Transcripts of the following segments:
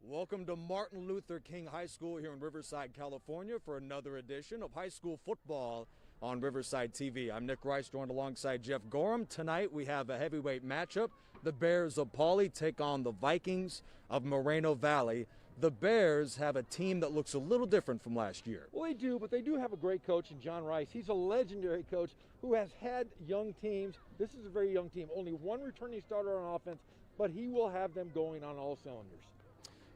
Welcome to Martin Luther King High School here in Riverside, California for another edition of high school football on Riverside TV. I'm Nick Rice, joined alongside Jeff Gorham. Tonight we have a heavyweight matchup. The Bears of Pauley take on the Vikings of Moreno Valley. The Bears have a team that looks a little different from last year. Well, they do, but they do have a great coach in John Rice. He's a legendary coach who has had young teams. This is a very young team. Only one returning starter on offense, but he will have them going on all cylinders.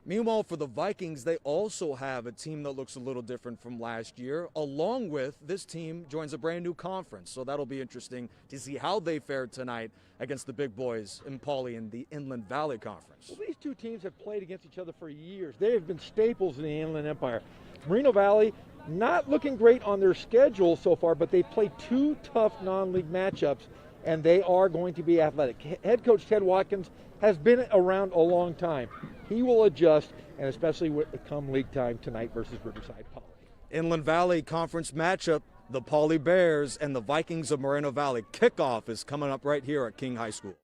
Meanwhile, for the Vikings, they also have a team that looks a little different from last year. Along with this team joins a brand new conference, so that'll be interesting to see how they fared tonight against the big boys in Pauley in the Inland Valley Conference. Well, these two teams have played against each other for years. They have been staples in the Inland Empire. Moreno Valley, not looking great on their schedule so far, but they played two tough non-league matchups, and they are going to be athletic. Head coach Ted Watkins has been around a long time. He will adjust, and especially come league time tonight versus Riverside Pauley. Inland Valley Conference matchup, the Pauley Bears and the Vikings of Moreno Valley. Kickoff is coming up right here at King High School.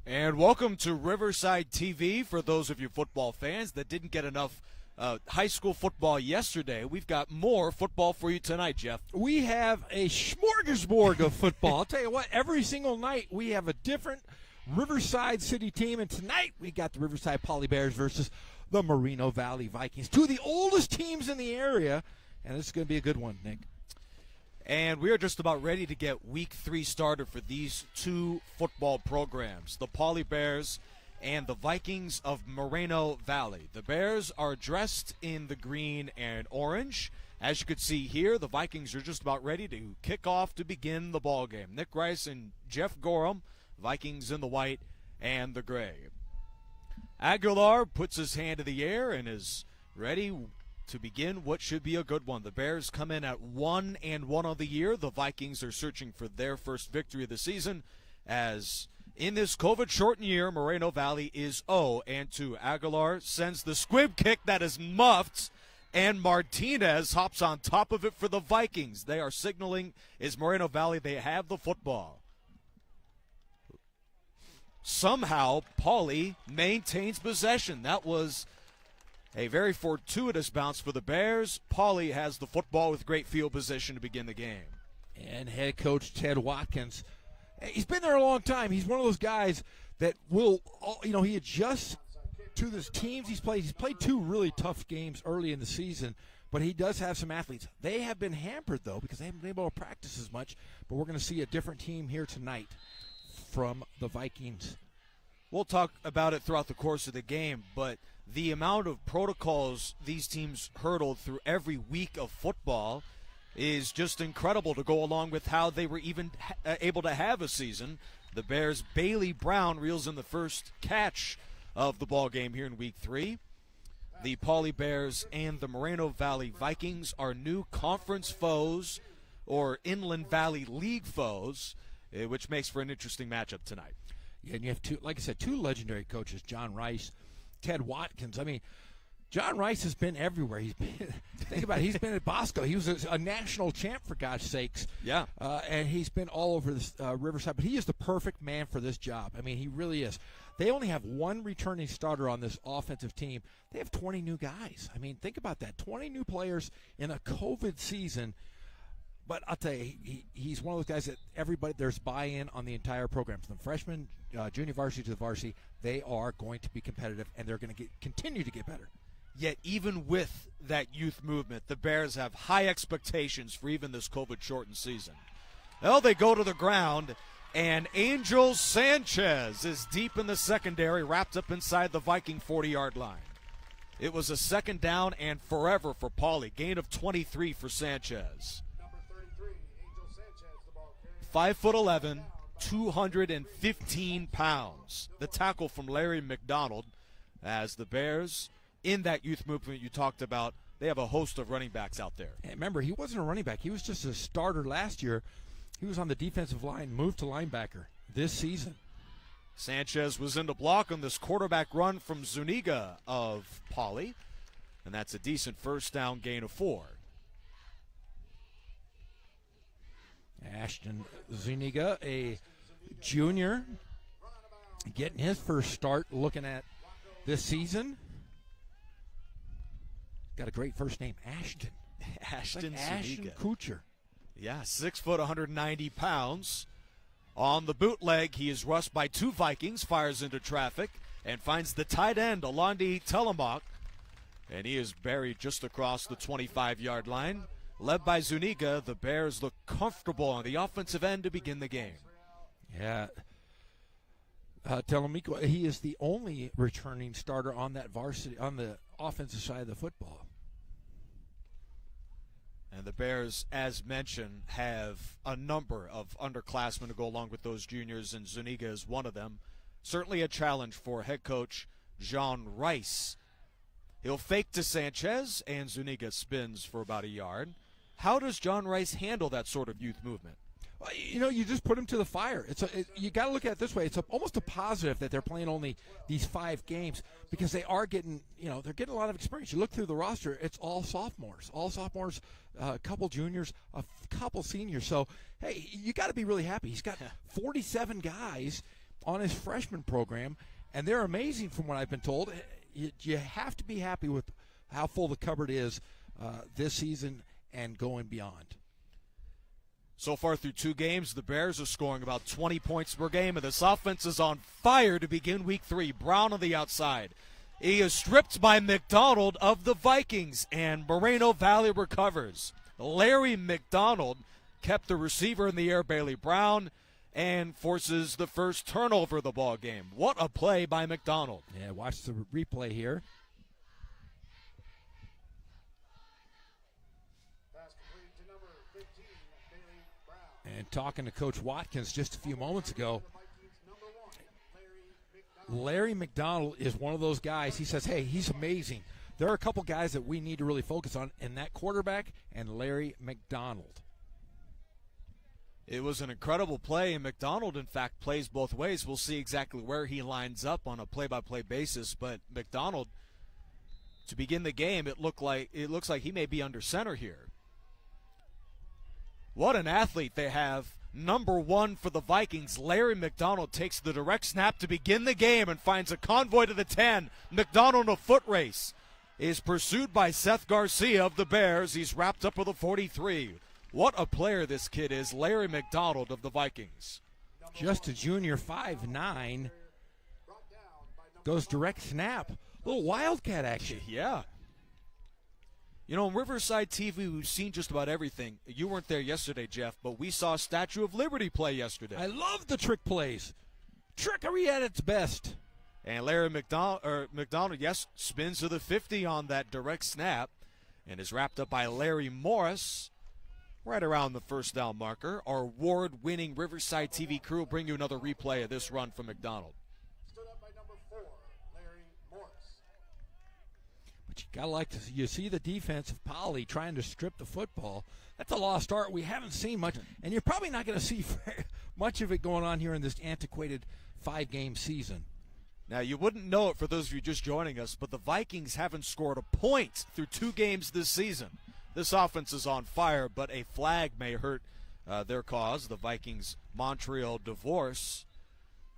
And welcome to Riverside TV. For those of you football fans that didn't get enough high school football yesterday, we've got more football for you tonight, Jeff. We have a smorgasbord of football. I'll tell you what, every single night we have a different Riverside City team, and tonight we got the Riverside Pauley Bears versus the Moreno Valley Vikings, two of the oldest teams in the area, and this is going to be a good one, Nick. And we are just about ready to get Week 3 started for these two football programs, the Pauley Bears and the Vikings of Moreno Valley. The Bears are dressed in the green and orange. As you can see here, the Vikings are just about ready to kick off to begin the ball game. Nick Rice and Jeff Gorham, Vikings in the white and the gray. Aguilar puts his hand in the air and is ready to begin what should be a good one. The Bears come in at 1-1 on the year. The Vikings are searching for their first victory of the season, as in this COVID-shortened year, Moreno Valley is 0-2. Aguilar sends the squib kick that is muffed, and Martinez hops on top of it for the Vikings. They are signaling, is Moreno Valley, they have the football. Somehow, Pauley maintains possession. That was a very fortuitous bounce for the Bears. Pauley has the football with great field position to begin the game. And head coach Ted Watkins, he's been there a long time. He's one of those guys that will, he adjusts to the teams he's played. He's played two really tough games early in the season, but he does have some athletes. They have been hampered, though, because they haven't been able to practice as much, but we're going to see a different team here tonight from the Vikings. We'll talk about it throughout the course of the game, but the amount of protocols these teams hurdled through every week of football is just incredible to go along with how they were even able to have a season. The Bears' Bailey Brown reels in the first catch of the ball game here in Week 3. The Pauley Bears and the Moreno Valley Vikings are new conference foes, or Inland Valley League foes, which makes for an interesting matchup tonight. Yeah, and you have two, like I said, two legendary coaches, John Rice, Ted Watkins. I mean, John Rice has been everywhere. He's been, think about it, he's been at Bosco. He was a national champ, for God's sakes. Yeah. And he's been all over this Riverside. But he is the perfect man for this job. I mean, he really is. They only have one returning starter on this offensive team. They have 20 new guys. I mean, think about that. 20 new players in a COVID season. But I'll tell you, he's one of those guys that everybody, there's buy-in on the entire program. From the freshman, junior varsity to the varsity, they are going to be competitive, and they're going to continue to get better. Yet even with that youth movement, the Bears have high expectations for even this COVID-shortened season. Well, they go to the ground, and Angel Sanchez is deep in the secondary, wrapped up inside the Viking 40-yard line. It was a second down and forever for Pauley. Gain of 23 for Sanchez. 5'11", 215 pounds. The tackle from Larry McDonald, as the Bears, in that youth movement you talked about, they have a host of running backs out there. And remember, he wasn't a running back. He was just a starter last year. He was on the defensive line, moved to linebacker this season. Sanchez was in to block on this quarterback run from Zuniga of Poly, and that's a decent first down gain of 4. Ashton Zuniga, a junior, getting his first start looking at this season. Got a great first name, Ashton. Ashton like Zuniga. Ashton Kutcher. Yeah, 6 foot, 190 pounds. On the bootleg, he is rushed by 2 Vikings, fires into traffic, and finds the tight end, Alandi Telemak. And he is buried just across the 25-yard line. Led by Zuniga, the Bears look comfortable on the offensive end to begin the game. Yeah. Telemiko, he is the only returning starter on that varsity, on the offensive side of the football. And the Bears, as mentioned, have a number of underclassmen to go along with those juniors, and Zuniga is one of them. Certainly a challenge for head coach John Rice. He'll fake to Sanchez, and Zuniga spins for about a yard. How does John Rice handle that sort of youth movement? Well, you know, you just put him to the fire. You got to look at it this way. It's almost a positive that they're playing only these 5 games because they are getting, they're getting a lot of experience. You look through the roster, it's all sophomores, a couple juniors, a couple seniors. So, hey, you got to be really happy. He's got 47 guys on his freshman program, and they're amazing from what I've been told. You have to be happy with how full the cupboard is this season and going beyond. So far through 2 games, the Bears are scoring about 20 points per game, and this offense is on fire to begin week 3. Brown on the outside. He is stripped by McDonald of the Vikings, and Moreno Valley recovers. Larry McDonald kept the receiver in the air, Bailey Brown, and forces the first turnover of the ball game. What a play by McDonald. Yeah, watch the replay here. And talking to Coach Watkins just a few moments ago, Larry McDonald is one of those guys. He says, hey, he's amazing. There are a couple guys that we need to really focus on, and that quarterback and Larry McDonald. It was an incredible play, and McDonald, in fact, plays both ways. We'll see exactly where he lines up on a play-by-play basis, but McDonald, to begin the game, it looks like he may be under center here. What an athlete they have. Number 1 for the Vikings, Larry McDonald takes the direct snap to begin the game and finds a convoy to the 10. McDonald in a foot race is pursued by Seth Garcia of the Bears. He's wrapped up with a 43. What a player this kid is, Larry McDonald of the Vikings. Just a junior, 5'9", goes direct snap. Little Wildcat action. Yeah. On Riverside TV, we've seen just about everything. You weren't there yesterday, Jeff, but we saw Statue of Liberty play yesterday. I love the trick plays. Trickery at its best. And Larry McDonald, yes, spins to the 50 on that direct snap and is wrapped up by Larry Morris right around the first down marker. Our award-winning Riverside TV crew will bring you another replay of this run from McDonald. You gotta like to see, you see the defense of Poly trying to strip the football. That's a lost art. We haven't seen much, and you're probably not going to see much of it going on here in this antiquated 5-game season. Now, you wouldn't know it for those of you just joining us, but the Vikings haven't scored a point through 2 games this season. This offense is on fire, but a flag may hurt their cause. The Vikings' Montreal divorce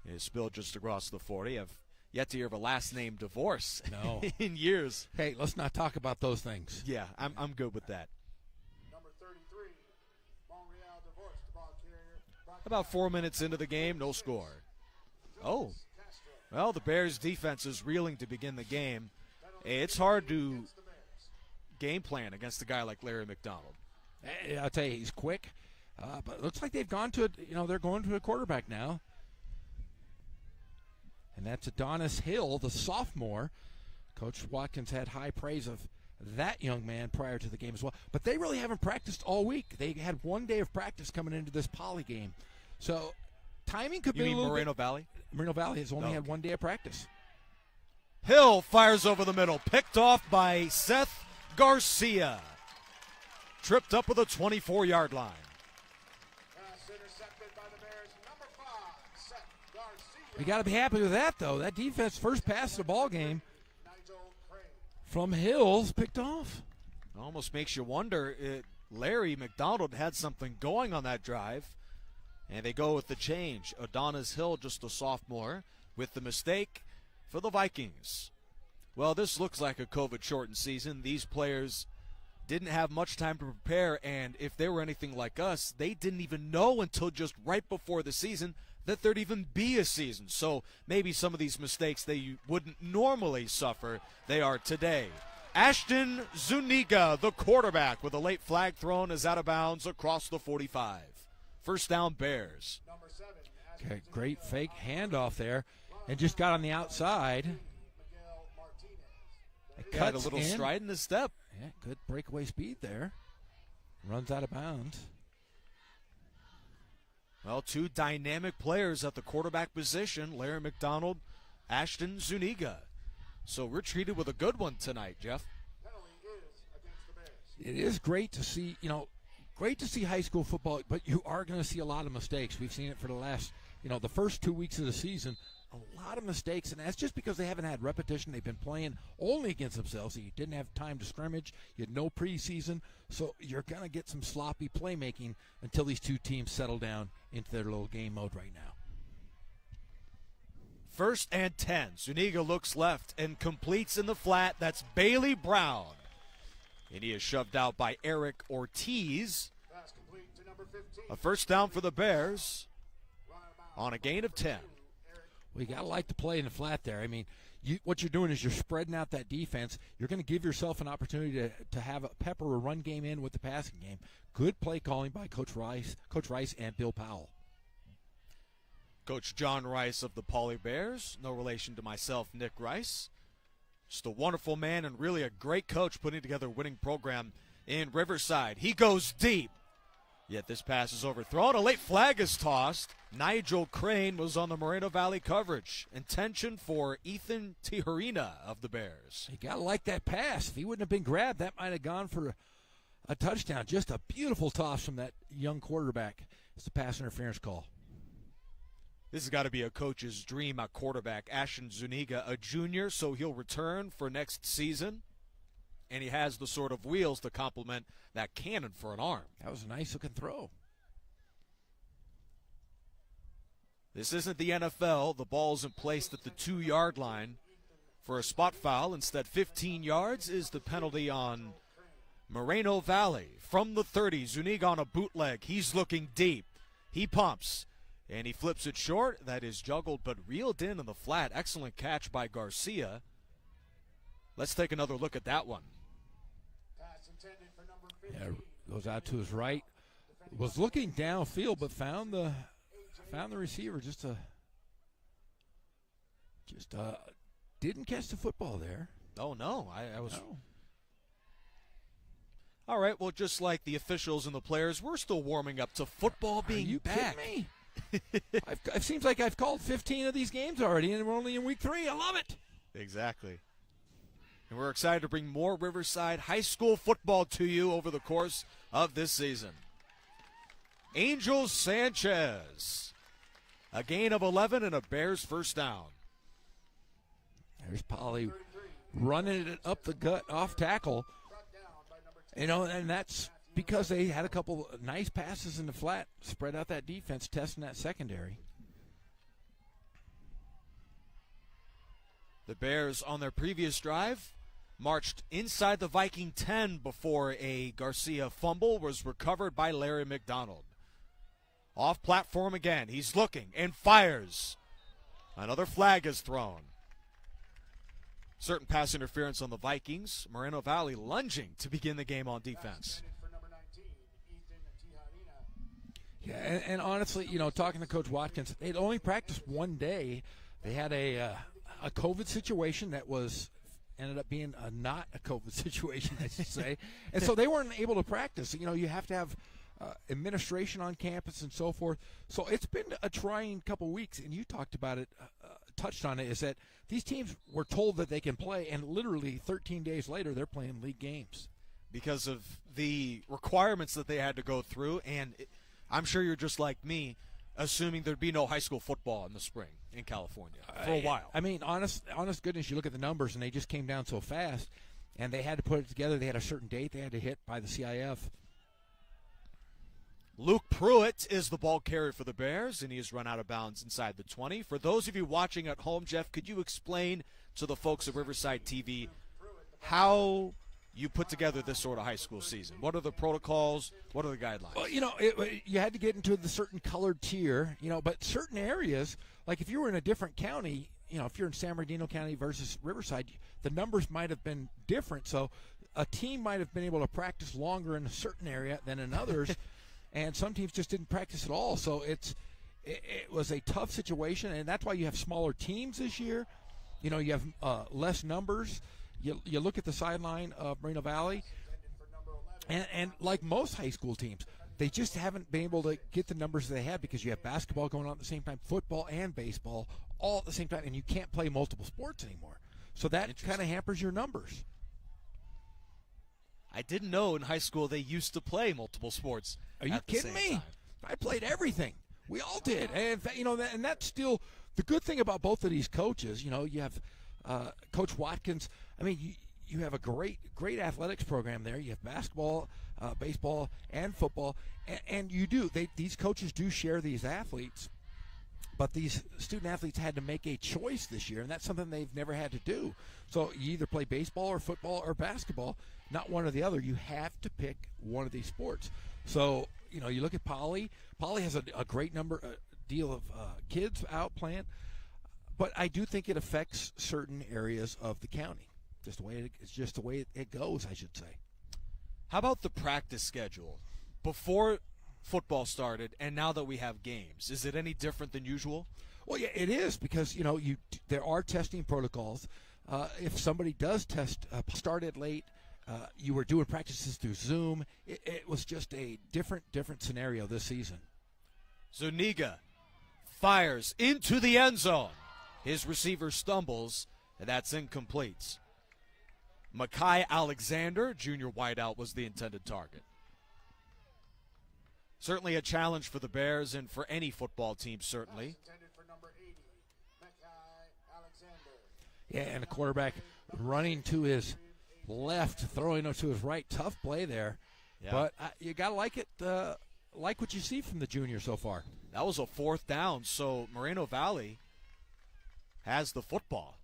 is spilled just across the 40. I've yet to hear of a last name divorce in years. Hey, let's not talk about those things. Yeah, I'm good with that. Number 33, Montreal divorce, the ball carrier. About 4 minutes into the game, no score. Oh, well, the Bears' defense is reeling to begin the game. It's hard to game plan against a guy like Larry McDonald. Hey, I'll tell you, he's quick, but it looks like they've gone to they're going to a quarterback now. And that's Adonis Hill, the sophomore. Coach Watkins had high praise of that young man prior to the game as well. But they really haven't practiced all week. They had 1 day of practice coming into this Poly game. So timing could be a little Moreno Valley? Moreno Valley has only had 1 day of practice. Hill fires over the middle, picked off by Seth Garcia. Tripped up with a 24-yard line. Intercepted by the Bears. Number 5, Seth Garcia. We got to be happy with that, though. That defense, first pass of the ball game Nigel Crane. from Hills, picked off. Almost makes you wonder. Larry McDonald had something going on that drive, and they go with the change. Adonis Hill, just a sophomore, with the mistake for the Vikings. Well, this looks like a COVID-shortened season. These players didn't have much time to prepare, and if they were anything like us, they didn't even know until just right before the season that there'd even be a season. So maybe some of these mistakes they wouldn't normally suffer, they are today. Ashton Zuniga, the quarterback, with a late flag thrown, is out of bounds across the 45. First down, Bears. Number 7, Okay, great fake handoff there, and just got on the outside. Miguel Martinez. It Got a cuts little in. stride in his step. Yeah, good breakaway speed there. Runs out of bounds. Well, two dynamic players at the quarterback position, Larry McDonald, Ashton Zuniga. So we're treated with a good one tonight, Jeff. Penalty is against the Bears. It is great to see, great to see high school football, but you are going to see a lot of mistakes. We've seen it for the last, the first 2 weeks of the season, a lot of mistakes, and that's just because they haven't had repetition. They've been playing only against themselves. You didn't have time to scrimmage. You had no preseason, so you're going to get some sloppy playmaking until these two teams settle down into their little game mode right now. 1st and 10. Zuniga looks left and completes in the flat. That's Bailey Brown. And he is shoved out by Eric Ortiz. Pass complete to number 15. A first down for the Bears Run out of bounds. on a gain of 10. Well, you got to like to play in the flat there. I mean, what you're doing is you're spreading out that defense. You're going to give yourself an opportunity to have a pepper a run game in with the passing game. Good play calling by Coach Rice and Bill Powell. Coach John Rice of the Poly Bears, no relation to myself, Nick Rice. Just a wonderful man and really a great coach putting together a winning program in Riverside. He goes deep, yet this pass is overthrown. A late flag is tossed. Nigel Crane was on the Moreno Valley coverage. Intention for Ethan Tijerina of the Bears. You got to like that pass. If he wouldn't have been grabbed, that might have gone for a touchdown. Just a beautiful toss from that young quarterback. It's a pass interference call. This has got to be a coach's dream at quarterback. Ashton Zuniga, a junior, so he'll return for next season. And he has the sort of wheels to complement that cannon for an arm. That was a nice-looking throw. This isn't the NFL. The ball's in place at the 2-yard line for a spot foul. Instead, 15 yards is the penalty on Moreno Valley. From the 30, Zuniga on a bootleg. He's looking deep. He pumps. And he flips it short. That is juggled but reeled in the flat. Excellent catch by Garcia. Let's take another look at that one. Pass intended for number 15. Yeah, goes out to his right. Was looking downfield, but found the receiver. Just didn't catch the football there. Oh, no. I was. No. All right. Well, just like the officials and the players, we're still warming up to football being Are you back. kidding me? It seems like I've called 15 of these games already, and we're only in week 3. I love it. Exactly. And we're excited to bring more Riverside high school football to you over the course of this season. Angel Sanchez. A gain of 11 and a Bears first down. There's Polly running it up the gut off tackle. And that's because they had a couple nice passes in the flat, spread out that defense, testing that secondary. The Bears on their previous drive marched inside the Viking 10 before a Garcia fumble was recovered by Larry McDonald. Off platform again. He's looking and fires. Another flag is thrown. Certain pass interference on the Vikings. Moreno Valley lunging to begin the game on defense. For number 19, Ethan Tijerina. Yeah, and honestly, talking to Coach Watkins, they'd only practiced one day. They had a COVID situation that ended up being not a COVID situation, I should say. And so they weren't able to practice. You have to have administration on campus and so forth. So it's been a trying couple weeks, and you talked about it, touched on it, is that these teams were told that they can play, and literally 13 days later they're playing league games. Because of the requirements that they had to go through, and I'm sure you're just like me, assuming there'd be no high school football in the spring in California for a while. I mean, honest goodness, you look at the numbers, and they just came down so fast, and they had to put it together. They had a certain date they had to hit by the CIF. Luke Pruitt is the ball carrier for the Bears, and he has run out of bounds inside the 20. For those of you watching at home, Jeff, could you explain to the folks at Riverside TV how you put together this sort of high school season? What are the protocols? What are the guidelines? Well, you had to get into the certain colored tier, but certain areas, like if you were in a different county, if you're in San Bernardino County versus Riverside, the numbers might have been different. So a team might have been able to practice longer in a certain area than in others. And some teams just didn't practice at all. So it was a tough situation, and that's why you have smaller teams this year. You have less numbers. You look at the sideline of Moreno Valley, and like most high school teams, they just haven't been able to get the numbers they have because you have basketball going on at the same time, football and baseball all at the same time, and you can't play multiple sports anymore. So that kind of hampers your numbers. I didn't know in high school they used to play multiple sports. Are you kidding me? Time. I played everything. We all did. And in fact, and that's still the good thing about both of these coaches. You have Coach Watkins. I mean, you have a great athletics program there. You have basketball, baseball, and football, and you do. These coaches do share these athletes, but these student athletes had to make a choice this year, and that's something they've never had to do. So you either play baseball or football or basketball, not one or the other. You have to pick one of these sports. So, you look at Poly. Poly has a great deal of kids out playing, but I do think it affects certain areas of the county. It's just the way it goes, I should say. How about the practice schedule? Before football started and now that we have games, is it any different than usual? Well, yeah, it is because, there are testing protocols. If somebody does test, started late, you were doing practices through Zoom. It was just a different scenario this season. Zuniga fires into the end zone. His receiver stumbles, and that's incomplete. Makai Alexander, junior wideout, was the intended target. Certainly a challenge for the Bears and for any football team, certainly. For number 80, Makai Alexander. Yeah, and the quarterback running to his left, throwing to his right. Tough play there. Yeah. But you got to like it, like what you see from the junior so far. That was a 4th down, so Moreno Valley has the football.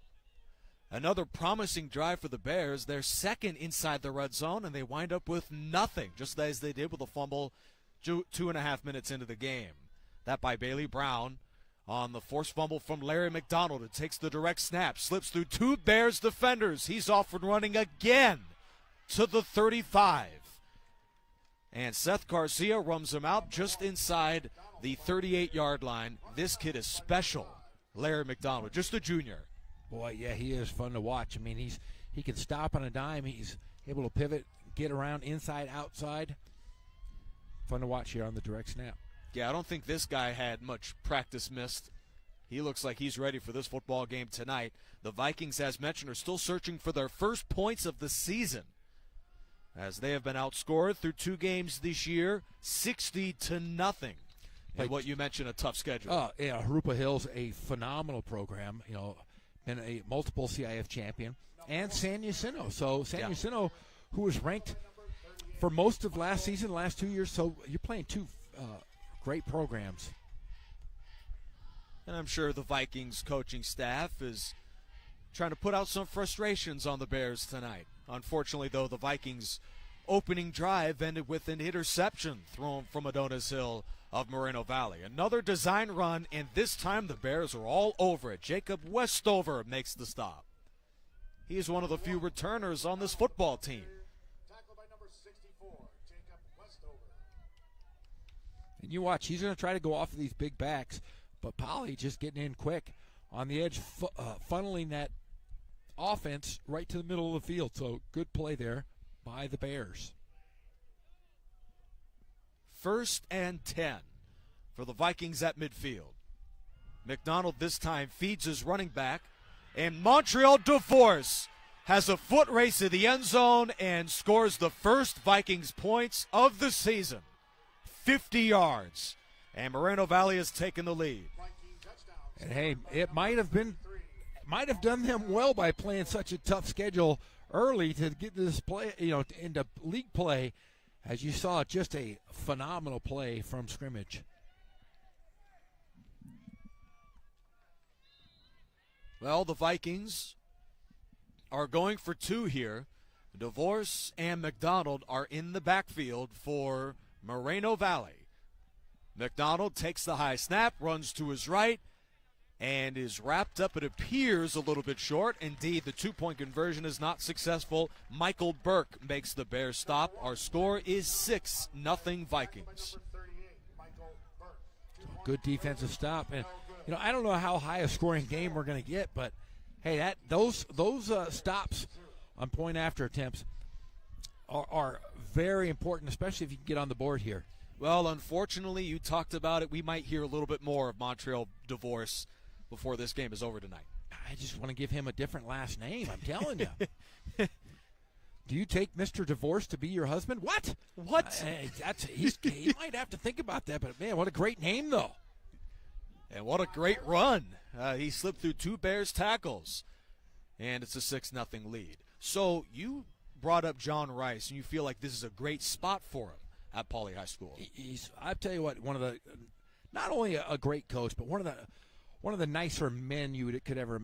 Another promising drive for the Bears. They're second inside the red zone, and they wind up with nothing, just as they did with a fumble 2.5 minutes into the game. That by Bailey Brown on the forced fumble from Larry McDonald. It takes the direct snap, slips through 2 Bears defenders. He's off and running again to the 35. And Seth Garcia runs him out just inside the 38-yard line. This kid is special, Larry McDonald, just a junior. Boy, yeah, he is fun to watch. I mean, he can stop on a dime. He's able to pivot, get around inside, outside. Fun to watch here on the direct snap. Yeah, I don't think this guy had much practice missed. He looks like he's ready for this football game tonight. The Vikings, as mentioned, are still searching for their first points of the season, as they have been outscored through 2 games this year, 60-0. And what you mentioned, a tough schedule. Yeah, Harupa Hill's a phenomenal program. Been a multiple CIF champion, and San Jacinto. So San Jacinto, who was ranked for most of last season, last 2 years. So you're playing 2 great programs. And I'm sure the Vikings coaching staff is trying to put out some frustrations on the Bears tonight. Unfortunately, though, the Vikings' opening drive ended with an interception thrown from Adonis Hill of Moreno Valley. Another design run, and this time the Bears are all over it. Jacob Westover makes the stop. He is one of the few returners on this football team. Tackled by number 64, Jacob Westover. And you watch, he's going to try to go off of these big backs, but Poly just getting in quick on the edge, funneling that offense right to the middle of the field. So good play there by the Bears. 1st and 10 for the Vikings at midfield. McDonald this time feeds his running back, and Montreal DeForce has a foot race in the end zone and scores the first Vikings points of the season. 50 yards. And Moreno Valley has taken the lead. Viking touchdown. And hey, it might have done them well by playing such a tough schedule early to get this play, into league play. As you saw, just a phenomenal play from scrimmage. Well, the Vikings are going for two here. DeVorce and McDonald are in the backfield for Moreno Valley. McDonald takes the high snap, runs to his right, and is wrapped up, it appears, a little bit short. Indeed, the two-point conversion is not successful. Michael Burke makes the Bears stop. Our score is 6-0 Vikings. Number 38, Michael Burke. Good defensive stop. And, I don't know how high a scoring game we're going to get, but, hey, those stops on point after attempts are very important, especially if you can get on the board here. Well, unfortunately, you talked about it. We might hear a little bit more of Montreal DeVorce before this game is over tonight. I just want to give him a different last name, I'm telling you. Do you take Mr. DeVorce to be your husband? What? He might have to think about that, but, man, what a great name, though. And what a great run. He slipped through two Bears tackles, and it's a 6-0 lead. So you brought up John Rice, and you feel like this is a great spot for him at Pauley High School. I tell you what, one of the, not only a great coach, but one of the nicer men you could ever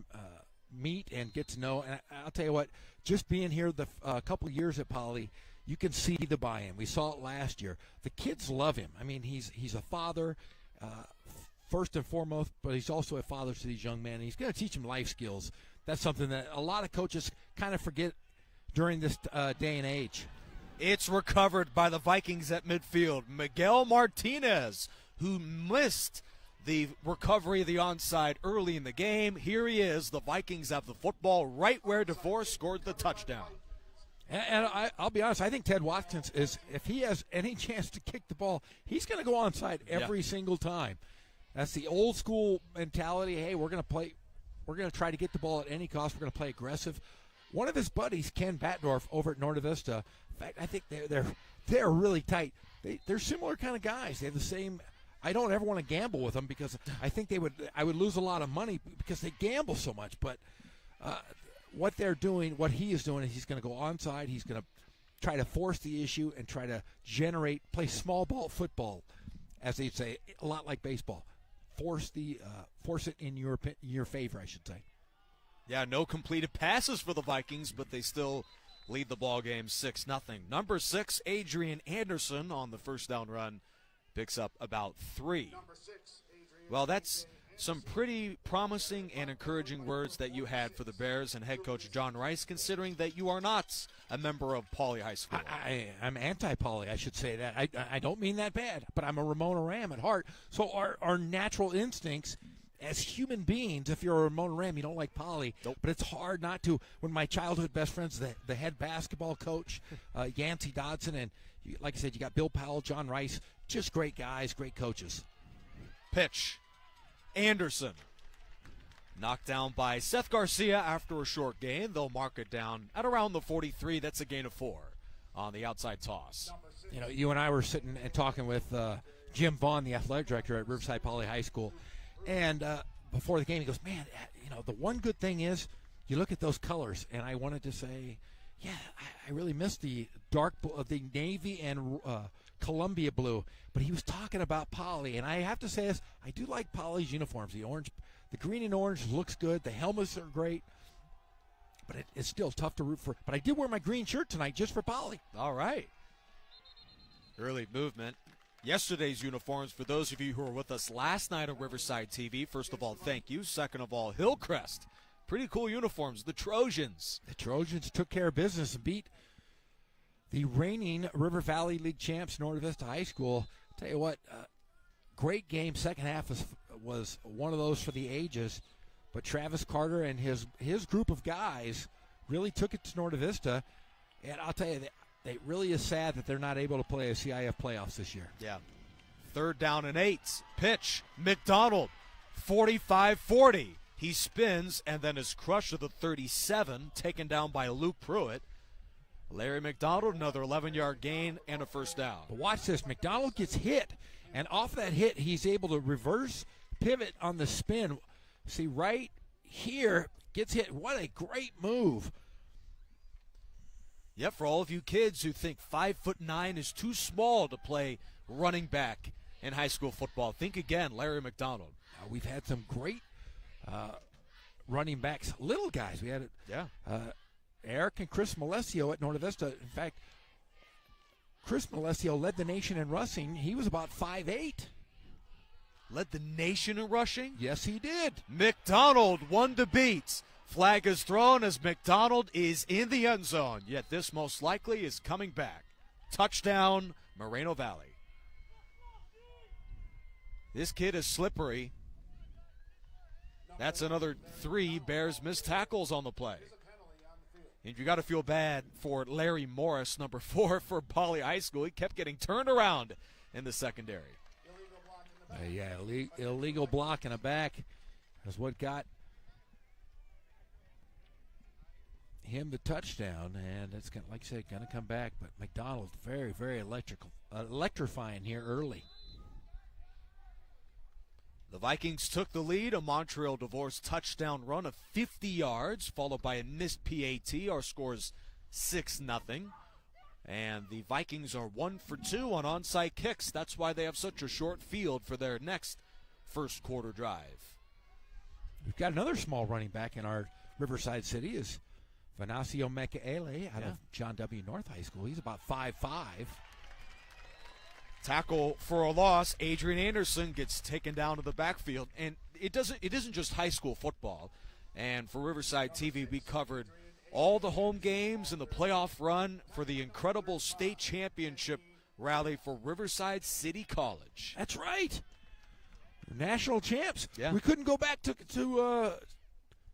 meet and get to know. And I'll tell you what, just being here a couple years at Pauley, you can see the buy-in. We saw it last year. The kids love him. I mean, he's a father, first and foremost, but he's also a father to these young men. He's going to teach them life skills. That's something that a lot of coaches kind of forget during this day and age. It's recovered by the Vikings at midfield. Miguel Martinez, who missed the recovery of the onside early in the game. Here he is. The Vikings have the football right where DeVorce scored the touchdown. And I'll be honest, I think Ted Watkins if he has any chance to kick the ball, he's going to go onside every single time. That's the old school mentality. Hey, we're going to try to get the ball at any cost. We're going to play aggressive. One of his buddies, Ken Batdorf, over at Norte Vista, in fact, I think they're really tight. They're similar kind of guys. They have the same. I don't ever want to gamble with them because I think I would lose a lot of money because they gamble so much. But what they're doing, what he is doing, is he's going to go onside. He's going to try to force the issue and try to play small ball football, as they say, a lot like baseball. Force it in your favor, I should say. Yeah, no completed passes for the Vikings, but they still lead the ball game 6-0. Number 6, Adrian Anderson on the first down run picks up about 3. Number 6, Adrian. Well, that's some pretty promising and encouraging words that you had for the Bears and head coach John Rice, considering that you are not a member of Pauley High School. I'm anti-Pauley, I should say that. I don't mean that bad, but I'm a Ramona Ram at heart. So our natural instincts as human beings, if you're a Ramona Ram, you don't like Pauley. Nope. But it's hard not to. When my childhood best friend's the head basketball coach, Yancey Dodson, and like I said, you got Bill Powell, John Rice, just great guys, great coaches. Pitch. Anderson. Knocked down by Seth Garcia after a short gain. They'll mark it down at around the 43. That's a gain of 4 on the outside toss. You and I were sitting and talking with Jim Vaughn, the athletic director at Riverside Pauley High School. And before the game, he goes, man, the one good thing is you look at those colors. And I wanted to say, yeah, I really miss the the navy and Columbia blue. But he was talking about Pauley. And I have to say this, I do like Pauley's uniforms. The green and orange looks good. The helmets are great. But it's still tough to root for. But I did wear my green shirt tonight just for Pauley. All right. Early movement. Yesterday's uniforms, for those of you who were with us last night on Riverside TV, first of all, thank you. Second of all, Hillcrest. Pretty cool uniforms. The Trojans. The Trojans took care of business and beat the reigning River Valley League champs, Norte Vista High School. Tell you what, great game. Second half was one of those for the ages. But Travis Carter and his group of guys really took it to Norte Vista. And I'll tell you, it really is sad that they're not able to play a CIF playoffs this year. Yeah. 3rd down and 8. Pitch. McDonald. 45-40. He spins and then is crushed to the 37, taken down by Luke Pruitt. Larry McDonald, another 11-yard gain and a first down. But watch this. McDonald gets hit, and off that hit, he's able to reverse pivot on the spin. See, right here, gets hit. What a great move. Yep, for all of you kids who think 5'9" is too small to play running back in high school football, think again, Larry McDonald. We've had some great running backs, little guys. We had Eric and Chris Malesio at Norte Vista. In fact, Chris Malesio led the nation in rushing. He was about 5'8". Led the nation in rushing? Yes, he did. McDonald won to beat. Flag is thrown as McDonald is in the end zone, yet this most likely is coming back. Touchdown, Moreno Valley. This kid is slippery. That's another 3 Bears missed tackles on the play. And you got to feel bad for Larry Morris, number 4 for Poly High School. He kept getting turned around in the secondary. Illegal block in the back is what got him the touchdown, and it's gonna, like I said, going to come back. But McDonald very, very electrifying here early. The Vikings took the lead, a Montreal Divorce touchdown run of 50 yards, followed by a missed PAT. Our score is 6-0. And the Vikings are 1 for 2 on onside kicks. That's why they have such a short field for their next first quarter drive. We've got another small running back in our Riverside City is Venancio Mekaele out of John W. North High School. He's about 5'5". Tackle for a loss. Adrian Anderson gets taken down to the backfield, and it isn't just high school football. And for Riverside TV, we covered all the home games and the playoff run for the incredible state championship rally for Riverside City College. That's right. National champs. Yeah. We couldn't go back to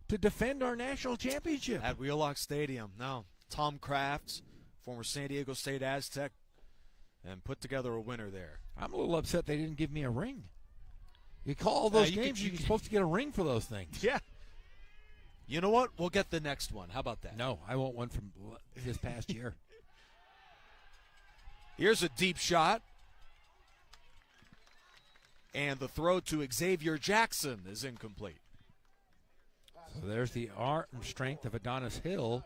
defend our national championship At Wheelock Stadium. No. Tom Crafts, former San Diego State Aztec, and put together a winner there. I'm a little upset they didn't give me a ring. You call all those games, you're supposed to get a ring for those things. Yeah. You know what? We'll get the next one. How about that? No, I want one from this past year. Here's a deep shot. And the throw to Xavier Jackson is incomplete. So there's the arm strength of Adonis Hill.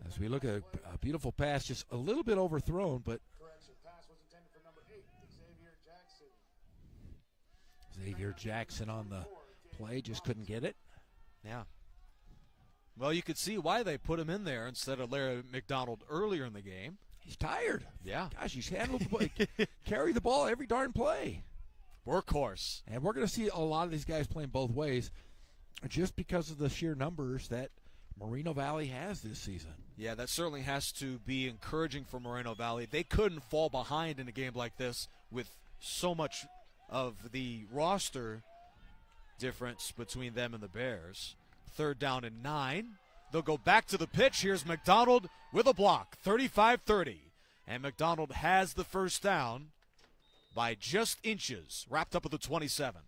As we look at a beautiful pass, just a little bit overthrown, but Correction, pass was intended for number 8, Xavier Jackson. Xavier Jackson on the play, just couldn't get it. Yeah. Well, you could see why they put him in there instead of Larry McDonald earlier in the game. He's tired. Yeah. Gosh, he's handled the ball, carry the ball every darn play. Workhorse. And we're going to see a lot of these guys playing both ways just because of the sheer numbers that Moreno Valley has this season. Yeah, that certainly has to be encouraging for Moreno Valley. They couldn't fall behind in a game like this with so much of the roster difference between them and the Bears. 3rd down and 9. They'll go back to the pitch. Here's McDonald with a block, 35-30. And McDonald has the first down by just inches, wrapped up at the 27.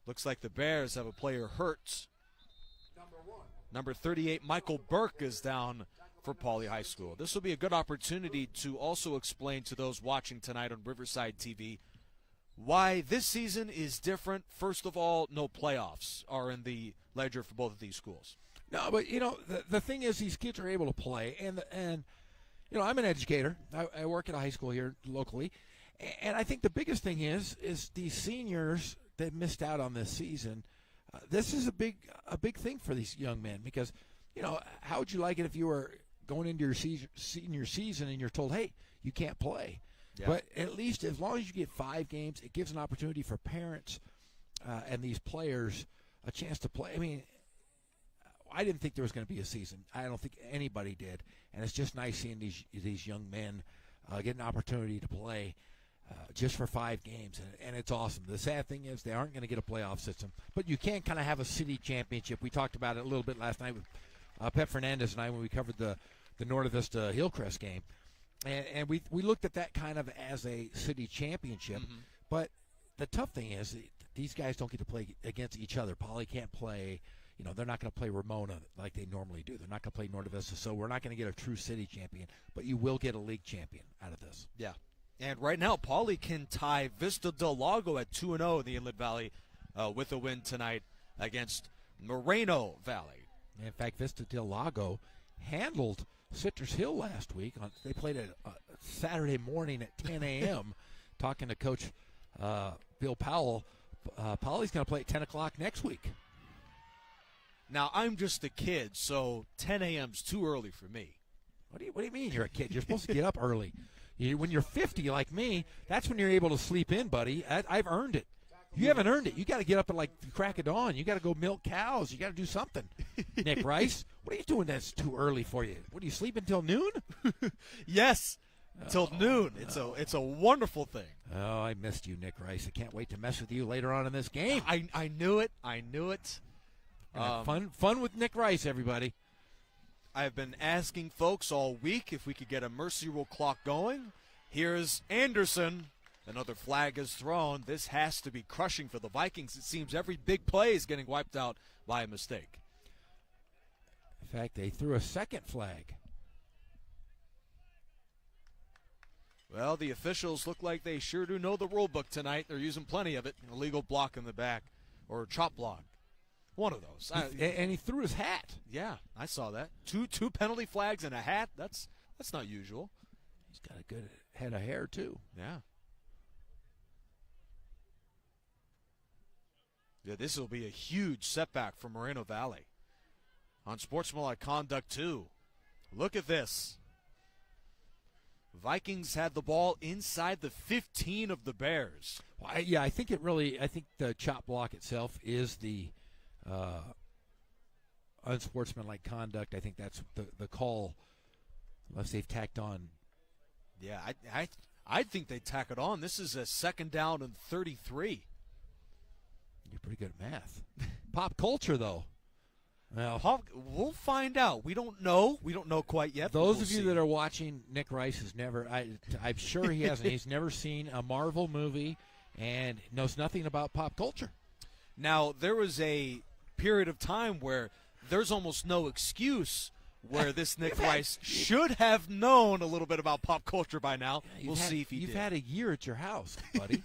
Looks like the Bears have a player hurt. Number 38, Michael Burke, is down for Poly High School. This will be a good opportunity to also explain to those watching tonight on Riverside TV why this season is different. First of all, no playoffs are in the ledger for both of these schools. No, but, you know, the thing is these kids are able to play. And you know, I'm an educator. I work at a high school here locally. And I think the biggest thing is these seniors that missed out on this season. This is a big thing for these young men because, you know, how would you like it if you were going into your senior season and you're told, hey, you can't play? Yeah. But at least as long as you get 5 games, it gives an opportunity for parents and these players a chance to play. I mean, I didn't think there was going to be a season. I don't think anybody did. And it's just nice seeing these young men get an opportunity to play just for 5 games, and it's awesome. The sad thing is they aren't going to get a playoff system, but you can kind of have a city championship. We talked about it a little bit last night with Pep Fernandez and I when we covered the Norte Vista Hillcrest game, and we looked at that kind of as a city championship. Mm-hmm. But the tough thing is these guys don't get to play against each other. Poly can't play, they're not going to play Ramona like they normally do. They're not going to play Norte Vista, so we're not going to get a true city champion, but you will get a league champion out of this. Yeah. And right now, Pauley can tie Vista del Lago at 2-0 in the Inland Valley with a win tonight against Moreno Valley. In fact, Vista del Lago handled Citrus Hill last week. They played it Saturday morning at 10 a.m. Talking to Coach Bill Powell, Pauley's going to play at 10 o'clock next week. Now, I'm just a kid, so 10 a.m.'s too early for me. What do you mean you're a kid? You're supposed to get up early. When you're 50 like me, that's when you're able to sleep in, buddy. I've earned it. You haven't earned it. You got to get up at like the crack of dawn. You got to go milk cows. You got to do something. Nick Rice, what are you doing that's too early for you? What, do you sleep until noon? Yes, until noon. It's a wonderful thing. Oh, I missed you, Nick Rice. I can't wait to mess with you later on in this game. I knew it. I knew it. Fun with Nick Rice, everybody. I've been asking folks all week if we could get a Mercy Rule clock going. Here's Anderson. Another flag is thrown. This has to be crushing for the Vikings. It seems every big play is getting wiped out by a mistake. In fact, they threw a second flag. Well, the officials look like they sure do know the rule book tonight. They're using plenty of it. An illegal block in the back, or chop block. One of those. And he threw his hat. Yeah, I saw that. Two penalty flags and a hat. That's not usual. He's got a good head of hair, too. Yeah. Yeah, this will be a huge setback for Moreno Valley. On sportsmanlike conduct, too. Look at this. Vikings had the ball inside the 15 of the Bears. Well, I think the chop block itself is the unsportsmanlike conduct. I think that's the call, unless they've tacked on. Yeah, I think they tack it on. This is a 2nd down and 33. You're pretty good at math. Pop culture, though. Well, we'll find out. We don't know. We don't know quite yet. Those of you that are watching, Nick Rice has never, I'm sure he hasn't. He's never seen a Marvel movie and knows nothing about pop culture. Now, there was a period of time where there's almost no excuse where this Nick Rice should have known a little bit about pop culture by now. We'll see if he did. You've had a year at your house, buddy.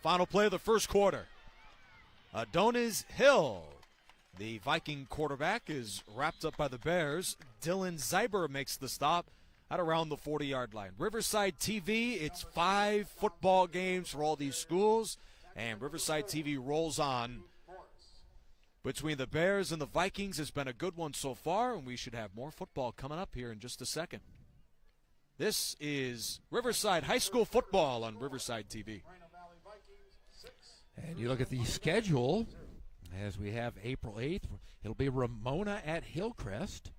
Final play of the first quarter. Adonis Hill, the Viking quarterback, is wrapped up by the Bears. Dylan Zyber makes the stop at around the 40-yard line. Riverside TV, it's 5 football games for all these schools, and Riverside TV rolls on. Between the Bears and the Vikings, it's been a good one so far, and we should have more football coming up here in just a second. This is Riverside High School football on Riverside TV. And you look at the schedule, as we have April 8th, it'll be Ramona at Hillcrest.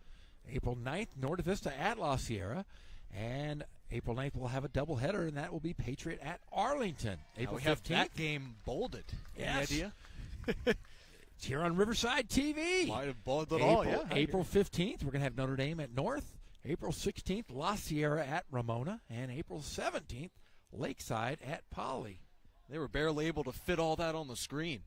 April 9th, Norte Vista at La Sierra. And April 9th, we'll have a doubleheader, and that will be Patriot at Arlington. April 15th. Have that game bolded. Yes. Any idea? It's here on Riverside TV. Might have bolded all, yeah. April 15th, we're going to have Notre Dame at North. April 16th, La Sierra at Ramona. And April 17th, Lakeside at Poly. They were barely able to fit all that on the screen.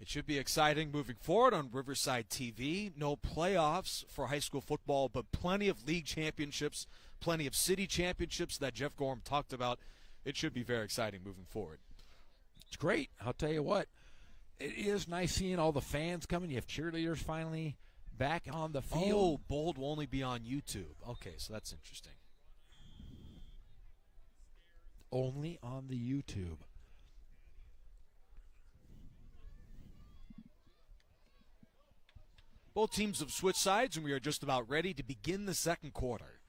It should be exciting moving forward on Riverside TV. No playoffs for high school football, but plenty of league championships, plenty of city championships that Jeff Gorham talked about. It should be very exciting moving forward. It's great. I'll tell you what. It is nice seeing all the fans coming. You have cheerleaders finally back on the field. Oh, Bold will only be on YouTube. Okay, so that's interesting. Only on the YouTube. Both teams have switched sides, and we are just about ready to begin the second quarter.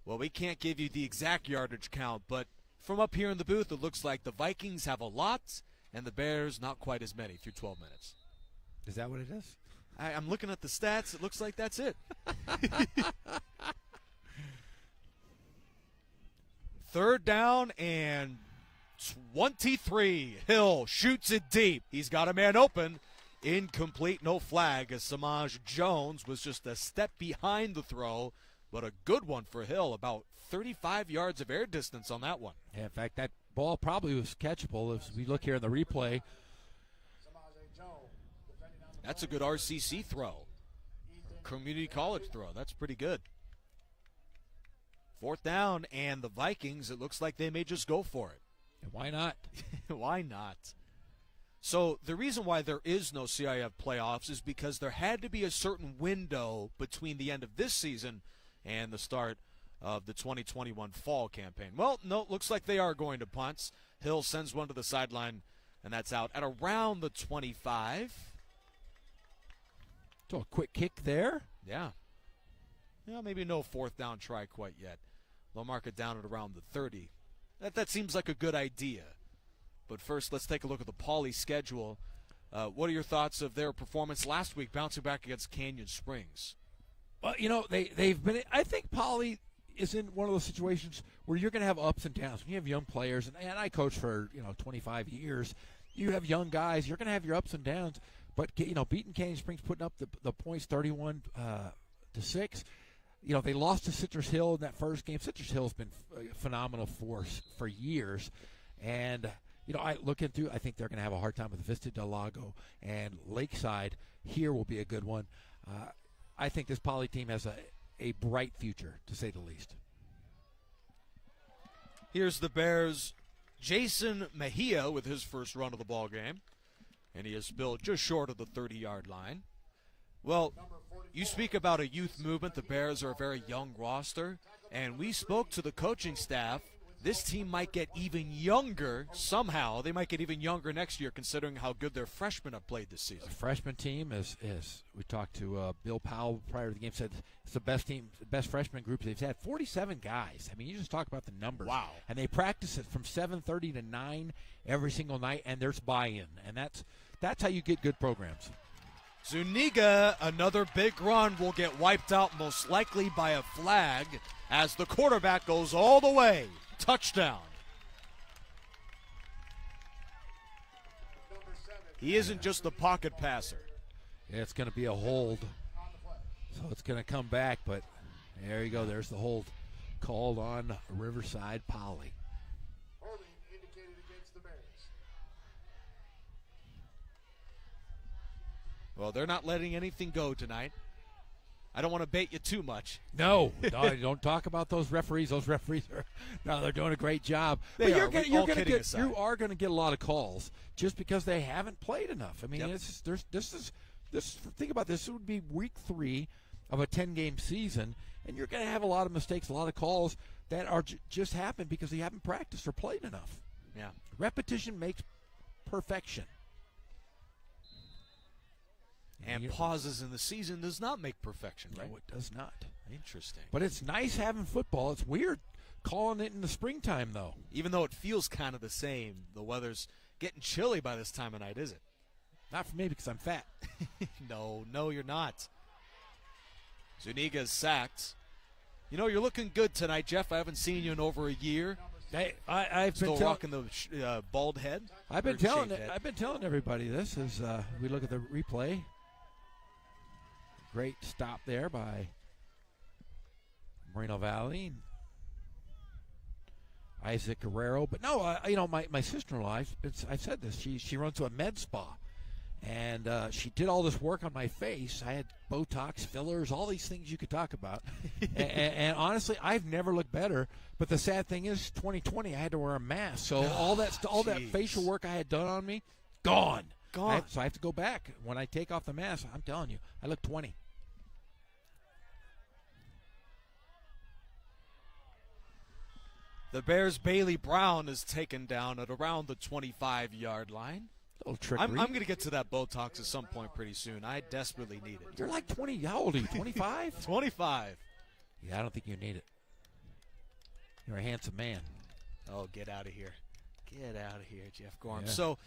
Well, we can't give you the exact yardage count, but from up here in the booth, it looks like the Vikings have a lot, and the Bears not quite as many through 12 minutes. Is that what it is? I'm looking at the stats. It looks like that's it. 3rd down and 23. Hill shoots it deep. He's got a man open. Incomplete, no flag, as Samaj Jones was just a step behind the throw, but a good one for Hill, about 35 yards of air distance on that one. Yeah, in fact, that ball probably was catchable. As we look here in the replay, That's a good RCC throw. Community college throw. That's pretty good. 4th down, and the Vikings, it looks like they may just go for it. Why not? Why not? So the reason why there is no CIF playoffs is because there had to be a certain window between the end of this season and the start of the 2021 fall campaign. Well, no, looks like they are going to punt. Hill sends one to the sideline, and that's out at around the 25. So a quick kick there. Yeah. Yeah, maybe no 4th down try quite yet. They'll mark it down at around the 30. That seems like a good idea. But first, let's take a look at the Pauley schedule. What are your thoughts of their performance last week, bouncing back against Canyon Springs? Well, you know, they've been – I think Pauley is in one of those situations where you're going to have ups and downs. When you have young players, and I coached for, 25 years, you have young guys, you're going to have your ups and downs. But, beating Canyon Springs, putting up the points 31 to 6. They lost to Citrus Hill in that first game. Citrus Hill has been a phenomenal force for years. And, I think they're going to have a hard time with Vista Del Lago, and Lakeside here will be a good one. I think this Pauley team has a bright future, to say the least. Here's the Bears' Jason Mejia with his first run of the ball game. And he is spilled just short of the 30-yard line. Well, you speak about a youth movement. The Bears are a very young roster. And we spoke to the coaching staff. This team might get even younger somehow. They might get even younger next year considering how good their freshmen have played this season. The freshman team is we talked to Bill Powell prior to the game, said it's the best team, best freshman group they've had. 47 guys. I mean, you just talk about the numbers. Wow. And they practice it from 7:30 to 9 every single night, and there's buy-in. And that's how you get good programs. Zuniga, another big run, will get wiped out most likely by a flag as the quarterback goes all the way. Touchdown. He isn't just a pocket passer. Yeah, it's going to be a hold. So it's going to come back, but there you go. There's the hold called on Riverside Pauley. Holding indicated against the Bears. Well, they're not letting anything go tonight. I don't want to bait you too much. No, don't talk about those referees. Those referees they're doing a great job. They but are. You are going to get a lot of calls just because they haven't played enough. I mean, think about this. It would be week 3 of a 10-game season, and you're going to have a lot of mistakes, a lot of calls that are just happen because they haven't practiced or played enough. Yeah, repetition makes perfection. And pauses in the season does not make perfection, right? No, it does not. Interesting. But it's nice having football. It's weird calling it in the springtime, though. Even though it feels kind of the same, the weather's getting chilly by this time of night, is it? Not for me because I'm fat. No, you're not. Zuniga's sacked. You're looking good tonight, Jeff. I haven't seen you in over a year. Hey, I've Still been rocking the bald head. I've been telling everybody this as we look at the replay. Great stop there by Moreno Valley, Isaac Guerrero. But no, my sister-in-law, I've said this. She runs to a med spa, and she did all this work on my face. I had Botox, fillers, all these things you could talk about. and honestly, I've never looked better. But the sad thing is, 2020, I had to wear a mask, so all that facial work I had done on me, gone. So I have to go back. When I take off the mask, I'm telling you, I look 20. The Bears' Bailey Brown is taken down at around the 25-yard line. A little trickery. I'm going to get to that Botox at some point pretty soon. I desperately need it. You're like 20. How old are you, 25? 25. Yeah, I don't think you need it. You're a handsome man. Oh, get out of here. Get out of here, Jeff Gorham. Yeah. So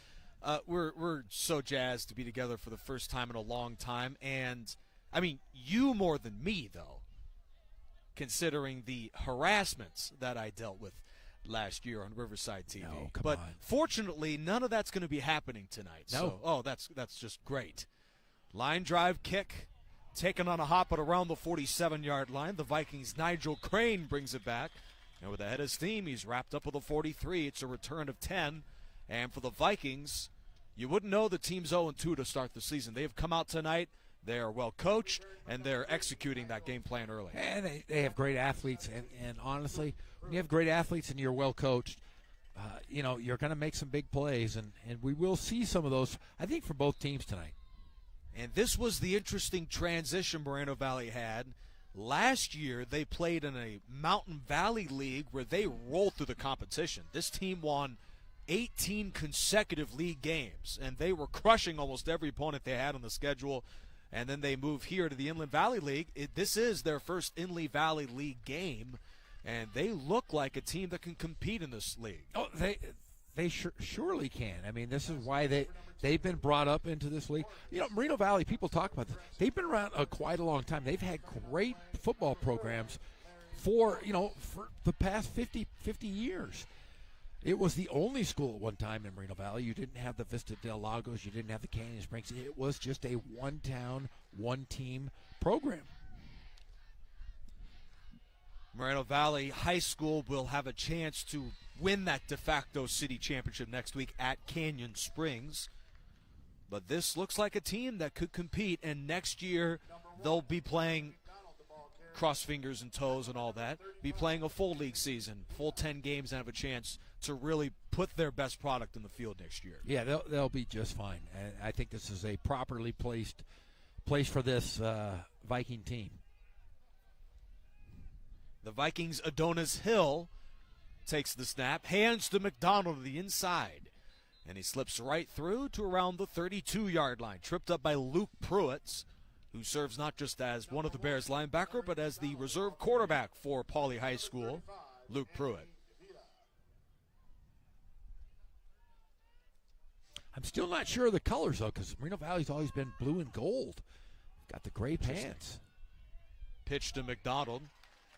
we're so jazzed to be together for the first time in a long time. And, I mean, you more than me, though, considering the harassments that I dealt with last year on Riverside TV. No, come but on. fortunately, none of that's going to be happening tonight. No. So, that's just great. Line drive kick, taken on a hop at around the 47-yard line. The Vikings' Nigel Crane brings it back. And with the head of steam, he's wrapped up with a 43. It's a return of 10. And for the Vikings, you wouldn't know the team's 0-2 to start the season. They have come out tonight. They are well coached, and they're executing that game plan early. And they have great athletes. And honestly, when you have great athletes and you're well coached, you're going to make some big plays. And we will see some of those, I think, for both teams tonight. And this was the interesting transition Moreno Valley had. Last year, they played in a Mountain Valley League where they rolled through the competition. This team won 18 consecutive league games, and they were crushing almost every opponent they had on the schedule. And then they move here to the Inland Valley League. This is their first Inland Valley League game, and they look like a team that can compete in this league. Oh, they surely can. I mean, this is why they've been brought up into this league. Moreno Valley, people talk about this. They've been around quite a long time. They've had great football programs for the past 50 years. It was the only school at one time in Moreno Valley. You didn't have the Vista del Lagos. You didn't have the Canyon Springs. It was just a one-town, one-team program. Moreno Valley High School will have a chance to win that de facto city championship next week at Canyon Springs. But this looks like a team that could compete, and next year they'll be playing cross fingers and toes and all that, be playing a full league season, full 10 games, and have a chance to really put their best product in the field next year. Yeah, they'll be just fine. And I think this is a properly placed place for this Viking team. The Vikings' Adonis Hill takes the snap, hands to McDonald to the inside, and he slips right through to around the 32-yard line, tripped up by Luke Pruitt, who serves not just as one of the Bears linebacker, but as the reserve quarterback for Pauley High School, Luke Pruitt. I'm still not sure of the colors, though, because Moreno Valley's always been blue and gold. Got the gray pants. Pitch to McDonald.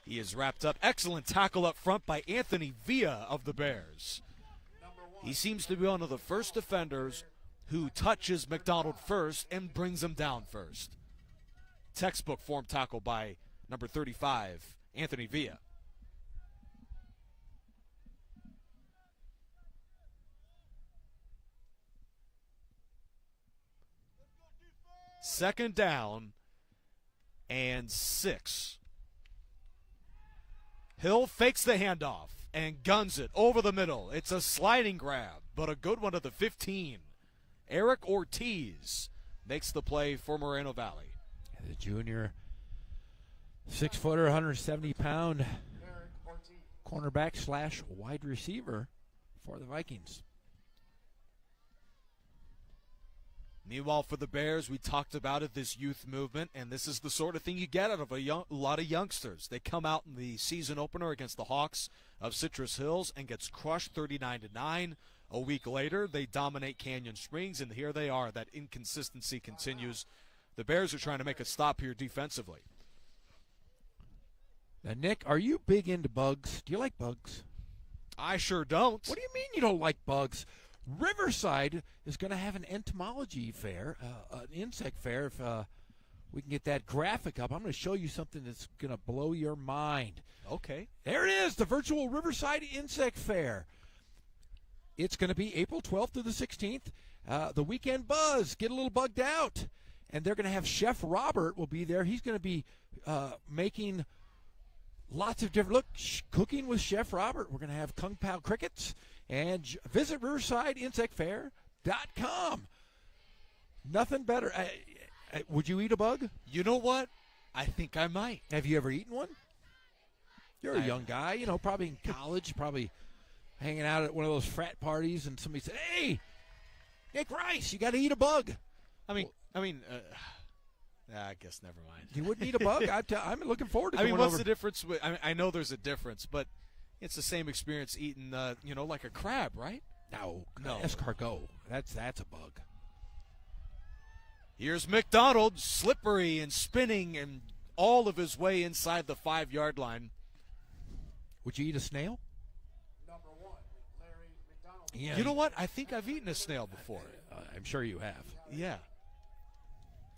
He is wrapped up. Excellent tackle up front by Anthony Villa of the Bears. He seems to be one of the first defenders who touches McDonald first and brings him down first. Textbook form tackle by number 35, Anthony Villa. Second down and 6. Hill fakes the handoff and guns it over the middle. It's a sliding grab, but a good one at the 15. Eric Ortiz makes the play for Moreno Valley. The junior 6-footer, 170-pound cornerback / wide receiver for the Vikings. Meanwhile, for the Bears, we talked about it, this youth movement, and this is the sort of thing you get out of a lot of youngsters. They come out in the season opener against the Hawks of Citrus Hills and gets crushed 39-9. A week later, they dominate Canyon Springs, and here they are. That inconsistency continues. The Bears are trying to make a stop here defensively. Now, Nick, are you big into bugs? Do you like bugs? I sure don't. What do you mean you don't like bugs? Riverside is going to have an entomology fair, an insect fair. If we can get that graphic up, I'm going to show you something that's going to blow your mind. Okay. There it is, the virtual Riverside Insect Fair. It's going to be April 12th through the 16th. The weekend buzz, get a little bugged out. And they're going to have Chef Robert will be there. He's going to be making lots of different, cooking with Chef Robert. We're going to have Kung Pao crickets. And visit RiversideInsectFair.com. Nothing better. Would you eat a bug? You know what? I think I might. Have you ever eaten one? You're a young guy, probably in college, probably hanging out at one of those frat parties, and somebody said, "Hey, Nick Rice, you got to eat a bug." I guess never mind. You wouldn't eat a bug? I'm looking forward to. What's the difference? I know there's a difference, but it's the same experience eating, like a crab, right? No, escargot. That's a bug. Here's McDonald, slippery and spinning, and all of his way inside the 5-yard line. Would you eat a snail? Number 1, Larry McDonald. Yeah. You know what? I think I've eaten a snail before. I'm sure you have. Yeah.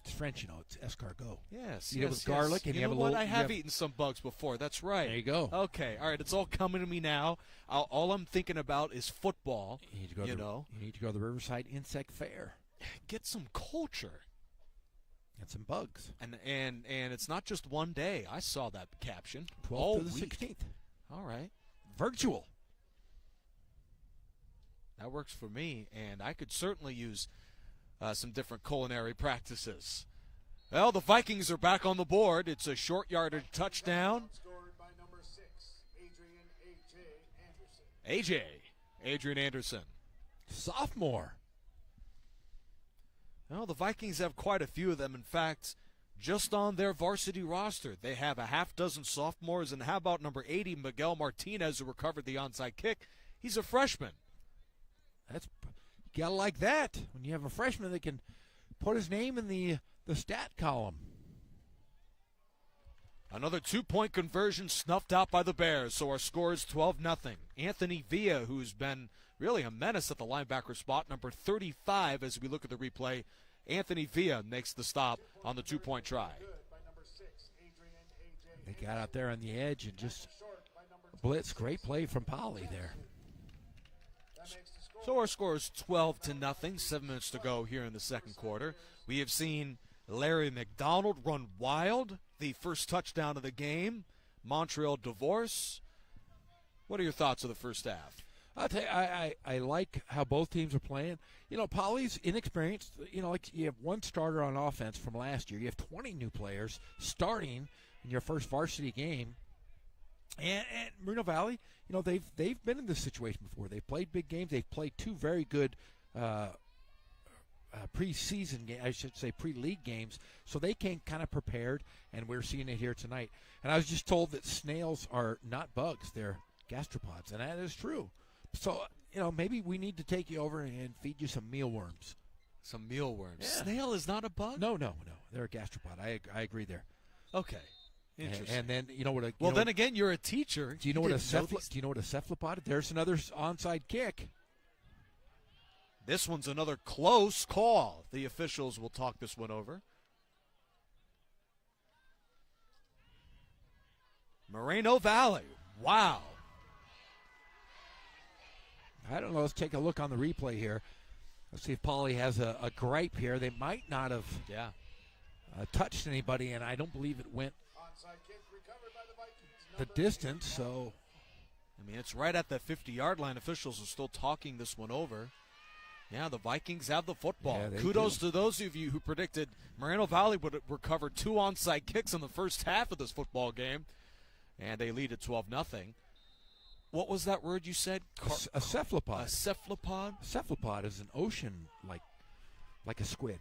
It's French, It's escargot. Yes. You have with garlic, and you you have know a what? little. I have eaten some bugs before. That's right. There you go. Okay. All right. It's all coming to me now. All I'm thinking about is football. You need to go. You need to go to the Riverside Insect Fair. Get some culture. And some bugs. And it's not just one day. I saw that caption. 12th to the 16th. All right. Virtual. That works for me, and I could certainly use some different culinary practices. Well, the Vikings are back on the board. It's a short yardage touchdown. Scored by number 6, Adrian Anderson. Sophomore. Well, the Vikings have quite a few of them. In fact, just on their varsity roster, they have a half dozen sophomores. And how about number 80, Miguel Martinez, who recovered the onside kick? He's a freshman. You gotta like that when you have a freshman that can put his name in the stat column. Another 2-point conversion snuffed out by the Bears, so our score is 12-0. Anthony Villa, who's been really a menace at the linebacker spot, number 35 as we look at the replay. Anthony Villa makes the stop on the 2-point try. They got out there on the edge and just blitz. Great play from Polly there. So our score is 12-0. 7 minutes to go here in the second quarter. We have seen Larry McDonald run wild. The first touchdown of the game. Montreal divorce. What are your thoughts of the first half? I'll tell you, I like how both teams are playing. Polly's inexperienced. Like you have one starter on offense from last year. You have 20 new players starting in your first varsity game. And Moreno Valley, they've been in this situation before. They've played big games. They've played two very good preseason games, I should say pre-league games, so they came kind of prepared, and we're seeing it here tonight. And I was just told that snails are not bugs. They're gastropods, and that is true. So, maybe we need to take you over and feed you some mealworms. Some mealworms. Yeah. Snail is not a bug? No. They're a gastropod. I agree there. Okay. Interesting. And then what? Then again, you're a teacher. Do you know what a cephalopod? There's another onside kick. This one's another close call. The officials will talk this one over. Moreno Valley. Wow. I don't know. Let's take a look on the replay here. Let's see if Polly has a gripe here. They might not have touched anybody, and I don't believe it went the distance. So, it's right at the 50-yard line. Officials are still talking this one over. Yeah, the Vikings have the football. Yeah, Kudos to those of you who predicted Moreno Valley would recover 2 onside kicks in the first half of this football game, and they lead at 12-0. What was that word you said? A cephalopod. A cephalopod? Cephalopod is an ocean like a squid.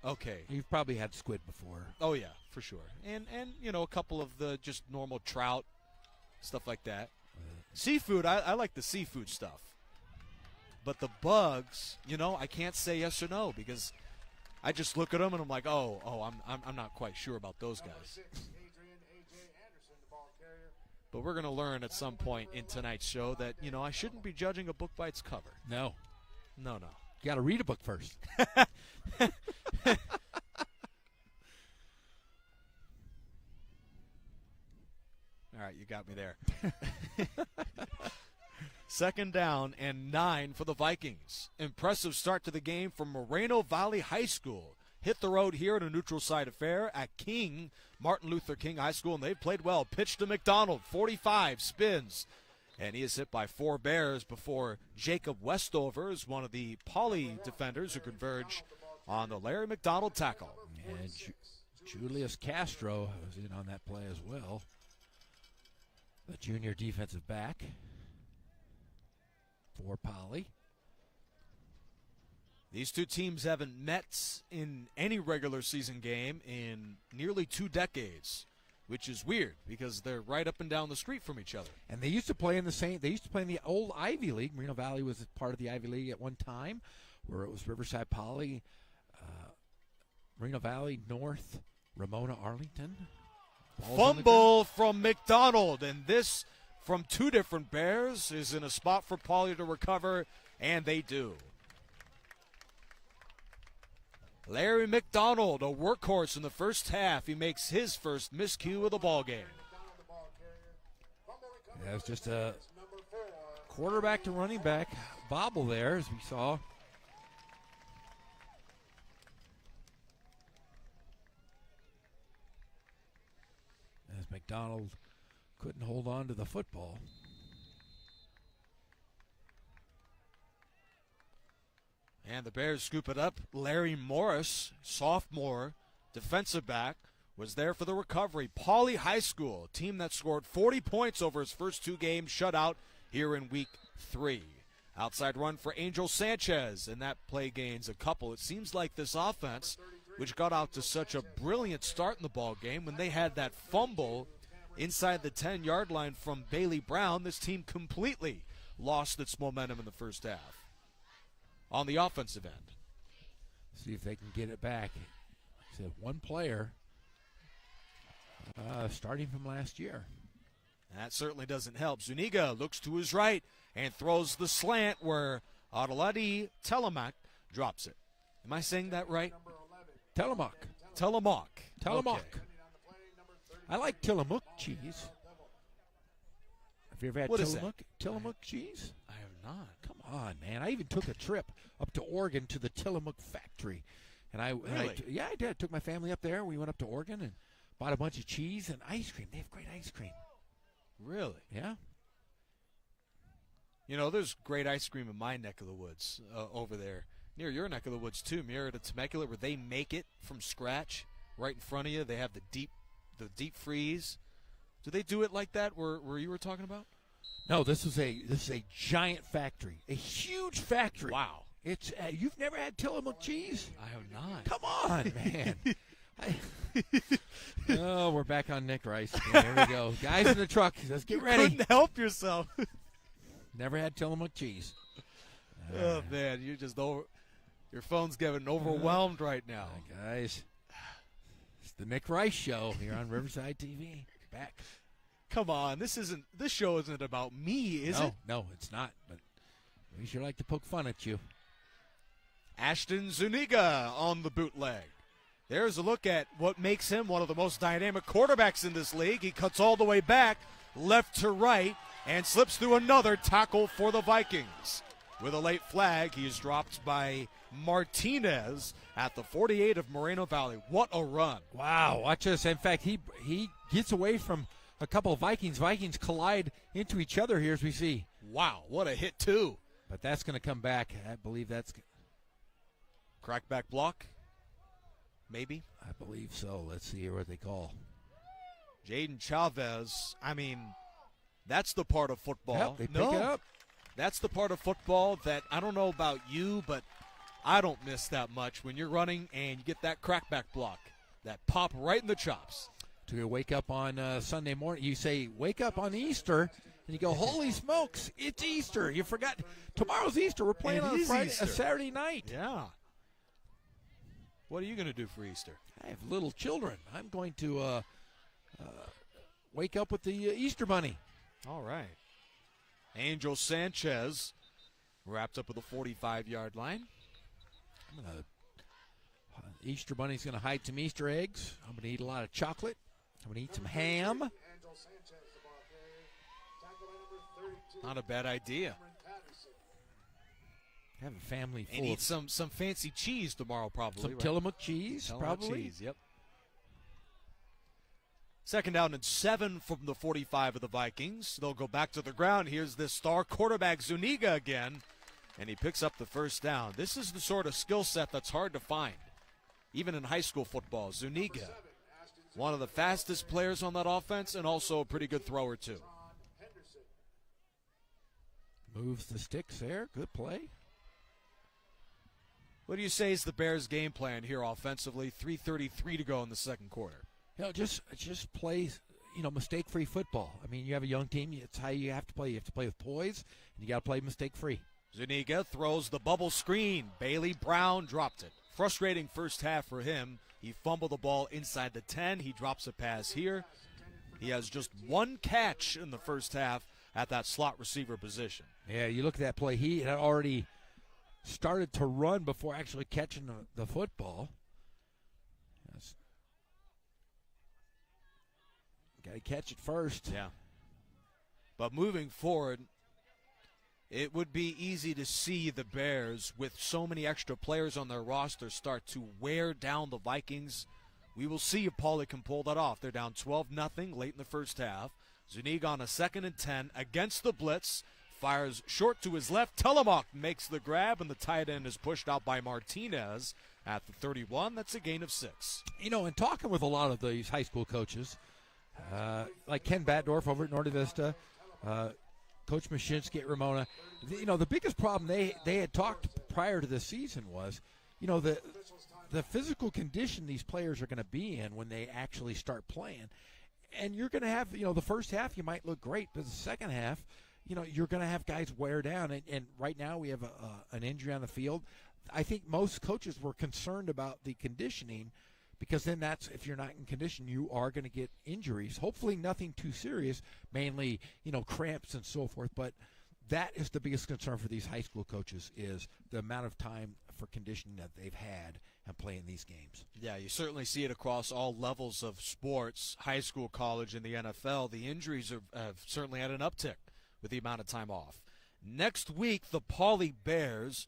Okay. You've probably had squid before. Oh, yeah, for sure. And a couple of the just normal trout, stuff like that. Seafood, I like the seafood stuff. But the bugs, I can't say yes or no because I just look at them and I'm like, I'm not quite sure about those guys. But we're going to learn at some point in tonight's show that, I shouldn't be judging a book by its cover. No. No. You got to read a book first. All right, you got me there. Second down and 9 for the Vikings. Impressive start to the game from Moreno Valley High School. Hit the road here at a neutral site affair at Martin Luther King High School, and they've played well. Pitch to McDonald, 45, spins. And he is hit by 4 Bears before Jacob Westover is one of the Poly defenders who converge on the Larry McDonald tackle. And Julius Castro was in on that play as well. The junior defensive back for Poly. These two teams haven't met in any regular season game in nearly 2 decades, which is weird because they're right up and down the street from each other. And they used to play in the old Ivy League. Moreno Valley was part of the Ivy League at one time, where it was Riverside Poly, Moreno Valley, North, Ramona, Arlington. Fumble from McDonald, and this from 2 different Bears is in a spot for Poly to recover, and they do. Larry McDonald, a workhorse in the first half. He makes his first miscue of the ball game. Yeah, it's just a quarterback to running back bobble there, as we saw. As McDonald couldn't hold on to the football. And the Bears scoop it up. Larry Morris, sophomore, defensive back, was there for the recovery. Pauley High School, a team that scored 40 points over its first 2 games, shutout here in week 3. Outside run for Angel Sanchez, and that play gains a couple. It seems like this offense, which got out to such a brilliant start in the ball game, when they had that fumble inside the 10-yard line from Bailey Brown, this team completely lost its momentum in the first half. On the offensive end, see if they can get it back. Like I said, one player starting from last year. That certainly doesn't help. Zuniga looks to his right and throws the slant where Adoladi Telemak drops it. Am I saying that right? Tillamook. Tillamook. Tillamook. Okay. I like Tillamook cheese. Have you ever had What is Tillamook? Tillamook cheese? I have not. Come on, man. I even took a trip up to Oregon to the Tillamook factory. And I Really? yeah, I did. I took my family up there. We went up to Oregon and bought a bunch of cheese and ice cream. They have great ice cream. Really? Yeah. You know, there's great ice cream in my neck of the woods over there. Near your neck of the woods, too, Murrieta Temecula, where they make it from scratch right in front of you. They have the deep freeze. Do they do it like that where you were talking about? No, this is a giant factory, a huge factory. Wow. It's you've never had Tillamook cheese? I have not. Come on, man. Oh, we're back on Nick Rice. Yeah, there we go. Guys in the truck, let's get ready. Couldn't help yourself. Never had Tillamook cheese. Oh, man, you're just over. Your phone's getting overwhelmed right now. Guys, it's the Nick Rice Show here on Riverside TV. Back. Come on, this show isn't about me, is it? No, it's not. But we sure like to poke fun at you. Ashton Zuniga on the bootleg. There's a look at what makes him one of the most dynamic quarterbacks in this league. He cuts all the way back, left to right, and slips through another tackle for the Vikings. With a late flag, he is dropped by Martinez at the 48 of Moreno Valley. What a run. Wow, watch this. In fact, he gets away from a couple of Vikings. Vikings collide into each other here as we see. Wow, what a hit, too. But that's going to come back. I believe that's... Crackback block? Maybe? I believe so. Let's see here what they call. Jaden Chavez, I mean, that's the part of football. Yep, they pick it up. That's the part of football that I don't know about you, but I don't miss that much when you're running and you get that crackback block, that pop right in the chops. To wake up on Sunday morning, you say, wake up on Easter, and you go, holy smokes, it's Easter. You forgot. Tomorrow's Easter. We're playing on Friday, a Saturday night. Yeah. What are you going to do for Easter? I have little children. I'm going to wake up with the Easter Bunny. All right. Angel Sanchez wrapped up with a 45-yard line. Easter Bunny's going to hide some Easter eggs. I'm going to eat a lot of chocolate. I'm going to eat some ham. Not a bad idea. Have a family full and eat of some fancy cheese tomorrow, probably. some right? Tillamook cheese, Tillamook probably. cheese, yep. Second down and 7 from the 45 of the Vikings. They'll go back to the ground. Here's this star quarterback, Zuniga, again, and he picks up the first down. This is the sort of skill set that's hard to find, even in high school football. Zuniga, one of the fastest players on that offense and also a pretty good thrower, too. Moves the sticks there. Good play. What do you say is the Bears' game plan here offensively? 3:33 to go in the second quarter. You know, just play, mistake-free football. I mean, you have a young team. It's how you have to play. You have to play with poise, and you got to play mistake-free. Zuniga throws the bubble screen. Bailey Brown dropped it. Frustrating first half for him. He fumbled the ball inside the 10. He drops a pass here. He has just one catch in the first half at that slot receiver position. Yeah, you look at that play. He had already started to run before actually catching the football. Yes. Got to catch it first. Yeah. But moving forward, it would be easy to see the Bears, with so many extra players on their roster, start to wear down the Vikings. We will see if Pauly can pull that off. They're down 12-0 late in the first half. Zuniga on a 2nd and 10 against the blitz. Fires short to his left. Telemark makes the grab, and the tight end is pushed out by Martinez at the 31. That's a gain of 6. You know, in talking with a lot of these high school coaches, like Ken Batdorf over at Norte Vista, Coach Mashinsky at Ramona, you know, the biggest problem they had talked prior to the season was, you know, the physical condition these players are going to be in when they actually start playing. And you're going to have, you know, the first half you might look great, but the second half, you know, you're going to have guys wear down. And right now we have an injury on the field. I think most coaches were concerned about the conditioning, because then that's, if you're not in condition, you are going to get injuries. Hopefully nothing too serious, mainly, you know, cramps and so forth. But that is the biggest concern for these high school coaches, is the amount of time for conditioning that they've had and playing these games. Yeah, you certainly see it across all levels of sports, high school, college, and the NFL. The injuries have certainly had an uptick with the amount of time off. Next week, the Pauly Bears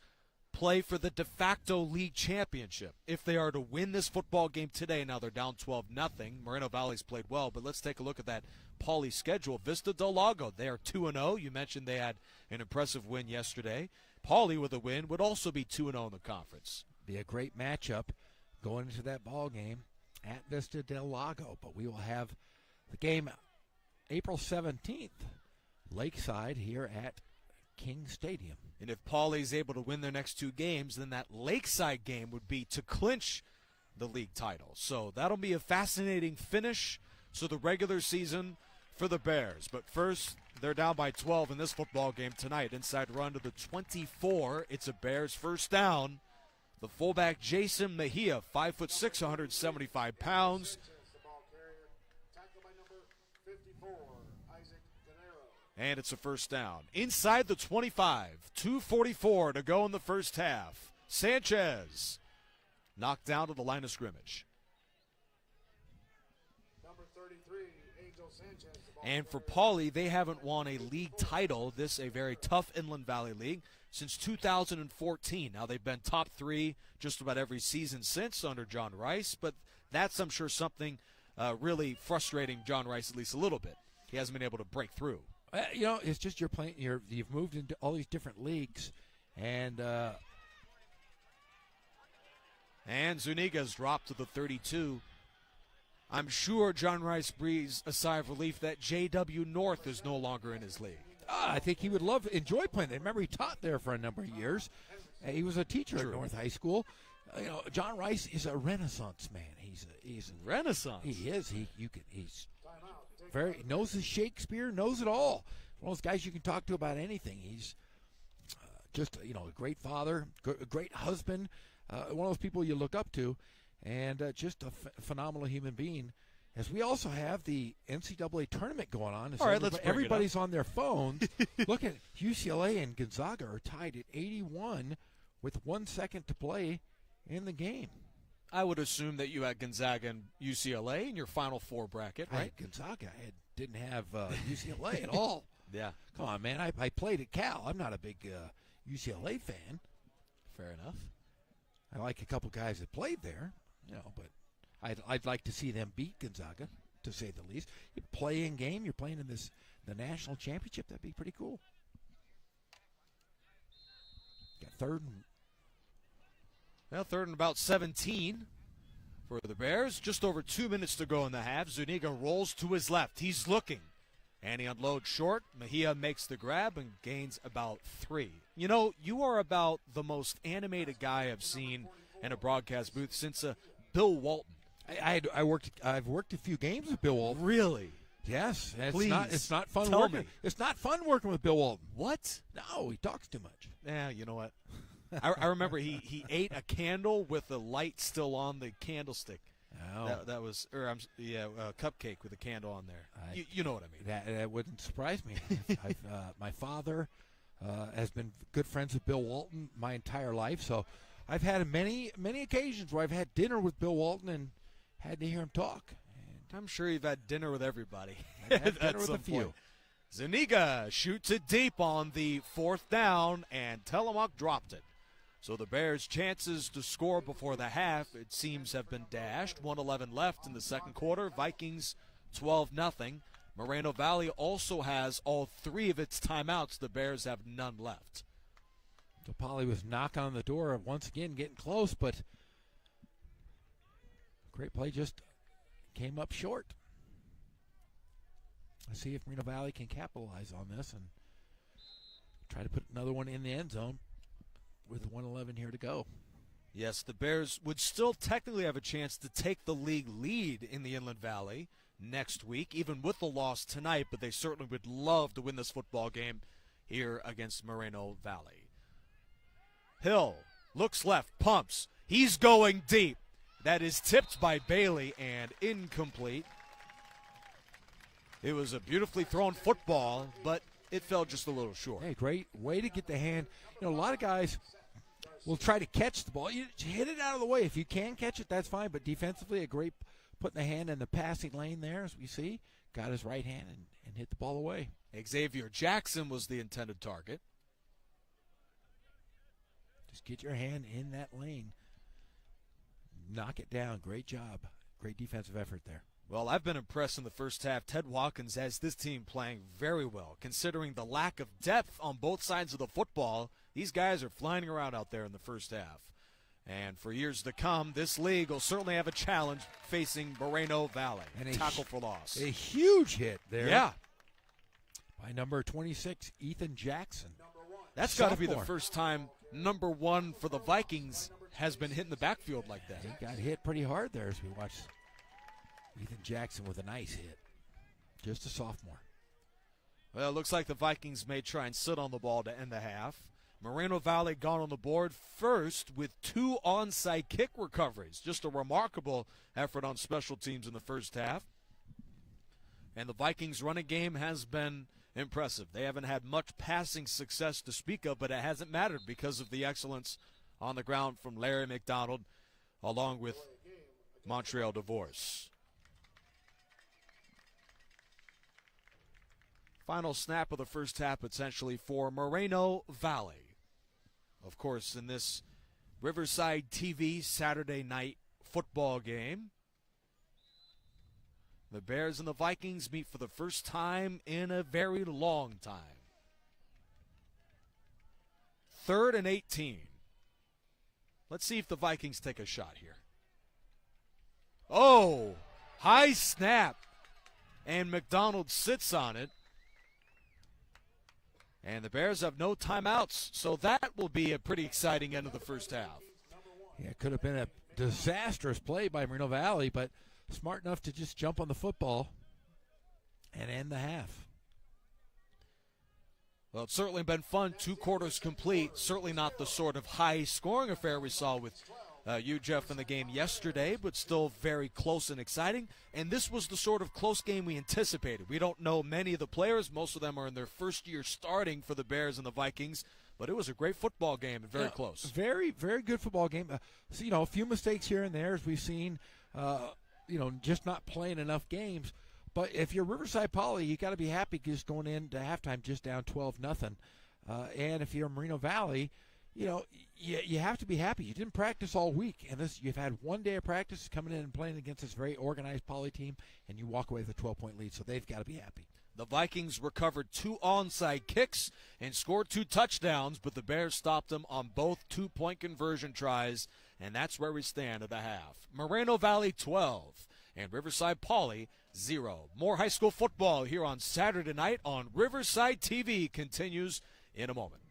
play for the de facto league championship. If they are to win this football game today, now they're down 12-0. Moreno Valley's played well, but let's take a look at that Pauly schedule. Vista Del Lago, they are 2-0. You mentioned they had an impressive win yesterday. Pauly with a win would also be 2-0 in the conference. Be a great matchup going into that ball game at Vista Del Lago. But we will have the game April 17th, Lakeside, here at King Stadium. And if Pauly's able to win their next 2 games, then that Lakeside game would be to clinch the league title. So that'll be a fascinating finish to the regular season for the Bears. But first, they're down by 12 in this football game tonight. Inside run to the 24. It's a Bears first down. The fullback, Jason Mejia, 5'6", 175 pounds. The ball carrier, tackled by number 54, Isaac Guerrero. And it's a first down. Inside the 25, 2:44 to go in the first half. Sanchez knocked down to the line of scrimmage. Number 33, Angel Sanchez. The ball And for carrier. Pauly, they haven't won a league title, this a very tough Inland Valley league, since 2014. Now, they've been top 3 just about every season since under John Rice, but that's, I'm sure, something really frustrating John Rice at least a little bit. He hasn't been able to break through. You know, it's just you've moved into all these different leagues, and Zuniga's dropped to the 32. I'm sure John Rice breathes a sigh of relief that J.W. North is no longer in his league. I think he would enjoy playing there. Remember, he taught there for a number of years. He was a teacher at North High School. You know, John Rice is a Renaissance man. He's Renaissance. He's very knows his Shakespeare, knows it all. One of those guys you can talk to about anything. He's just, you know, a great father, a great husband, one of those people you look up to, and just a phenomenal human being. As we also have the NCAA tournament going on. All right, let's bring it up. Everybody's on their phones. Look at UCLA and Gonzaga are tied at 81 with 1 second to play in the game. I would assume that you had Gonzaga and UCLA in your Final Four bracket, right? Gonzaga didn't have UCLA at all. Yeah. Come on, man. I played at Cal. I'm not a big UCLA fan. Fair enough. I like a couple guys that played there, you know, but I'd like to see them beat Gonzaga, to say the least. You play in game, you're playing in the national championship. That'd be pretty cool. Got third and about 17 for the Bears. Just over 2 minutes to go in the half. Zuniga rolls to his left. He's looking, and he unloads short. Mejia makes the grab and gains about 3. You know, you are about the most animated guy I've seen in a broadcast booth since Bill Walton. I've worked a few games with Bill Walton. Really? Yes. Please, it's not fun tell working. me. It's not fun working with Bill Walton. What? No, he talks too much. Yeah, you know what? I remember he ate a candle with the light still on the candlestick. Oh. That was, a cupcake with a candle on there. You know what I mean. That wouldn't surprise me. My father has been good friends with Bill Walton my entire life. So I've had many occasions where I've had dinner with Bill Walton and had to hear him talk. I'm sure you've had dinner with everybody. I've had dinner with a few. Zuniga shoots it deep on the 4th down, and Telemark dropped it. So the Bears' chances to score before the half, it seems, have been dashed. 1:11 left in the second quarter. Vikings 12-0. Moreno Valley also has all 3 of its timeouts. The Bears have none left. So Poly was knocking on the door once again, getting close, but great play just came up short. Let's see if Moreno Valley can capitalize on this and try to put another one in the end zone with 1:11 here to go. Yes, the Bears would still technically have a chance to take the league lead in the Inland Valley next week, even with the loss tonight, but they certainly would love to win this football game here against Moreno Valley. Hill looks left, pumps. He's going deep. That is tipped by Bailey and incomplete. It was a beautifully thrown football, but it fell just a little short. Hey, great way to get the hand. You know, a lot of guys will try to catch the ball. You hit it out of the way. If you can catch it, that's fine. But defensively, a great putting the hand in the passing lane there, as we see. Got his right hand and hit the ball away. Xavier Jackson was the intended target. Just get your hand in that lane. Knock it down. Great job. Great defensive effort there. Well, I've been impressed in the first half. Ted Watkins has this team playing very well, considering the lack of depth on both sides of the football. These guys are flying around out there in the first half. And for years to come, this league will certainly have a challenge facing Moreno Valley. And tackle for loss. A huge hit there. Yeah. By number 26, Ethan Jackson. That's got to be the first time number 1 for the Vikings has been hit in the backfield like that. He got hit pretty hard there as we watched Ethan Jackson with a nice hit. Just a sophomore. Well, it looks like the Vikings may try and sit on the ball to end the half. Moreno Valley gone on the board first with 2 onside kick recoveries. Just a remarkable effort on special teams in the first half. And the Vikings' running game has been impressive. They haven't had much passing success to speak of, but it hasn't mattered because of the excellence on the ground from Larry McDonald along with Montreal DeVorce. Final snap of the first half potentially for Moreno Valley. Of course, in this Riverside TV Saturday night football game, the Bears and the Vikings meet for the first time in a very long time. 3rd and 18. Let's see if the Vikings take a shot here. Oh, high snap. And McDonald sits on it. And the Bears have no timeouts, so that will be a pretty exciting end of the first half. Yeah, it could have been a disastrous play by Moreno Valley, but smart enough to just jump on the football and end the half. Well, it's certainly been fun. 2 quarters complete. Certainly not the sort of high-scoring affair we saw with you, Jeff, in the game yesterday, but still very close and exciting. And this was the sort of close game we anticipated. We don't know many of the players. Most of them are in their first year starting for the Bears and the Vikings. But it was a great football game and very close. Very, very good football game. So, a few mistakes here and there as we've seen, just not playing enough games. But if you're Riverside Poly, you got to be happy just going into halftime just down 12-0. And if you're Moreno Valley, you have to be happy. You didn't practice all week, and you've had 1 day of practice coming in and playing against this very organized Poly team, and you walk away with a 12-point lead, so they've got to be happy. The Vikings recovered 2 onside kicks and scored 2 touchdowns, but the Bears stopped them on both 2-point conversion tries, and that's where we stand at the half. Moreno Valley 12 and Riverside Poly 0. More high school football here on Saturday night on Riverside TV continues in a moment.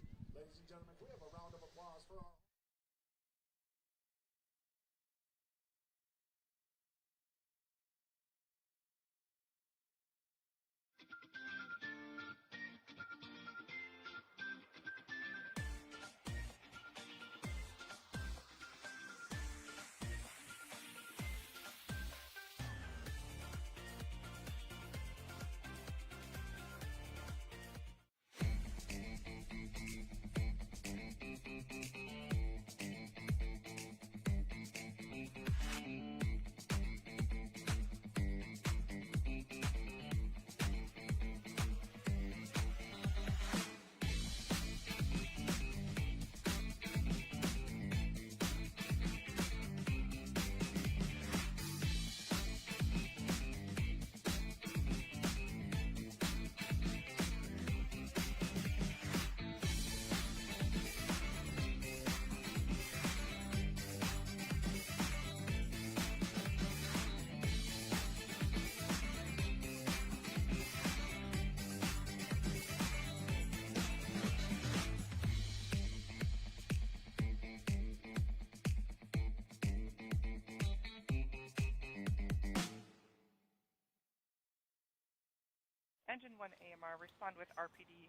Engine 1 AMR, respond with RPD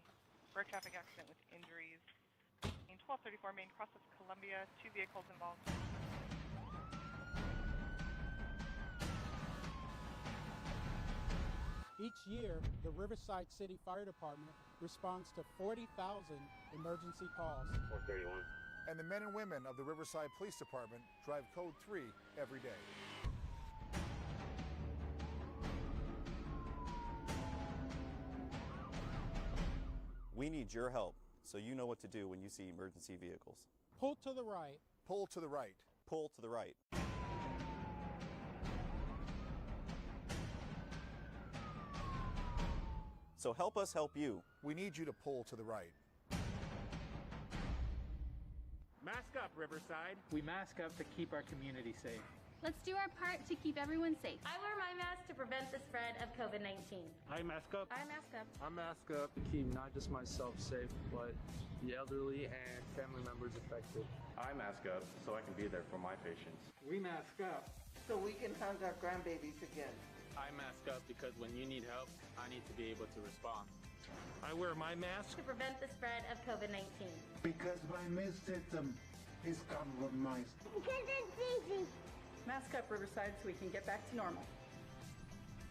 for a traffic accident with injuries. In 1234 Main Cross of Columbia, 2 vehicles involved. Each year, the Riverside City Fire Department responds to 40,000 emergency calls. 431. And the men and women of the Riverside Police Department drive Code 3 every day. We need your help so you know what to do when you see emergency vehicles. Pull to the right. Pull to the right. Pull to the right. So help us help you. We need you to pull to the right. Mask up, Riverside. We mask up to keep our community safe. Let's do our part to keep everyone safe. I wear my mask to prevent the spread of COVID-19. I mask up. I mask up. I mask up to keep not just myself safe, but the elderly and family members affected. I mask up so I can be there for my patients. We mask up so we can hug our grandbabies again. I mask up because when you need help, I need to be able to respond. I wear my mask to prevent the spread of COVID-19. Because my immune system is compromised. Because it's easy. Mask up, Riverside, so we can get back to normal.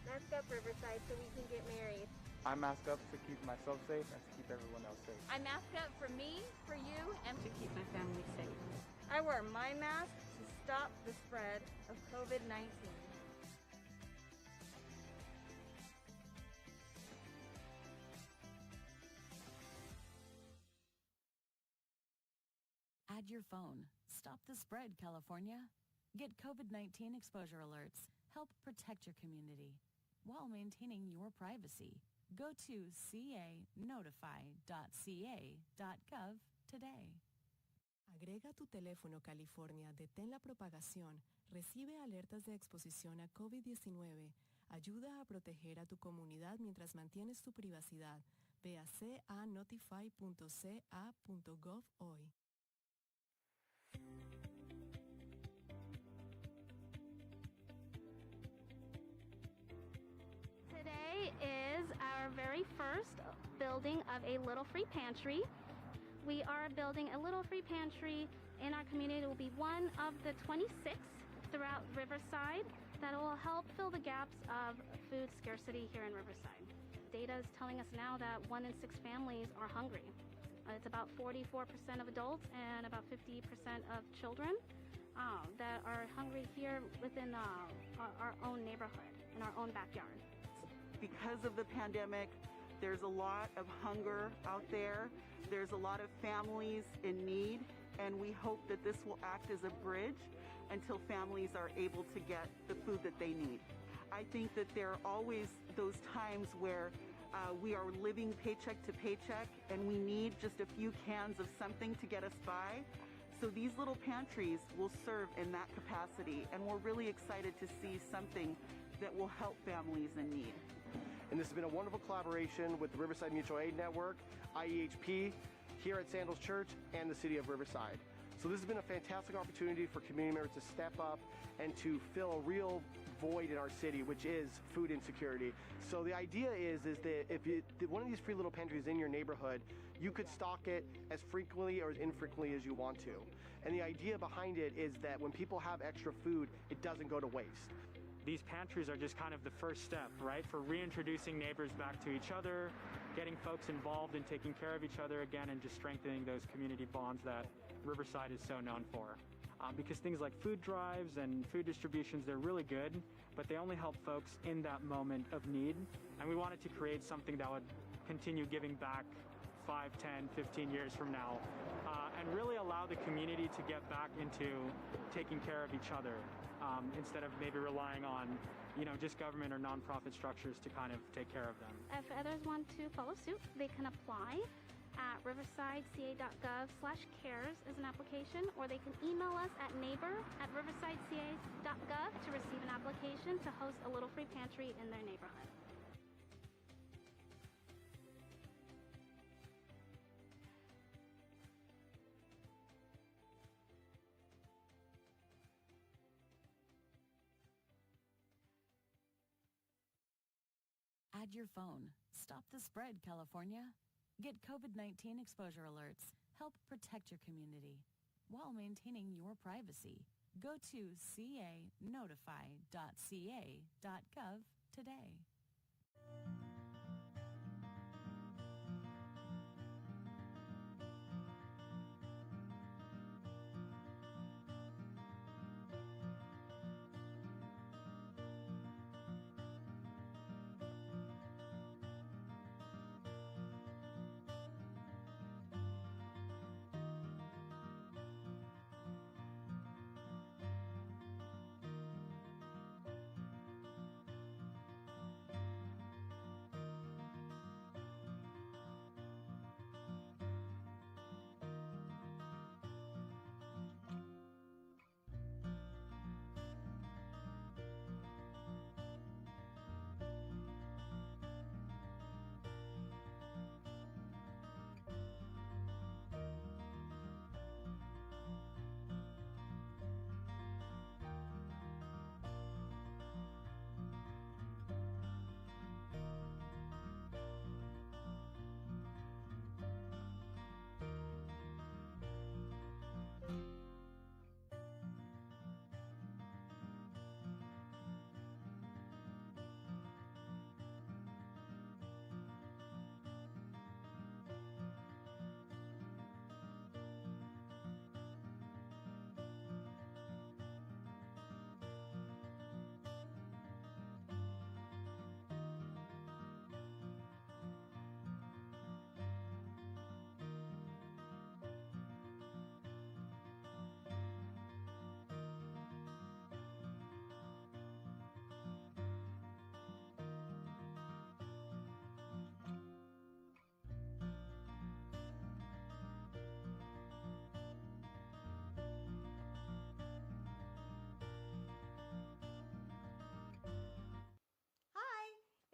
Mask up, Riverside, so we can get married. I mask up to keep myself safe and to keep everyone else safe. I mask up for me, for you, and to keep my family safe. I wear my mask to stop the spread of COVID-19. Add your phone. Stop the spread, California. Get COVID-19 exposure alerts. Help protect your community while maintaining your privacy. Go to canotify.ca.gov today. Agrega tu teléfono California, detén la propagación, recibe alertas de exposición a COVID-19, ayuda a proteger a tu comunidad mientras mantienes tu privacidad. Ve a canotify.ca.gov hoy. Today is our very first building of a Little Free Pantry. We are building a Little Free Pantry in our community. It will be one of the 26 throughout Riverside that will help fill the gaps of food scarcity here in Riverside. Data is telling us now that 1 in 6 families are hungry. It's about 44% of adults and about 50% of children that are hungry here within our own neighborhood, in our own backyard. Because of the pandemic, there's a lot of hunger out there. There's a lot of families in need, and we hope that this will act as a bridge until families are able to get the food that they need. I think that there are always those times where we are living paycheck to paycheck and we need just a few cans of something to get us by. So these little pantries will serve in that capacity, and we're really excited to see something that will help families in need. And this has been a wonderful collaboration with the Riverside Mutual Aid Network, IEHP, here at Sandals Church, and the City of Riverside. So this has been a fantastic opportunity for community members to step up and to fill a real void in our city, which is food insecurity. So the idea is that if one of these free little pantries in your neighborhood, you could stock it as frequently or as infrequently as you want to. And the idea behind it is that when people have extra food, it doesn't go to waste. These pantries are just kind of the first step, right, for reintroducing neighbors back to each other, getting folks involved in taking care of each other again, and just strengthening those community bonds that Riverside is so known for. Because things like food drives and food distributions, they're really good, but they only help folks in that moment of need. And we wanted to create something that would continue giving back 5, 10, 15 years from now, and really allow the community to get back into taking care of each other, instead of maybe relying on, just government or nonprofit structures to kind of take care of them. If others want to follow suit, they can apply at riversideca.gov/cares as an application, or they can email us at neighbor@riversideca.gov to receive an application to host a Little Free Pantry in their neighborhood. Inside your phone. Stop the spread, California. Get COVID-19 exposure alerts. Help protect your community while maintaining your privacy. Go to canotify.ca.gov today.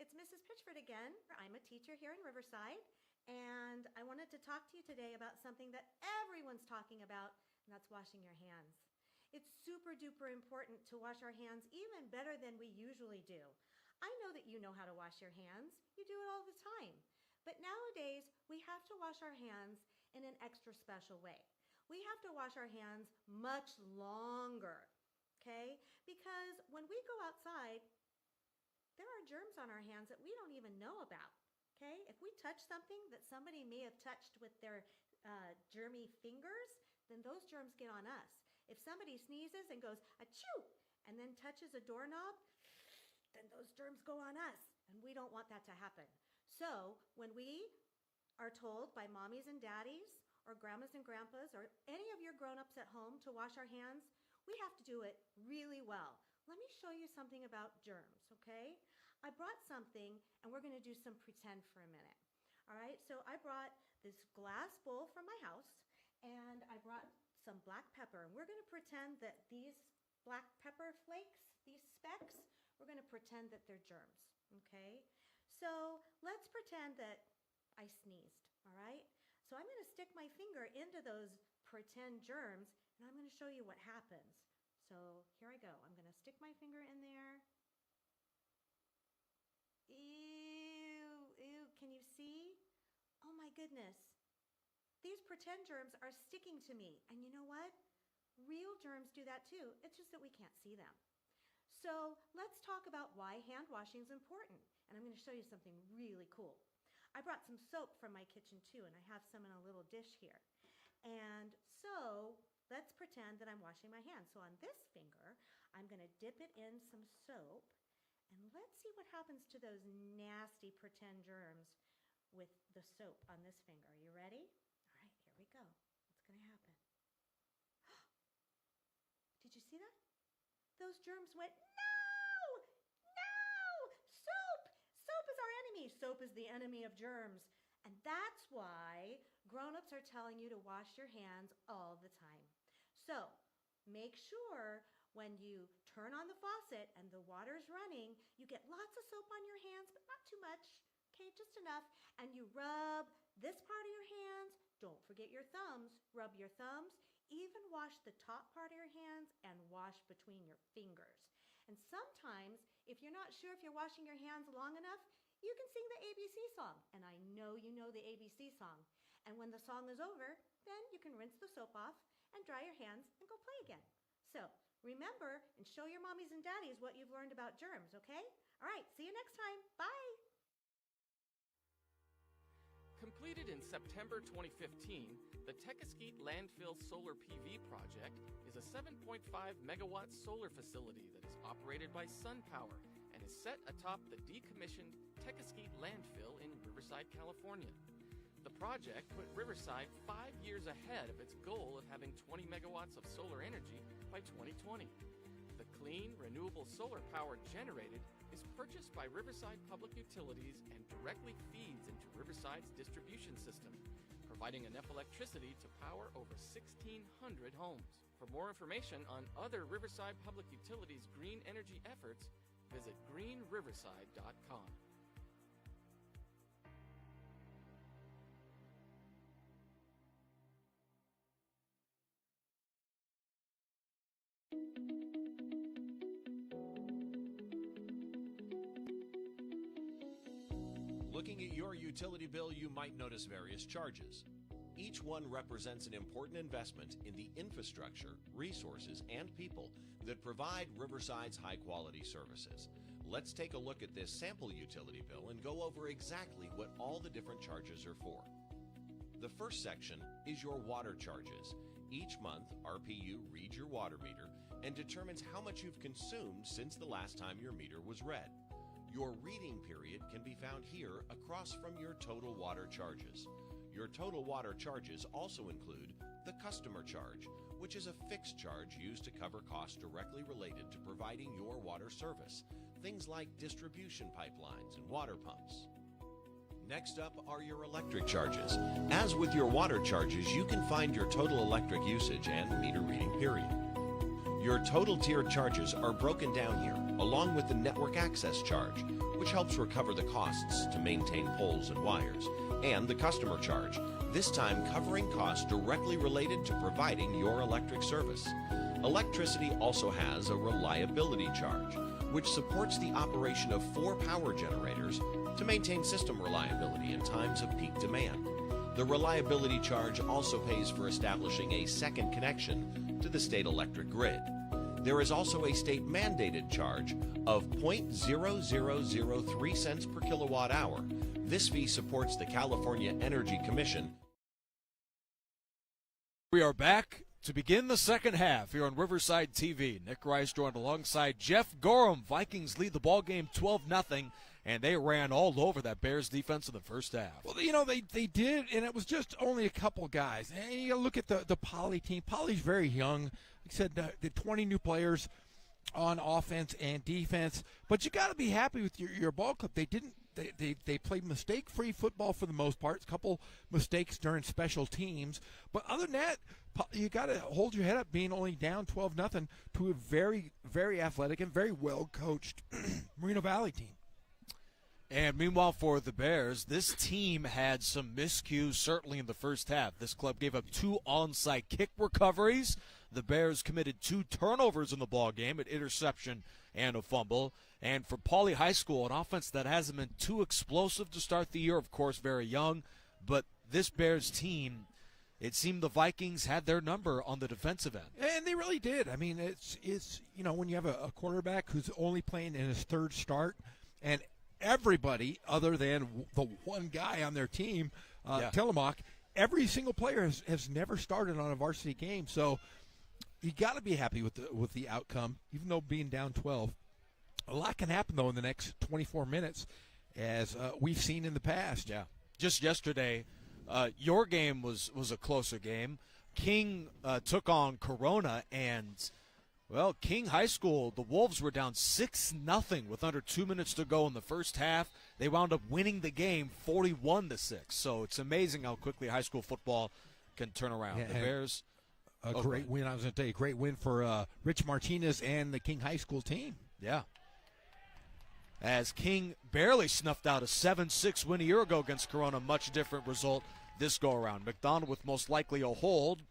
It's Mrs. Pitchford again. I'm a teacher here in Riverside, and I wanted to talk to you today about something that everyone's talking about, and that's washing your hands. It's super duper important to wash our hands even better than we usually do. I know that you know how to wash your hands. You do it all the time. But nowadays, we have to wash our hands in an extra special way. We have to wash our hands much longer, okay? Because when we go outside, there are germs on our hands that we don't even know about, okay? If we touch something that somebody may have touched with their germy fingers, then those germs get on us. If somebody sneezes and goes, achoo, and then touches a doorknob, then those germs go on us, and we don't want that to happen. So when we are told by mommies and daddies, or grandmas and grandpas, or any of your grown-ups at home to wash our hands, we have to do it really well. Let me show you something about germs, okay? I brought something, and we're going to do some pretend for a minute. All right, so I brought this glass bowl from my house, and I brought some black pepper, and we're going to pretend that these black pepper flakes, these specks, we're going to pretend that they're germs, okay? So let's pretend that I sneezed, all right? So I'm going to stick my finger into those pretend germs, and I'm going to show you what happens. So here I go. I'm going to stick my finger in there. Ew, ew, can you see? Oh my goodness. These pretend germs are sticking to me. And you know what? Real germs do that too. It's just that we can't see them. So let's talk about why hand washing is important. And I'm going to show you something really cool. I brought some soap from my kitchen too, and I have some in a little dish here. And so let's pretend that I'm washing my hands. So on this finger, I'm going to dip it in some soap, and let's see what happens to those nasty pretend germs with the soap on this finger. Are you ready? All right, here we go. What's going to happen? Did you see that? Those germs went, no, no, soap. Soap is our enemy. Soap is the enemy of germs. And that's why grown-ups are telling you to wash your hands all the time. So make sure when you turn on the faucet and the water's running, you get lots of soap on your hands, but not too much, okay, just enough. And you rub this part of your hands. Don't forget your thumbs. Rub your thumbs. Even wash the top part of your hands and wash between your fingers. And sometimes, if you're not sure if you're washing your hands long enough, you can sing the ABC song. And I know you know the ABC song. And when the song is over, then you can rinse the soap off and dry your hands and go play again. So remember and show your mommies and daddies what you've learned about germs, okay? All right, see you next time. Bye. Completed in September 2015, the Tequesquite Landfill Solar PV project is a 7.5 megawatt solar facility that is operated by SunPower and is set atop the decommissioned Tequesquite Landfill in Riverside, California. The project put Riverside 5 years ahead of its goal of having 20 megawatts of solar energy by 2020. The clean, renewable solar power generated is purchased by Riverside Public Utilities and directly feeds into Riverside's distribution system, providing enough electricity to power over 1,600 homes. For more information on other Riverside Public Utilities green energy efforts, visit greenriverside.com. Looking at your utility bill, you might notice various charges. Each one represents an important investment in the infrastructure, resources, and people that provide Riverside's high-quality services. Let's take a look at this sample utility bill and go over exactly what all the different charges are for. The first section is your water charges. Each month, RPU reads your water meter and determines how much you've consumed since the last time your meter was read. Your reading period can be found here across from your total water charges. Your total water charges also include the customer charge, which is a fixed charge used to cover costs directly related to providing your water service, things like distribution pipelines and water pumps. Next up are your electric charges. As with your water charges, you can find your total electric usage and meter reading period. Your total tiered charges are broken down here, along with the network access charge, which helps recover the costs to maintain poles and wires, and the customer charge, this time covering costs directly related to providing your electric service. Electricity also has a reliability charge, which supports the operation of 4 power generators to maintain system reliability in times of peak demand. The reliability charge also pays for establishing a second connection to the state electric grid. There is also a state-mandated charge of 0.0003 cents per kilowatt hour. This fee supports the California Energy Commission. We are back to begin the second half here on Riverside TV. Nick Rice joined alongside Jeff Gorham. Vikings lead the ball game 12-0. And they ran all over that Bears defense in the first half. Well, you know, they did, and it was just only a couple guys. And you look at the Poly team. Poly's very young. Like I said, the 20 new players on offense and defense. But you got to be happy with your ball club. They played mistake-free football for the most part. A couple mistakes during special teams. But other than that, you got to hold your head up being only down 12-0 to a very, very athletic and very well-coached Moreno Valley team. And meanwhile, for the Bears, this team had some miscues, certainly in the first half. This club gave up 2 onside kick recoveries. The Bears committed 2 turnovers in the ball game, an interception and a fumble. And for Pauley High School, an offense that hasn't been too explosive to start the year, of course, very young. But this Bears team, it seemed the Vikings had their number on the defensive end. And they really did. I mean, it's you know, when you have a quarterback who's only playing in his 3rd start, and everybody other than the one guy on their team, Tillamook, every single player has never started on a varsity game. So you got to be happy with the outcome, even though being down 12. A lot can happen, though, in the next 24 minutes, as we've seen in the past. Yeah. Just yesterday, your game was a closer game. King took on Corona, and well, King High School, the Wolves were down 6-0 with under 2 minutes to go in the first half. They wound up winning the game 41-6. So it's amazing how quickly high school football can turn around. Yeah, the Bears, a great win. I was going to tell you, great win for Rich Martinez and the King High School team. Yeah. As King barely snuffed out a 7-6 win a year ago against Corona, much different result this go around. McDonald with most likely a hold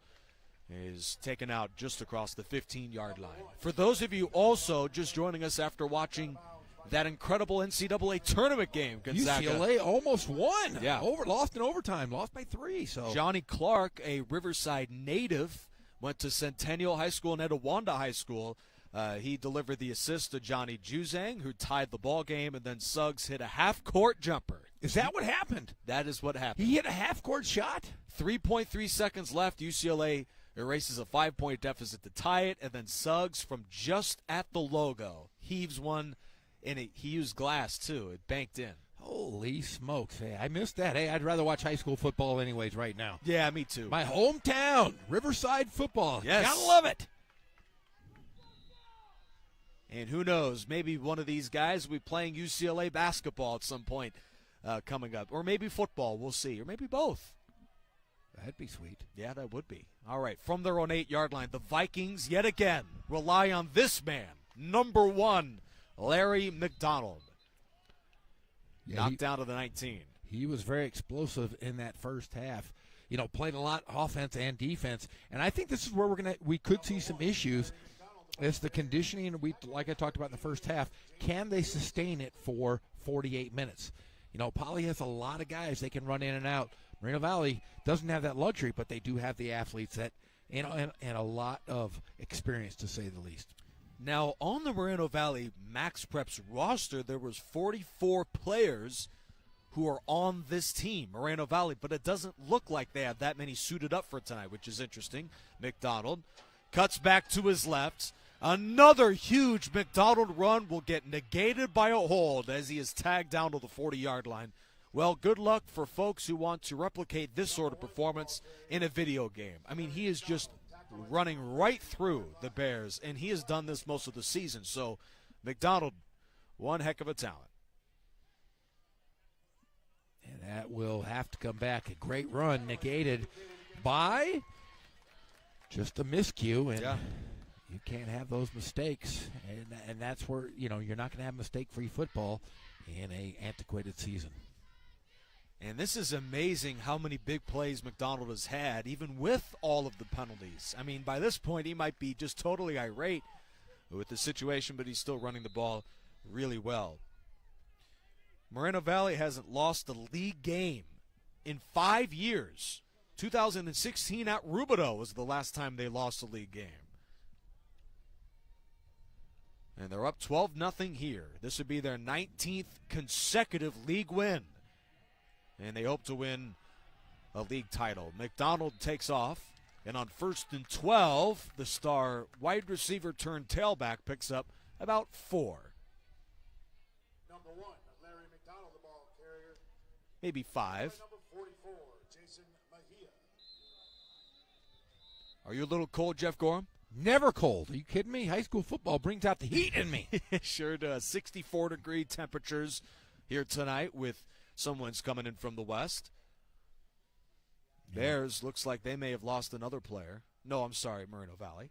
is taken out just across the 15-yard line. For those of you also just joining us after watching that incredible NCAA tournament game, Gonzaga. UCLA almost won. Yeah. Lost in overtime. Lost by 3. So Johnny Clark, a Riverside native, went to Centennial High School and Etiwanda High School. He delivered the assist to Johnny Juzang, who tied the ball game, and then Suggs hit a half-court jumper. Is that what happened? That is what happened. He hit a half-court shot? 3.3 seconds left. UCLA erases a 5-point deficit to tie it, and then Suggs from just at the logo heaves one, and he used glass, too. It banked in. Holy smokes. Hey, I missed that. Hey, I'd rather watch high school football anyways right now. Yeah, me too. My hometown, Riverside football. Yes. Gotta love it. And who knows, maybe one of these guys will be playing UCLA basketball at some point coming up. Or maybe football, we'll see. Or maybe both. That'd be sweet. Yeah, that would be. All right, from their own 8-yard line, the Vikings yet again rely on this man, number 1, Larry McDonald. Knocked down to the 19. He was very explosive in that first half. You know, played a lot offense and defense. And I think this is where we could see some issues. It's the conditioning, like I talked about in the first half. Can they sustain it for 48 minutes? You know, Poly has a lot of guys they can run in and out. Moreno Valley doesn't have that luxury, but they do have the athletes that, and a lot of experience, to say the least. Now, on the Moreno Valley Max Preps roster, there was 44 players who are on this team, Moreno Valley, but it doesn't look like they have that many suited up for tonight, which is interesting. McDonald cuts back to his left. Another huge McDonald run will get negated by a hold as he is tagged down to the 40-yard line. Well, good luck for folks who want to replicate this sort of performance in a video game. I mean, he is just running right through the Bears, and he has done this most of the season. So, McDonald, one heck of a talent. And that will have to come back. A great run negated by just a miscue, and you can't have those mistakes. And that's where, you know, you're not going to have mistake-free football in a antiquated season. And this is amazing how many big plays McDonald has had, even with all of the penalties. I mean, by this point, he might be just totally irate with the situation, but he's still running the ball really well. Moreno Valley hasn't lost a league game in 5 years. 2016 at Rubidoux was the last time they lost a league game. And they're up 12-0 here. This would be their 19th consecutive league win. And they hope to win a league title. McDonald takes off, and on 1st and 12, the star wide receiver turned tailback picks up about 4. Number 1, Larry McDonald, the ball carrier. Maybe 5. Number 44, Jason Mejia. Are you a little cold, Jeff Gorham? Never cold. Are you kidding me? High school football brings out the heat in me. It sure does. 64-degree temperatures here tonight with some winds coming in from the west. Bears looks like they may have lost another player. No, I'm sorry, Moreno Valley.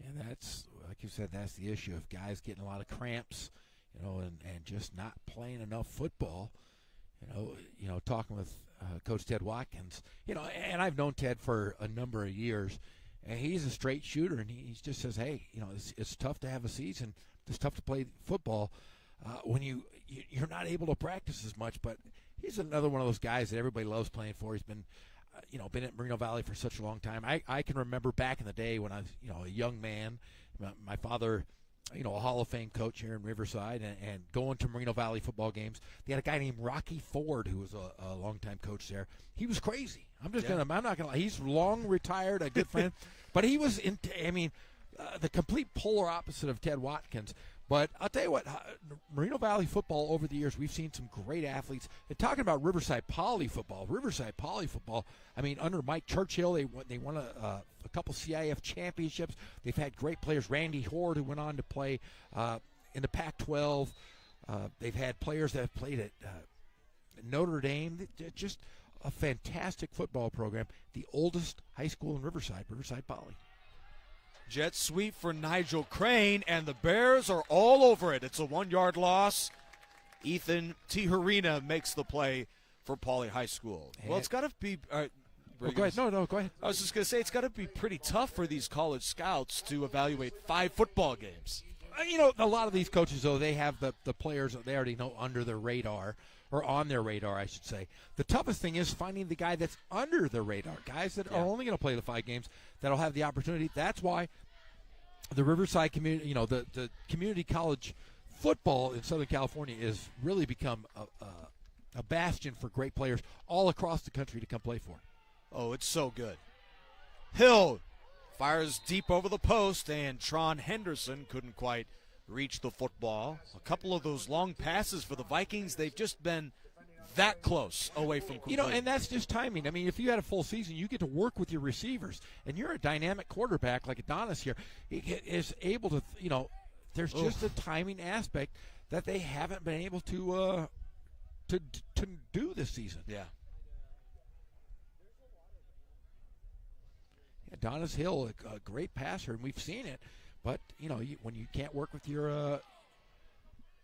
And that's, like you said, that's the issue of guys getting a lot of cramps, you know, and just not playing enough football. You know, talking with Coach Ted Watkins, you know, and I've known Ted for a number of years, and he's a straight shooter, and he just says, hey, you know, it's tough to have a season. It's tough to play football when you're not able to practice as much. But he's another one of those guys that everybody loves playing for. He's been, been at Moreno Valley for such a long time. I can remember back in the day when I was, a young man. My father, a Hall of Fame coach here in Riverside, and going to Moreno Valley football games. They had a guy named Rocky Ford who was a longtime coach there. He was crazy. I'm not gonna lie. He's long retired, a good friend, but he was the complete polar opposite of Ted Watkins. But I'll tell you what, Moreno Valley football over the years, we've seen some great athletes. And talking about Riverside Poly football, I mean, under Mike Churchill, they won a couple CIF championships. They've had great players. Randy Horde, who went on to play in the Pac-12. They've had players that have played at Notre Dame. Just a fantastic football program. The oldest high school in Riverside Poly. Jet sweep for Nigel Crane, and the Bears are all over it. It's a 1-yard loss. Ethan Tijerina makes the play for Poly High School. Well, it's got to be go ahead. No, go ahead. I was just going to say, it's got to be pretty tough for these college scouts to evaluate 5 football games. A lot of these coaches, though, they have the players that they already know under their radar, or on their radar, I should say. The toughest thing is finding the guy that's under the radar, guys that are only going to play the 5 games, that'll have the opportunity. That's why the Riverside community, the community college football in Southern California has really become a bastion for great players all across the country to come play for. Oh, it's so good. Hill fires deep over the post, and Tron Henderson couldn't quite reach the football. A couple of those long passes for the Vikings, they've just been that close away from completion. And that's just timing. I mean, if you had a full season, you get to work with your receivers, and you're a dynamic quarterback like Adonis here. He is able to, there's just a timing aspect that they haven't been able to do this season. Yeah. Adonis Hill, a great passer, and we've seen it. But, when you can't work with your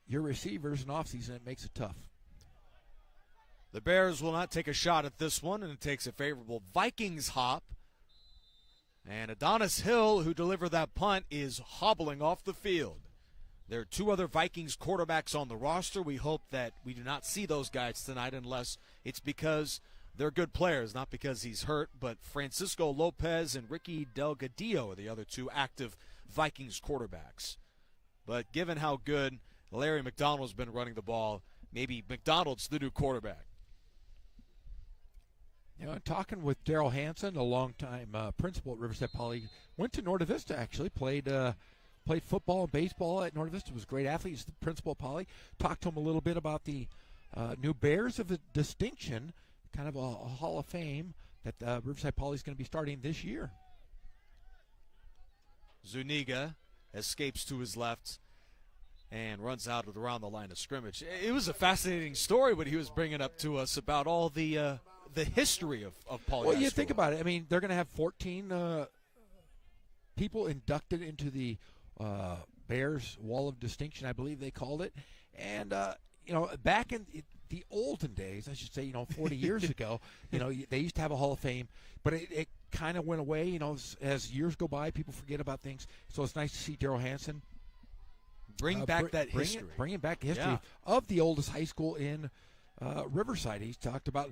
receivers in offseason, it makes it tough. The Bears will not take a shot at this one, and it takes a favorable Vikings hop. And Adonis Hill, who delivered that punt, is hobbling off the field. There are 2 other Vikings quarterbacks on the roster. We hope that we do not see those guys tonight unless it's because they're good players, not because he's hurt. But Francisco Lopez and Ricky Delgadillo are the other 2 active Vikings quarterbacks. But given how good Larry McDonald's been running the ball, maybe McDonald's the new quarterback. Talking with Daryl Hansen, a longtime principal at Riverside Poly, went to Norte Vista actually, played football and baseball at Norte Vista, was a great athlete. He's the principal at Poly. Talked to him a little bit about the new Bears of the Distinction, kind of a Hall of Fame that Riverside Poly is going to be starting this year. Zuniga escapes to his left and runs out around the line of scrimmage. It was a fascinating story what he was bringing up to us about all the history of Poly. Well, you think about it. I mean, they're going to have 14 people inducted into the Bears Wall of Distinction, I believe they called it. And, back in the olden days, I should say, 40 years ago, they used to have a Hall of Fame, but it kind of went away. As years go by, people forget about things. So it's nice to see Daryl Hansen bring back that history. Bringing back the history of the oldest high school in Riverside. He's talked about,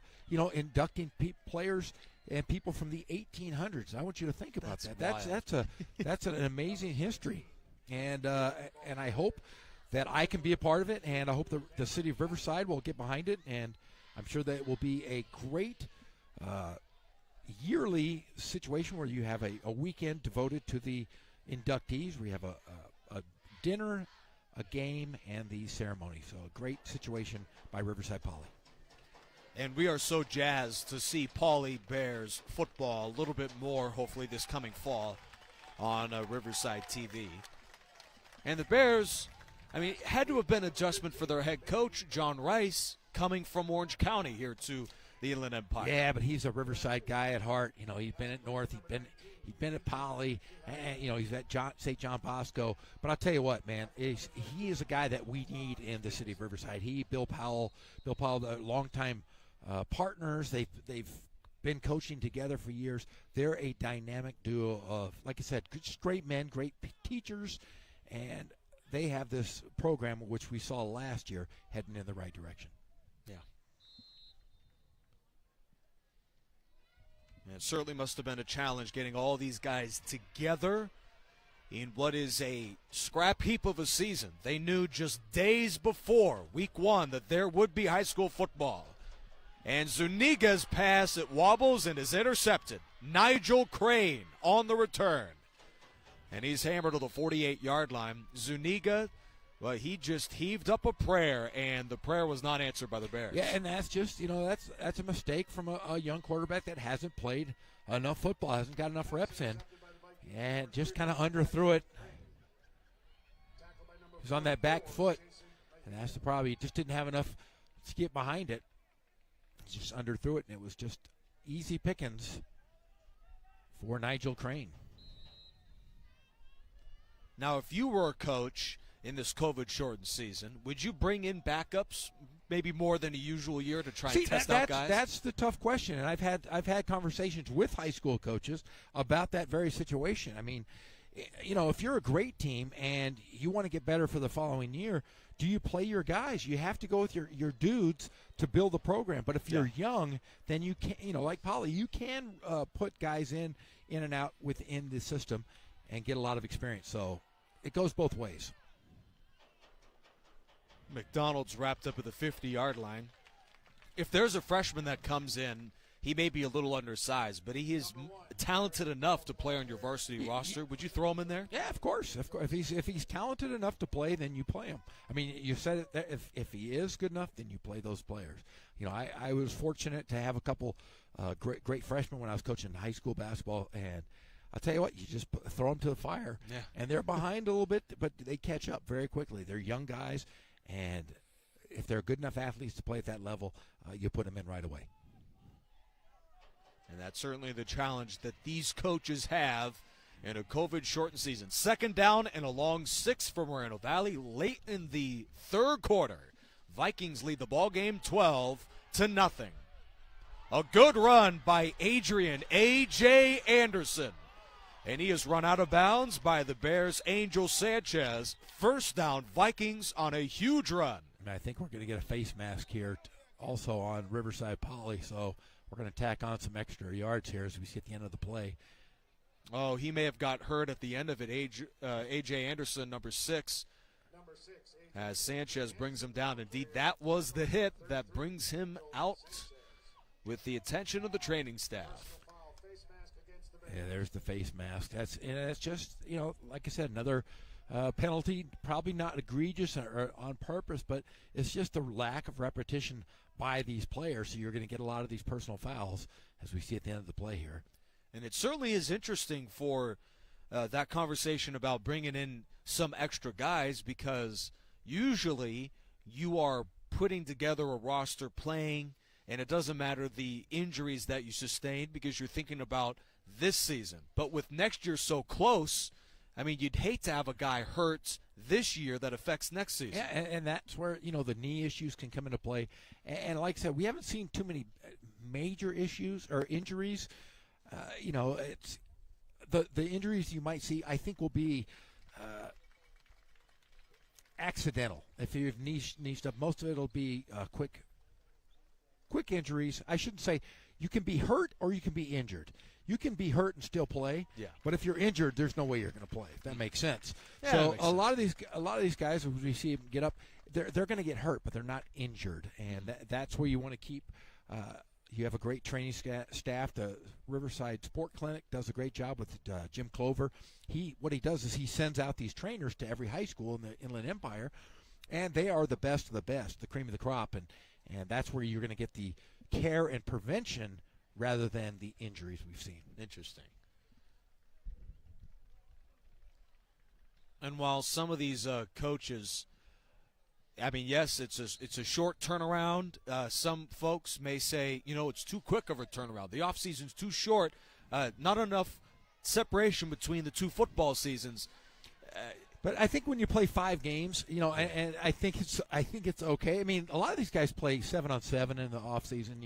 inducting players and people from the 1800s. I want you to think about that. That's an amazing history, and I hope that I can be a part of it, and I hope the city of Riverside will get behind it, and I'm sure that it will be a great yearly situation where you have a weekend devoted to the inductees, where you have a dinner, a game, and the ceremony. So a great situation by Riverside Poly. And we are so jazzed to see Poly Bears football a little bit more, hopefully this coming fall, on Riverside TV. And the Bears, had to have been an adjustment for their head coach, John Rice, coming from Orange County here to the Inland Empire. Yeah, but he's a Riverside guy at heart. He's been at North, he's been at Poly, and, he's at St. John Bosco. But I'll tell you what, man, he is a guy that we need in the city of Riverside. Bill Powell, the longtime partners. They've been coaching together for years. They're a dynamic duo of, like I said, straight men, great teachers, and they have this program, which we saw last year, heading in the right direction. Yeah. And it certainly must have been a challenge getting all these guys together in what is a scrap heap of a season. They knew just days before week 1 that there would be high school football. And Zuniga's pass, it wobbles and is intercepted. Nigel Crane on the return. And he's hammered to the 48-yard line. Zuniga, well, he just heaved up a prayer, and the prayer was not answered by the Bears. Yeah, and that's just, that's a mistake from a young quarterback that hasn't played enough football, hasn't got enough reps in, and just kind of underthrew it. He's on that back foot, and that's the problem. He just didn't have enough to get behind it. He just underthrew it, and it was just easy pickings for Nigel Crane. Now, if you were a coach in this COVID-shortened season, would you bring in backups maybe more than a usual year to try and test out guys? That's the tough question, and I've had conversations with high school coaches about that very situation. if you're a great team and you want to get better for the following year, do you play your guys? You have to go with your dudes to build the program. But if you're young, then you can, like Poly, you can put guys in and out within the system and get a lot of experience. So it goes both ways. McDonald's wrapped up at the 50-yard line. If there's a freshman that comes in, he may be a little undersized, but he is talented enough to play on your varsity roster. Would you throw him in there? Yeah, of course. If he's talented enough to play, then you play him. I mean, you said it. If he is good enough, then you play those players. I was fortunate to have a couple great freshmen when I was coaching high school basketball, and I'll tell you what, you just throw them to the fire. Yeah. And they're behind a little bit, but they catch up very quickly. They're young guys, and if they're good enough athletes to play at that level, you put them in right away. And that's certainly the challenge that these coaches have in a COVID-shortened season. Second down and a long 6 for Moreno Valley late in the third quarter. Vikings lead the ball game 12-0. A good run by Adrian A.J. Anderson. And he is run out of bounds by the Bears' Angel Sanchez. First down, Vikings on a huge run. I think we're going to get a face mask here also on Riverside Poly, so we're going to tack on some extra yards here as we see at the end of the play. Oh, he may have got hurt at the end of it. A.J. Anderson, number 6, as Sanchez brings him down. Indeed, that was the hit that brings him out with the attention of the training staff. Yeah, there's the face mask. That's just, like I said, another penalty, probably not egregious or on purpose, but it's just the lack of repetition by these players, so you're going to get a lot of these personal fouls as we see at the end of the play here. And it certainly is interesting for that conversation about bringing in some extra guys, because usually you are putting together a roster playing, and it doesn't matter the injuries that you sustained because you're thinking about this season. But with next year so close, I mean, you'd hate to have a guy hurt this year that affects next season. Yeah, and that's where, the knee issues can come into play. And like I said, we haven't seen too many major issues or injuries. It's the injuries you might see, I think, will be accidental. If you have knee stuff, most of it will be quick injuries. I shouldn't say you can be hurt or you can be injured. You can be hurt and still play. Yeah. But if you're injured, there's no way you're going to play. If that makes sense. Yeah, so a lot of these guys, as we see them get up, they're going to get hurt, but they're not injured, and that's where you want to keep. You have a great training staff. The Riverside Sport Clinic does a great job with Jim Clover. What he does is he sends out these trainers to every high school in the Inland Empire, and they are the best of the best, the cream of the crop, and that's where you're going to get the care and prevention rather than the injuries we've seen. Interesting. And while some of these coaches, I mean, yes, it's a short turnaround. Some folks may say, it's too quick of a turnaround. The offseason's too short. Not enough separation between the two football seasons. But I think when you play 5 games, and I think it's okay. I mean, a lot of these guys play 7-on-7 in the off season.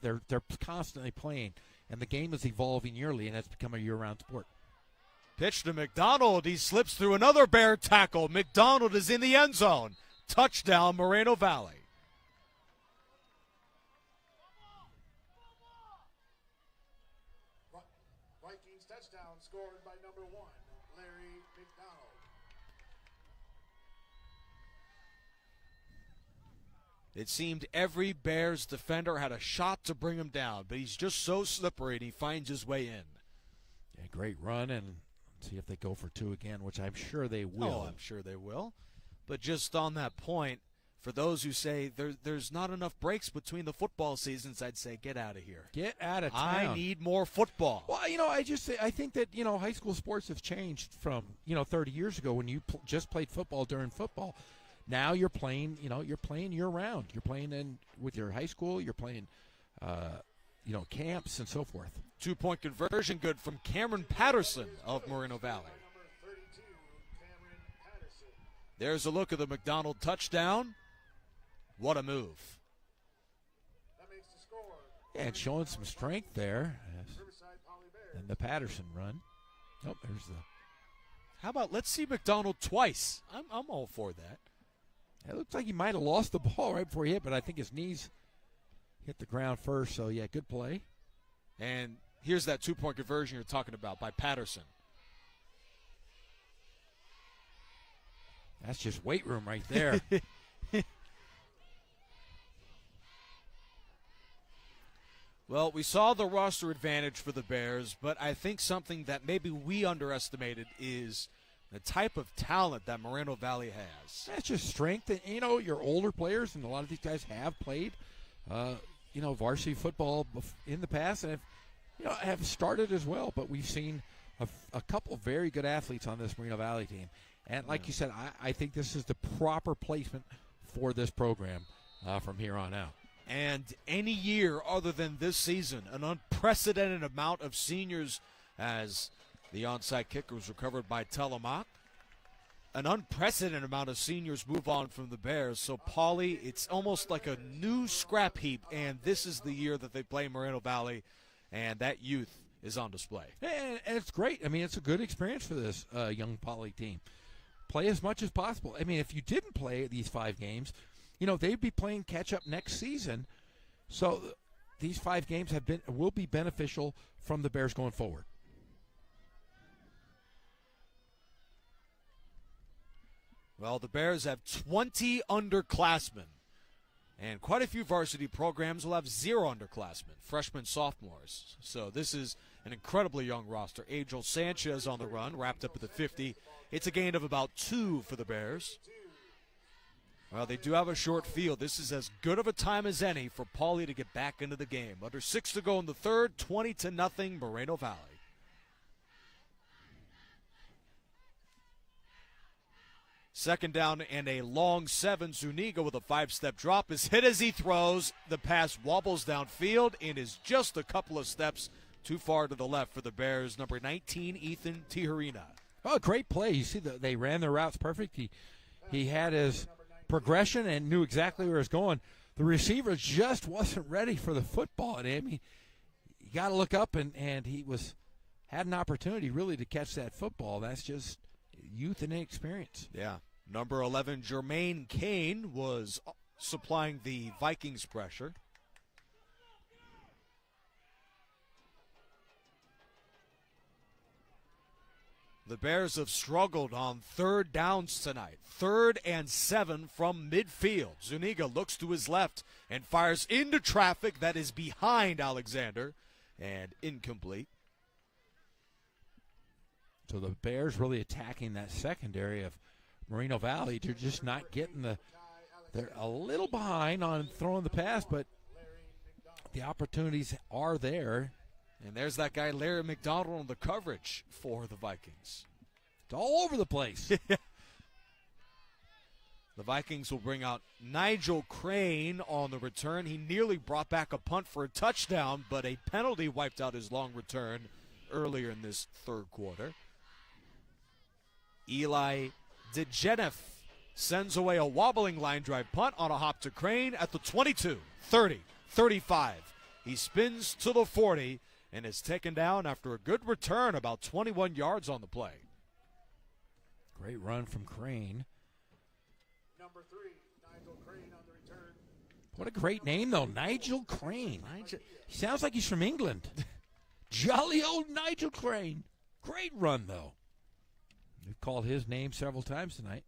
They're constantly playing, and the game is evolving yearly, and it's become a year-round sport. Pitch to McDonald. He slips through another Bear tackle. McDonald is in the end zone. Touchdown, Moreno Valley. Vikings touchdown scored by number 1, Larry McDonald. It seemed every Bears defender had a shot to bring him down, but he's just so slippery, and he finds his way in. Yeah, great run, and see if they go for 2 again, which I'm sure they will. Oh, I'm sure they will. But just on that point, for those who say there's not enough breaks between the football seasons, I'd say get out of here. Get out of town. I need more football. Well, I think that, high school sports have changed from, 30 years ago when you just played football during football. Now you're playing, you're playing year-round. You're playing with your high school. You're playing, camps and so forth. 2-point conversion good from Cameron Patterson of Moreno Valley. There's a look at the McDonald touchdown. What a move. Yeah, and showing some strength there. And the Patterson run. Oh, there's the How about let's see McDonald twice? I'm all for that. It looks like he might have lost the ball right before he hit, but I think his knees hit the ground first. So, yeah, good play. And here's that two-point conversion you're talking about by Patterson. That's just weight room right there. Well, we saw the roster advantage for the Bears, but I think something that maybe we underestimated is the type of talent that Moreno Valley has. That's just strength. And, your older players, and a lot of these guys have played, varsity football in the past and have started as well. But we've seen a couple very good athletes on this Moreno Valley team. And like you said, I think this is the proper placement for this program from here on out. And any year other than this season, an unprecedented amount of seniors as the onside kicker was recovered by Telemaque. An unprecedented amount of seniors move on from the Bears. So, Paulie, it's almost like a new scrap heap, and this is the year that they play Moreno Valley, and that youth is on display. And it's great. I mean, it's a good experience for this young Paulie team. Play as much as possible. I mean, if you didn't play these 5 games, they'd be playing catch-up next season. So these 5 games will be beneficial from the Bears going forward. Well, the Bears have 20 underclassmen, and quite a few varsity programs will have 0 underclassmen, freshmen, sophomores. So this is an incredibly young roster. Angel Sanchez on the run, wrapped up at the 50. It's a gain of about 2 for the Bears. Well, they do have a short field. This is as good of a time as any for Paulie to get back into the game. Under 6 to go in the third, 20-0 Moreno Valley. Second down and a long 7. Zuniga with a 5-step drop is hit as he throws. The pass wobbles downfield and is just a couple of steps too far to the left for the Bears. Number 19, Ethan Tijerina. Oh, great play. You see, they ran their routes perfect. He had his progression and knew exactly where he was going. The receiver just wasn't ready for the football. And I mean, you got to look up, and he had an opportunity really to catch that football. That's just youth and inexperience. Yeah. Number 11, Jermaine Kane, was supplying the Vikings pressure. The Bears have struggled on third downs tonight. 3rd and 7 from midfield. Zuniga looks to his left and fires into traffic that is behind Alexander and incomplete. So the Bears really attacking that secondary of Moreno Valley. They're just not getting they're a little behind on throwing the pass, but the opportunities are there. And there's that guy, Larry McDonald, on the coverage for the Vikings. It's all over the place. The Vikings will bring out Nigel Crane on the return. He nearly brought back a punt for a touchdown, but a penalty wiped out his long return earlier in this third quarter. Eli DeGeneff sends away a wobbling line drive punt on a hop to Crane at the 22, 30, 35. He spins to the 40 and is taken down after a good return, about 21 yards on the play. Great run from Crane. Number 3, Nigel Crane on the return. What a great name, though, Nigel Crane. He sounds like he's from England. Jolly old Nigel Crane. Great run, though. We've called his name several times tonight.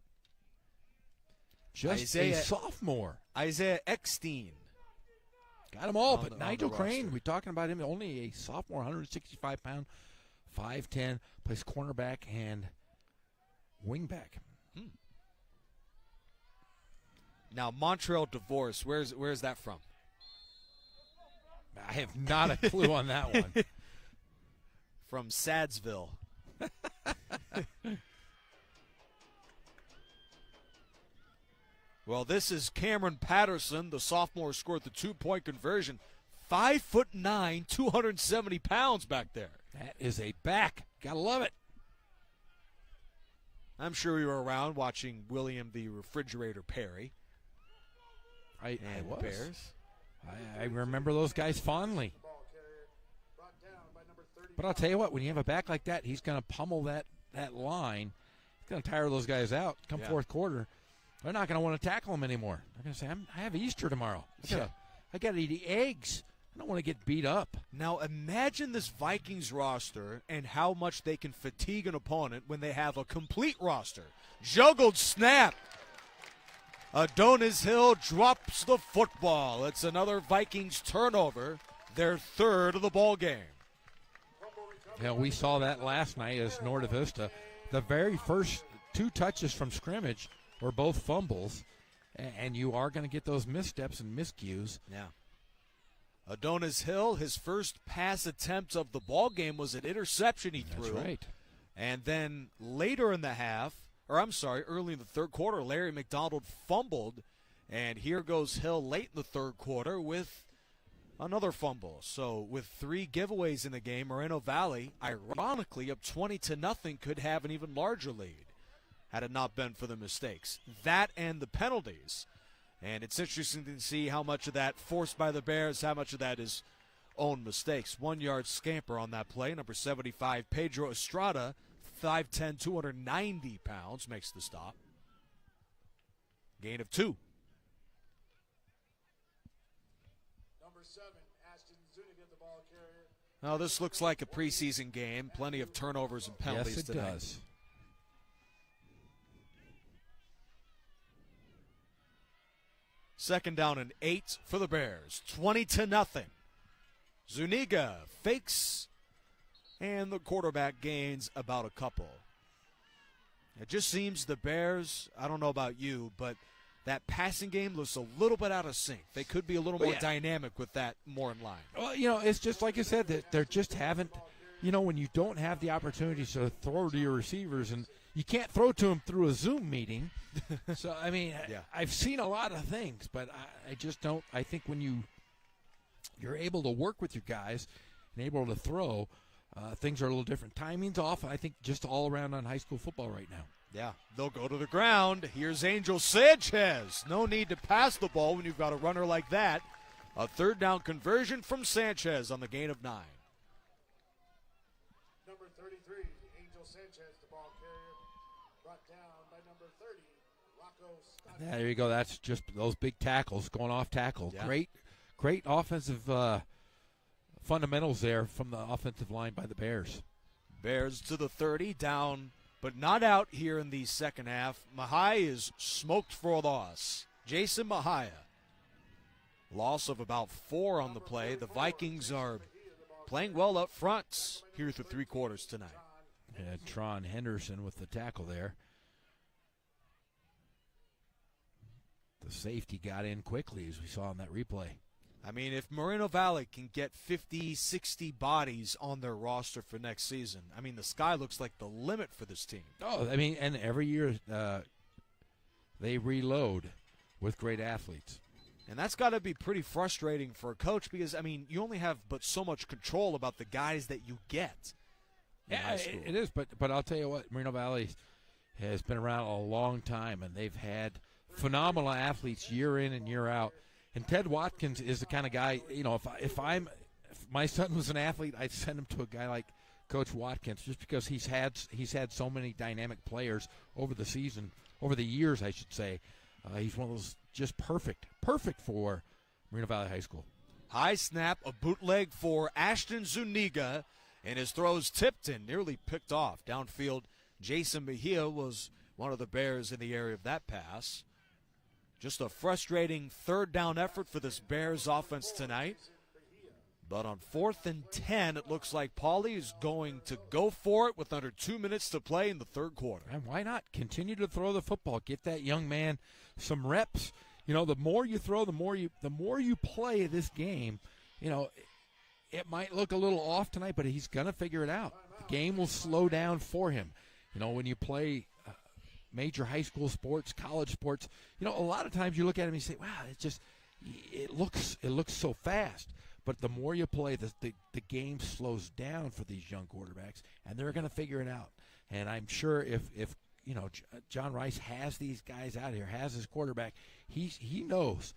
Just a sophomore. Isaiah Eckstein. Got them all, but Nigel Crane, we're talking about him, only a sophomore, 165-pound, 5'10", plays cornerback and wingback. Now, Montreal Divorce, where's that from? I have not a clue on that one. From Sadsville. Well, this is Cameron Patterson. The sophomore scored the 2-point conversion. 5'9", 270 pounds back there. That is a back. Gotta love it. I'm sure you were around watching William the Refrigerator Perry. I was. Bears. I remember those guys fondly. But I'll tell you what, when you have a back like that, he's going to pummel that line. going to tire those guys out. Come Yeah. fourth quarter, they're not going to want to tackle them anymore. They're going to say, I have Easter tomorrow. I got to eat eggs. I don't want to get beat up. Now imagine this Vikings roster and how much they can fatigue an opponent when they have a complete roster. Juggled snap. Adonis Hill drops the football. It's another Vikings turnover, their third of the ball game. Yeah, we saw that last night as Norte Vista. The very first 2 touches from scrimmage were both fumbles, and you are going to get those missteps and miscues. Yeah. Adonis Hill, his first pass attempt of the ball game was an interception he threw. That's right. And then later in the early in the third quarter, Larry McDonald fumbled, and here goes Hill late in the third quarter with another fumble. So with 3 giveaways in the game, Moreno Valley, ironically, up 20-0, could have an even larger lead had it not been for the mistakes. That and the penalties. And it's interesting to see how much of that forced by the Bears, how much of that is own mistakes. 1-yard scamper on that play. Number 75, Pedro Estrada, 5'10", 290 pounds, makes the stop. Gain of 2. Number 7, Ashton Zuniga, the ball carrier. Now, this looks like a preseason game. Plenty of turnovers and penalties yes, it tonight. does. Second down and 8 for the Bears. 20-0. Zuniga fakes, and the quarterback gains about a couple. It just seems the Bears, I don't know about you, but that passing game looks a little bit out of sync. They could be a little more dynamic with that more in line. Well, it's just like I said, that they're just haven't, when you don't have the opportunity to throw to your receivers, and you can't throw to them through a Zoom meeting. So, I've seen a lot of things, but I just don't. I think when you're able to work with your guys and able to throw, things are a little different. Timing's off, I think, just all around on high school football right now. Yeah, they'll go to the ground. Here's Angel Sanchez. No need to pass the ball when you've got a runner like that. A third down conversion from Sanchez on the gain of 9. Number 33, Angel Sanchez, the ball carrier, brought down by number 30, Rocco Scott. Yeah, there you go. That's just those big tackles, going off tackle. Yeah. Great offensive fundamentals there from the offensive line by the Bears. Bears to the 30, down but not out here in the second half. Mahia is smoked for a loss. Jason Mahia. Loss of about 4 on the play. The Vikings are playing well up front here through 3 quarters tonight. And Tron Henderson with the tackle there. The safety got in quickly, as we saw in that replay. I mean, if Moreno Valley can get 50, 60 bodies on their roster for next season, the sky looks like the limit for this team. Oh, and every year they reload with great athletes. And that's got to be pretty frustrating for a coach because, you only have but so much control about the guys that you get in high school. It is, but I'll tell you what, Moreno Valley has been around a long time, and they've had phenomenal athletes year in and year out. And Ted Watkins is the kind of guy, if my son was an athlete, I'd send him to a guy like Coach Watkins, just because he's had so many dynamic players over the years, I should say. He's one of those just perfect for Moreno Valley High School. High snap, a bootleg for Ashton Zuniga, and his throw's tipped and nearly picked off. Downfield, Jason Mejia was one of the Bears in the area of that pass. Just a frustrating third down effort for this Bears offense tonight. But on 4th and 10, it looks like Pauly is going to go for it with under 2 minutes to play in the third quarter. And why not? Continue to throw the football. Get that young man some reps. The more you throw, the more you play this game. It might look a little off tonight, but he's going to figure it out. The game will slow down for him. When you play major high school sports, college sports, a lot of times you look at him and you say, wow, it looks so fast. But the more you play, the game slows down for these young quarterbacks, and they're going to figure it out. And I'm sure if John Rice has these guys out here, has his quarterback, he knows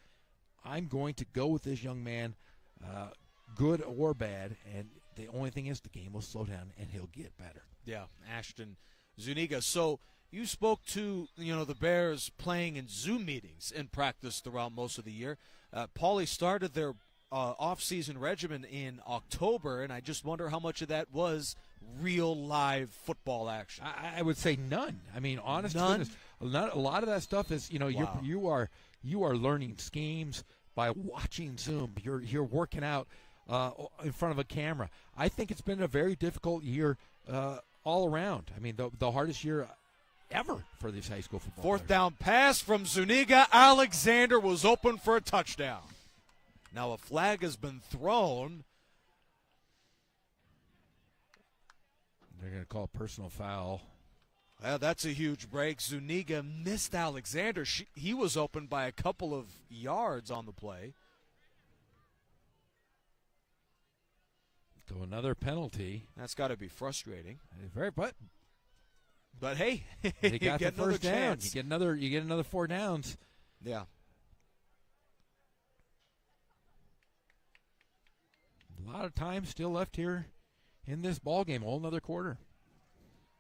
I'm going to go with this young man, good or bad, and the only thing is the game will slow down, and he'll get better. Yeah, Ashton Zuniga. So You spoke to, the Bears playing in Zoom meetings in practice throughout most of the year. Pauley started their off-season regimen in October, and I just wonder how much of that was real live football action. I would say none. I mean, honest to None? goodness, a lot of that stuff is, Wow. you are learning schemes by watching Zoom. You're working out in front of a camera. I think it's been a very difficult year all around. I mean, the hardest year ever for these high school football Fourth players. down pass from Zuniga. Alexander was open for a touchdown. Now a flag has been thrown. They're going to call a personal foul. Well, that's a huge break. Zuniga missed Alexander. He was open by a couple of yards on the play. So another penalty. That's got to be frustrating. But hey, they you got get the another first down. chance. You get another 4 downs. Yeah. A lot of time still left here in this ball game. Whole another quarter.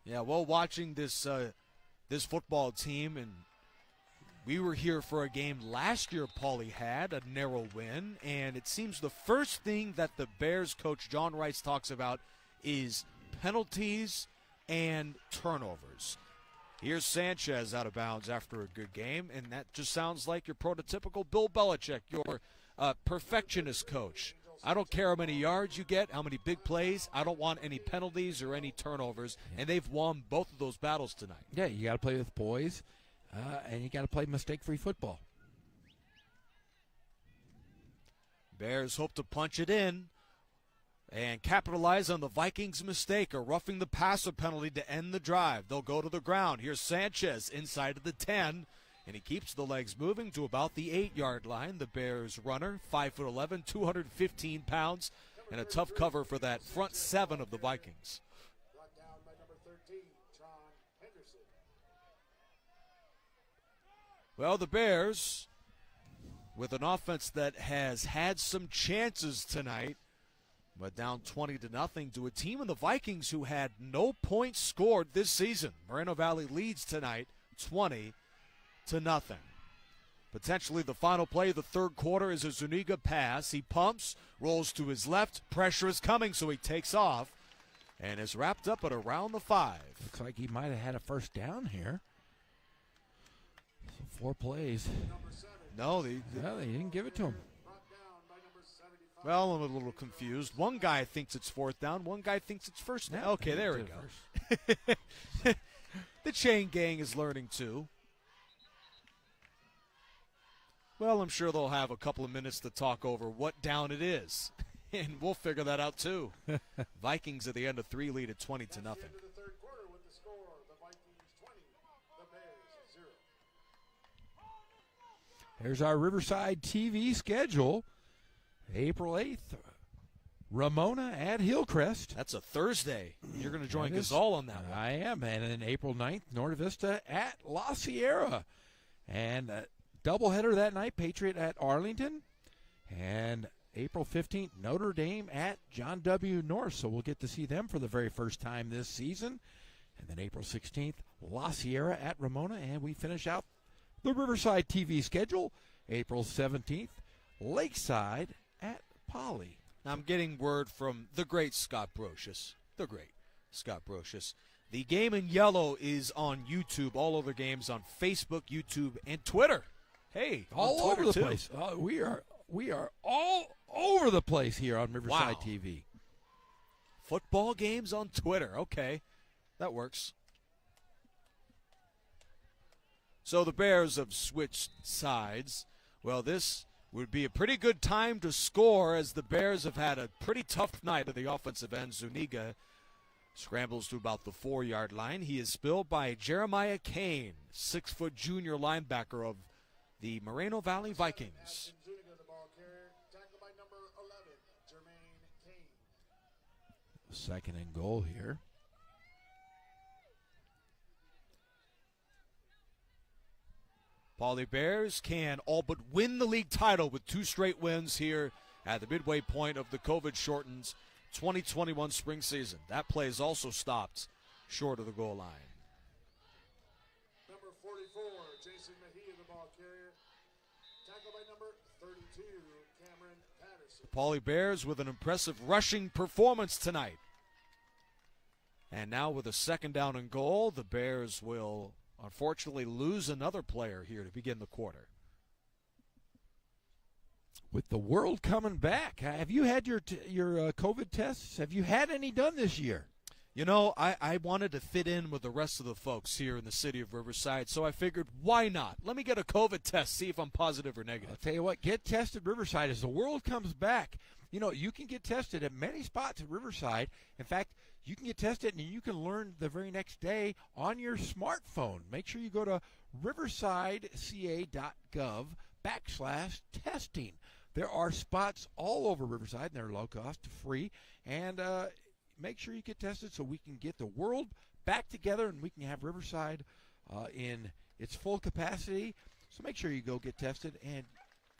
Yeah, well, watching this football team, and we were here for a game last year Pauley had, a narrow win, and it seems the first thing that the Bears coach John Rice talks about is penalties and turnovers. Here's Sanchez out of bounds after a good game, and that just sounds like your prototypical Bill Belichick, your perfectionist coach. I don't care how many yards you get, how many big plays. I don't want any penalties or any turnovers, and they've won both of those battles tonight. Yeah, you got to play with poise, and you got to play mistake-free football. Bears hope to punch it in and capitalize on the Vikings' mistake, a roughing the passer penalty to end the drive. They'll go to the ground. Here's Sanchez inside of the 10. And he keeps the legs moving to about the 8-yard line. The Bears runner, 5'11", 215 pounds, and a tough cover for that front 7 of the Vikings. Brought down by number 13, Tron Henderson. Well, the Bears, with an offense that has had some chances tonight, but down 20-0 to a team in the Vikings who had no points scored this season. Moreno Valley leads tonight 20-0. Potentially the final play of the third quarter is a Zuniga pass. He pumps, rolls to his left. Pressure is coming, so he takes off and is wrapped up at around the 5. Looks like he might have had a first down here. So 4 plays. No, they didn't give it to him. Well, I'm a little confused. One guy thinks it's fourth down. One guy thinks it's first down. Okay, there we go. The chain gang is learning too. Well, I'm sure they'll have a couple of minutes to talk over what down it is, and we'll figure that out too. Vikings at the end of 3 lead at 20-0. The third quarter with the score, the Vikings 20, the Bears 0. Here's our Riverside TV schedule. April 8th, Ramona at Hillcrest. That's a Thursday. You're going to join That us is. all on that one. I am. And then April 9th, Norte Vista at La Sierra. And doubleheader that night, Patriot at Arlington. And April 15th, Notre Dame at John W. North. So we'll get to see them for the very first time this season. And then April 16th, La Sierra at Ramona. And we finish out the Riverside TV schedule. April 17th, Lakeside at Poly. Now I'm getting word from the great Scott Brocious. The great Scott Brocious. The game in yellow is on YouTube. All other games on Facebook, YouTube, and Twitter. Hey, All on Twitter over the too. place. We are all over the place here on Riverside Wow. TV. Football games on Twitter. Okay, that works. So the Bears have switched sides. Well, this would be a pretty good time to score, as the Bears have had a pretty tough night at the offensive end. Zuniga scrambles to about the 4-yard line. He is spilled by Jeremiah Kane, 6-foot junior linebacker of the Moreno Valley Vikings. Zuniga, the ball carrier, tackled by number 11, Jermaine Kane. Second and goal here. Poly Bears can all but win the league title with 2 straight wins here at the midway point of the COVID-shortened 2021 spring season. That play is also stopped short of the goal line. The Pauley Bears with an impressive rushing performance tonight. And now with a second down and goal, the Bears will unfortunately lose another player here to begin the quarter. With the world coming back, have you had your COVID tests? Have you had any done this year? You know, I wanted to fit in with the rest of the folks here in the city of Riverside, so I figured, why not? Let me get a COVID test, see if I'm positive or negative. I'll tell you what, get tested Riverside as the world comes back. You know, you can get tested at many spots at Riverside. In fact, you can get tested and you can learn the very next day on your smartphone. Make sure you go to riversideca.gov/testing. There are spots all over Riverside, and they're low cost, free, and make sure you get tested so we can get the world back together and we can have Riverside in its full capacity. So make sure you go get tested and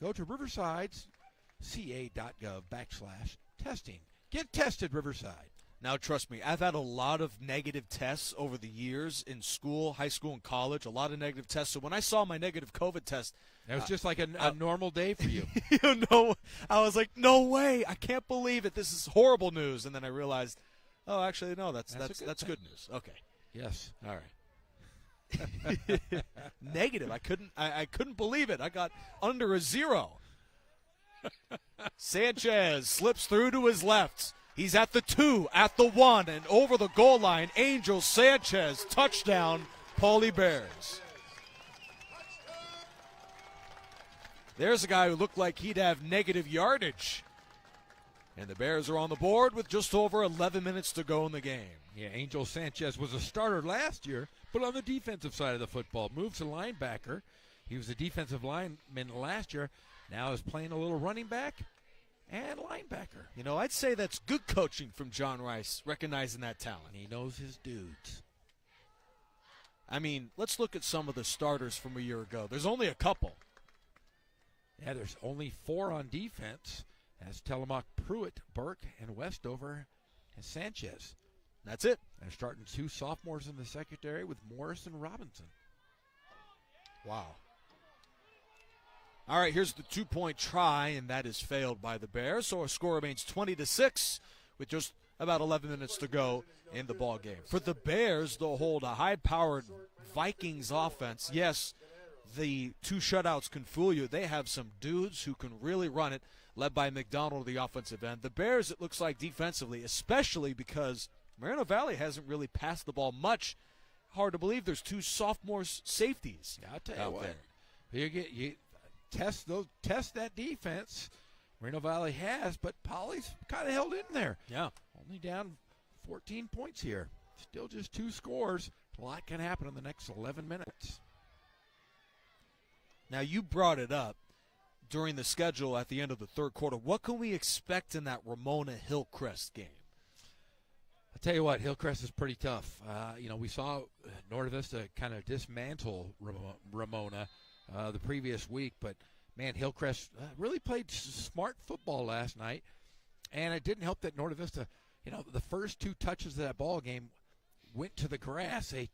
go to riversideca.gov/testing. Get tested, Riverside. Now, trust me, I've had a lot of negative tests over the years in school, high school and college, a lot of negative tests. So when I saw my negative COVID test, that was just like a normal day for you. You know, I was like, no way, I can't believe it. This is horrible news. And then I realized, oh, actually, no, that's good news. Okay. Yes. All right. Negative. I couldn't believe it. I got under a 0. Sanchez slips through to his left. He's at the 2, at the 1, and over the goal line. Angel Sanchez, touchdown, Pauley Bears. There's a guy who looked like he'd have negative yardage. And the Bears are on the board with just over 11 minutes to go in the game. Yeah, Angel Sanchez was a starter last year, but on the defensive side of the football. Moved to linebacker. He was a defensive lineman last year. Now is playing a little running back and linebacker. You know, I'd say that's good coaching from John Rice, recognizing that talent. He knows his dudes. I mean, let's look at some of the starters from a year ago. There's only a couple. Yeah, there's only 4 on defense. As Telemock, Pruitt, Burke, and Westover, and Sanchez. That's it. They're starting 2 sophomores in the secondary with Morris and Robinson. Wow. All right, here's the 2-point try, and that is failed by the Bears. So our score remains 20-6 with just about 11 minutes to go in the ball game. For the Bears, they'll hold a high-powered Vikings offense. Yes, the 2 shutouts can fool you. They have some dudes who can really run it, led by McDonald, the offensive end. The Bears, it looks like defensively, especially because Moreno Valley hasn't really passed the ball much. Hard to believe there's 2 sophomore safeties. Yeah, I'll tell you what. You test that defense. Moreno Valley has, but Poly's kind of held in there. Yeah. Only down 14 points here. Still just 2 scores. A lot can happen in the next 11 minutes. Now, you brought it up during the schedule at the end of the third quarter. What can we expect in that Ramona-Hillcrest game? I'll tell you what, Hillcrest is pretty tough. We saw Norte Vista kind of dismantle Ramona the previous week, but, man, Hillcrest really played smart football last night, and it didn't help that Norte Vista, the first 2 touches of that ball game went to the grass. They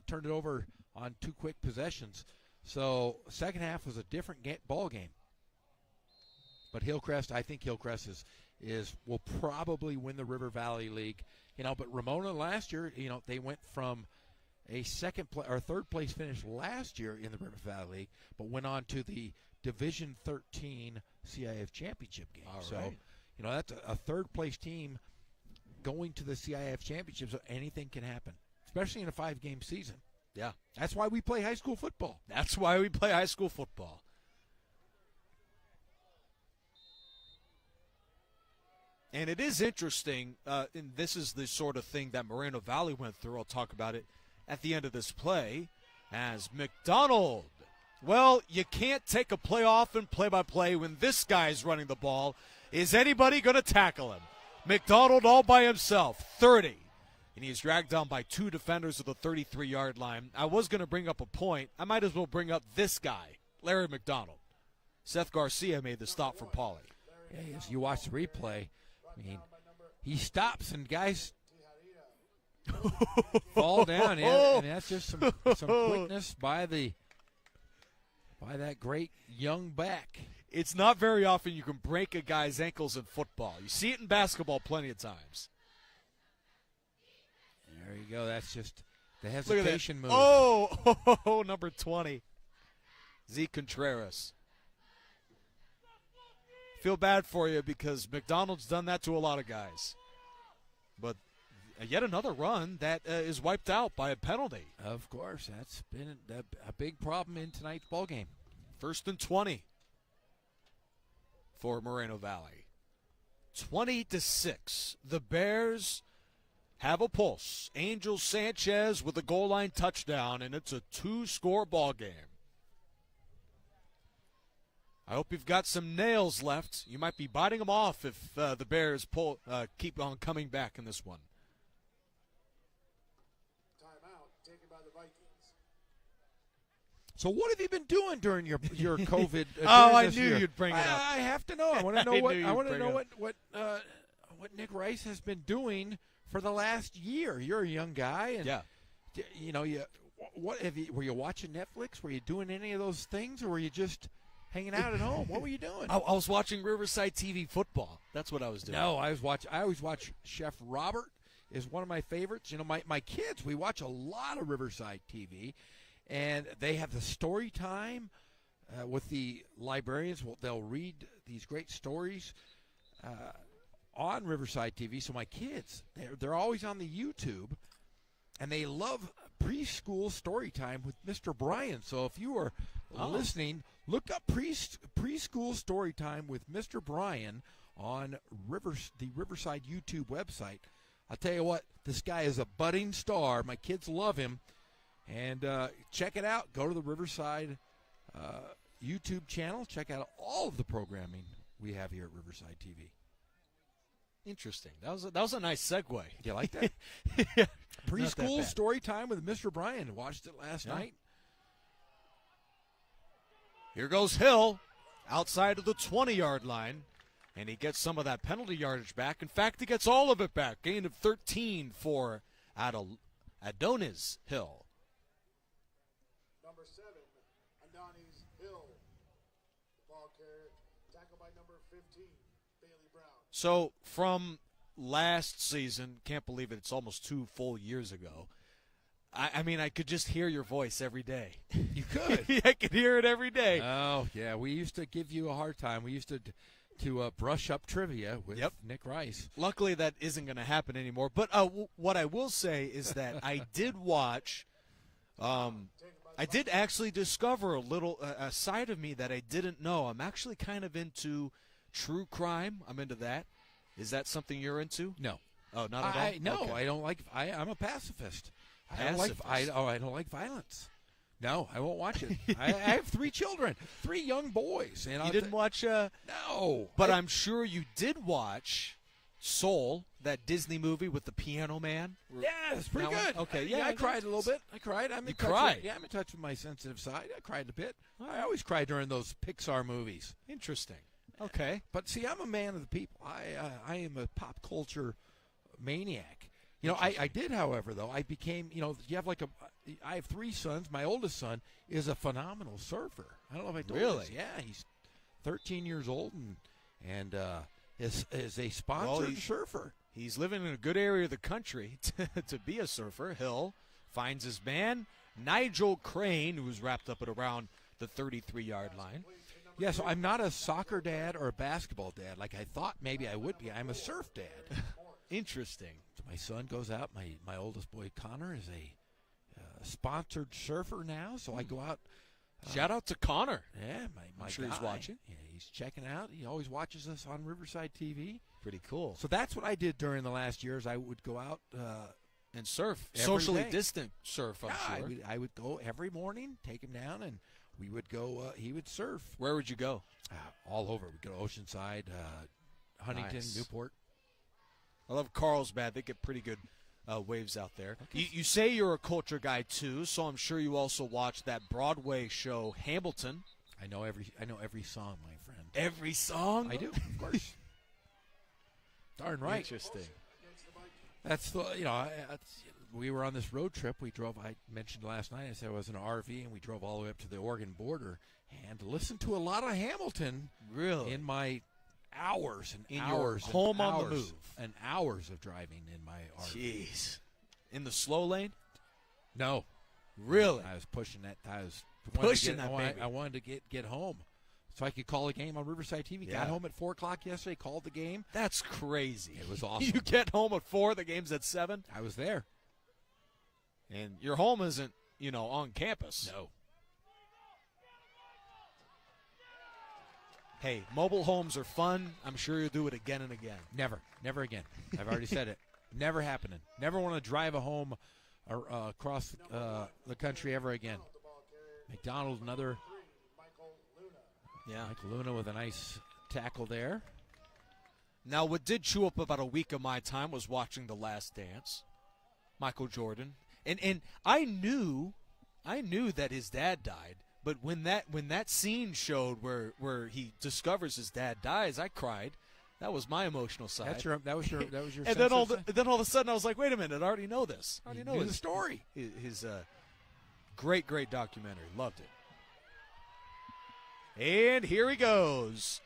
turned it over on 2 quick possessions. So second half was a different ball game. But Hillcrest, I think Hillcrest will probably win the River Valley League. But Ramona last year, they went from a third place finish last year in the River Valley League, but went on to the Division 13 CIF championship game. All so, right. That's a third place team going to the CIF championship, so anything can happen, especially in a 5-game season. Yeah. That's why we play high school football. That's why we play high school football. And it is interesting, and this is the sort of thing that Moreno Valley went through. I'll talk about it at the end of this play. As McDonald, well, you can't take a play off and play-by-play when this guy's running the ball. Is anybody going to tackle him? McDonald all by himself, 30. And he's dragged down by 2 defenders at the 33-yard line. I was going to bring up a point. I might as well bring up this guy, Larry McDonald. Seth Garcia made the stop for Pauley. Yeah, as you watch the replay, he stops and guys fall down. Yeah, and that's just some quickness by that great young back. It's not very often you can break a guy's ankles in football. You see it in basketball plenty of times. There you go. That's just the hesitation move. Oh, number 20. Zeke Contreras. Feel bad for you because McDonald's done that to a lot of guys. But yet another run that is wiped out by a penalty. Of course, that's been a big problem in tonight's ball game. 1st and 20 for Moreno Valley. 20-6. The Bears have a pulse. Angel Sanchez with a goal line touchdown, and it's a 2-score ball game. I hope you've got some nails left. You might be biting them off if the Bears keep on coming back in this one. Timeout taken by the Vikings. So what have you been doing during your COVID? I this knew year? you'd bring it up. I have to know. I want to know what what Nick Rice has been doing for the last year. You're a young guy, and were you watching Netflix? Were you doing any of those things, or were you just hanging out at home? What were you doing? I was watching Riverside TV football. That's what I was doing. No, I always watch Chef Robert is one of my favorites. You know, my kids, we watch a lot of Riverside TV, and they have the story time with the librarians. They'll read these great stories on Riverside TV. So my kids, they're always on the YouTube, and they love preschool story time with Mr. Bryan. So if you are listening, look up preschool story time with Mr. Bryan on the Riverside YouTube website. I'll tell you what, this guy is a budding star. My kids love him. And check it out. Go to the Riverside YouTube channel. Check out all of the programming we have here at Riverside TV. Interesting. That was a nice segue. You like that? Yeah. Preschool story time with Mr. Bryan. Watched it last night. Here goes Hill outside of the 20-yard line, and he gets some of that penalty yardage back. In fact, he gets all of it back. Gain of 13 for Adonis Hill. Number 7, Adonis Hill. The ball carrier, tackled by number 15, Bailey Brown. So from last season, can't believe it, it's almost 2 full years ago. I mean, I could just hear your voice every day. You could. I could hear it every day. Oh, yeah. We used to give you a hard time. We used to brush up trivia with Nick Rice. Luckily, that isn't going to happen anymore. But what I will say is that I did watch I did actually discover a side of me that I didn't know. I'm actually kind of into true crime. I'm into that. Is that something you're into? No. Oh, not at all? No, okay. I don't like – I'm a pacifist. I don't like violence. No, I won't watch it. I have 3 children, 3 young boys. And you didn't watch no. But I'm sure you did watch Soul, that Disney movie with the Piano Man. Yeah, it's pretty good. Okay, yeah, I cried a little bit. I cried. I'm in touch with my sensitive side. I cried a bit. I always cry during those Pixar movies. Interesting. Okay. But see, I'm a man of the people. I am a pop culture maniac. You know, I did, however, though, I became, you have I have 3 sons. My oldest son is a phenomenal surfer. I don't know if I told you this. Yeah, he's 13 years old and is a sponsored surfer. He's living in a good area of the country to be a surfer. Hill finds his man, Nigel Crane, who's wrapped up at around the 33-yard line. Yeah, so I'm not a soccer dad or a basketball dad like I thought maybe I would be. I'm a surf dad. Interesting. So my son goes out. My oldest boy, Connor, is a sponsored surfer now, so I go out. Shout out to Connor. Yeah, my I'm sure guy. He's watching. Yeah, he's checking out. He always watches us on Riverside TV. Pretty cool. So that's what I did during the last years. I would go out and surf. Socially day. Distant surf, I'm sure. I would go every morning, take him down, and we would go. He would surf. Where would you go? All over. We'd go to Oceanside, Huntington, Nice. Newport. I love Carlsbad. They get pretty good waves out there. Okay. You say you're a culture guy too, so I'm sure you also watch that Broadway show Hamilton. I know every song, my friend. Every song? I do, of course. Darn right. Interesting. That's the we were on this road trip. We drove. I mentioned last night. I said it was an RV, and we drove all the way up to the Oregon border and listened to a lot of Hamilton. Really, in my hours and in hours, your home and on hours, the move, and hours of driving in my RV. Jeez, in the slow lane? No, really. I was pushing that. I was pushing that baby. I wanted to get home, so I could call a game on Riverside TV. Yeah. Got home at 4:00 yesterday. Called the game. That's crazy. It was awesome. You get home at 4. The game's at 7. I was there, and your home isn't, on campus. No. Hey, mobile homes are fun. I'm sure you'll do it again and again. Never again. I've already said it. Never happening. Never want to drive a home across the country ever again. McDonald, another. Yeah. Michael Luna with a nice tackle there. Now, what did chew up about a week of my time was watching The Last Dance. Michael Jordan. And I knew that his dad died. But when that scene showed where he discovers his dad dies, I cried. That was my emotional side. That was your. And then all of a sudden I was like, wait a minute, I already know this. I already know the story. His great documentary. Loved it. And here he goes.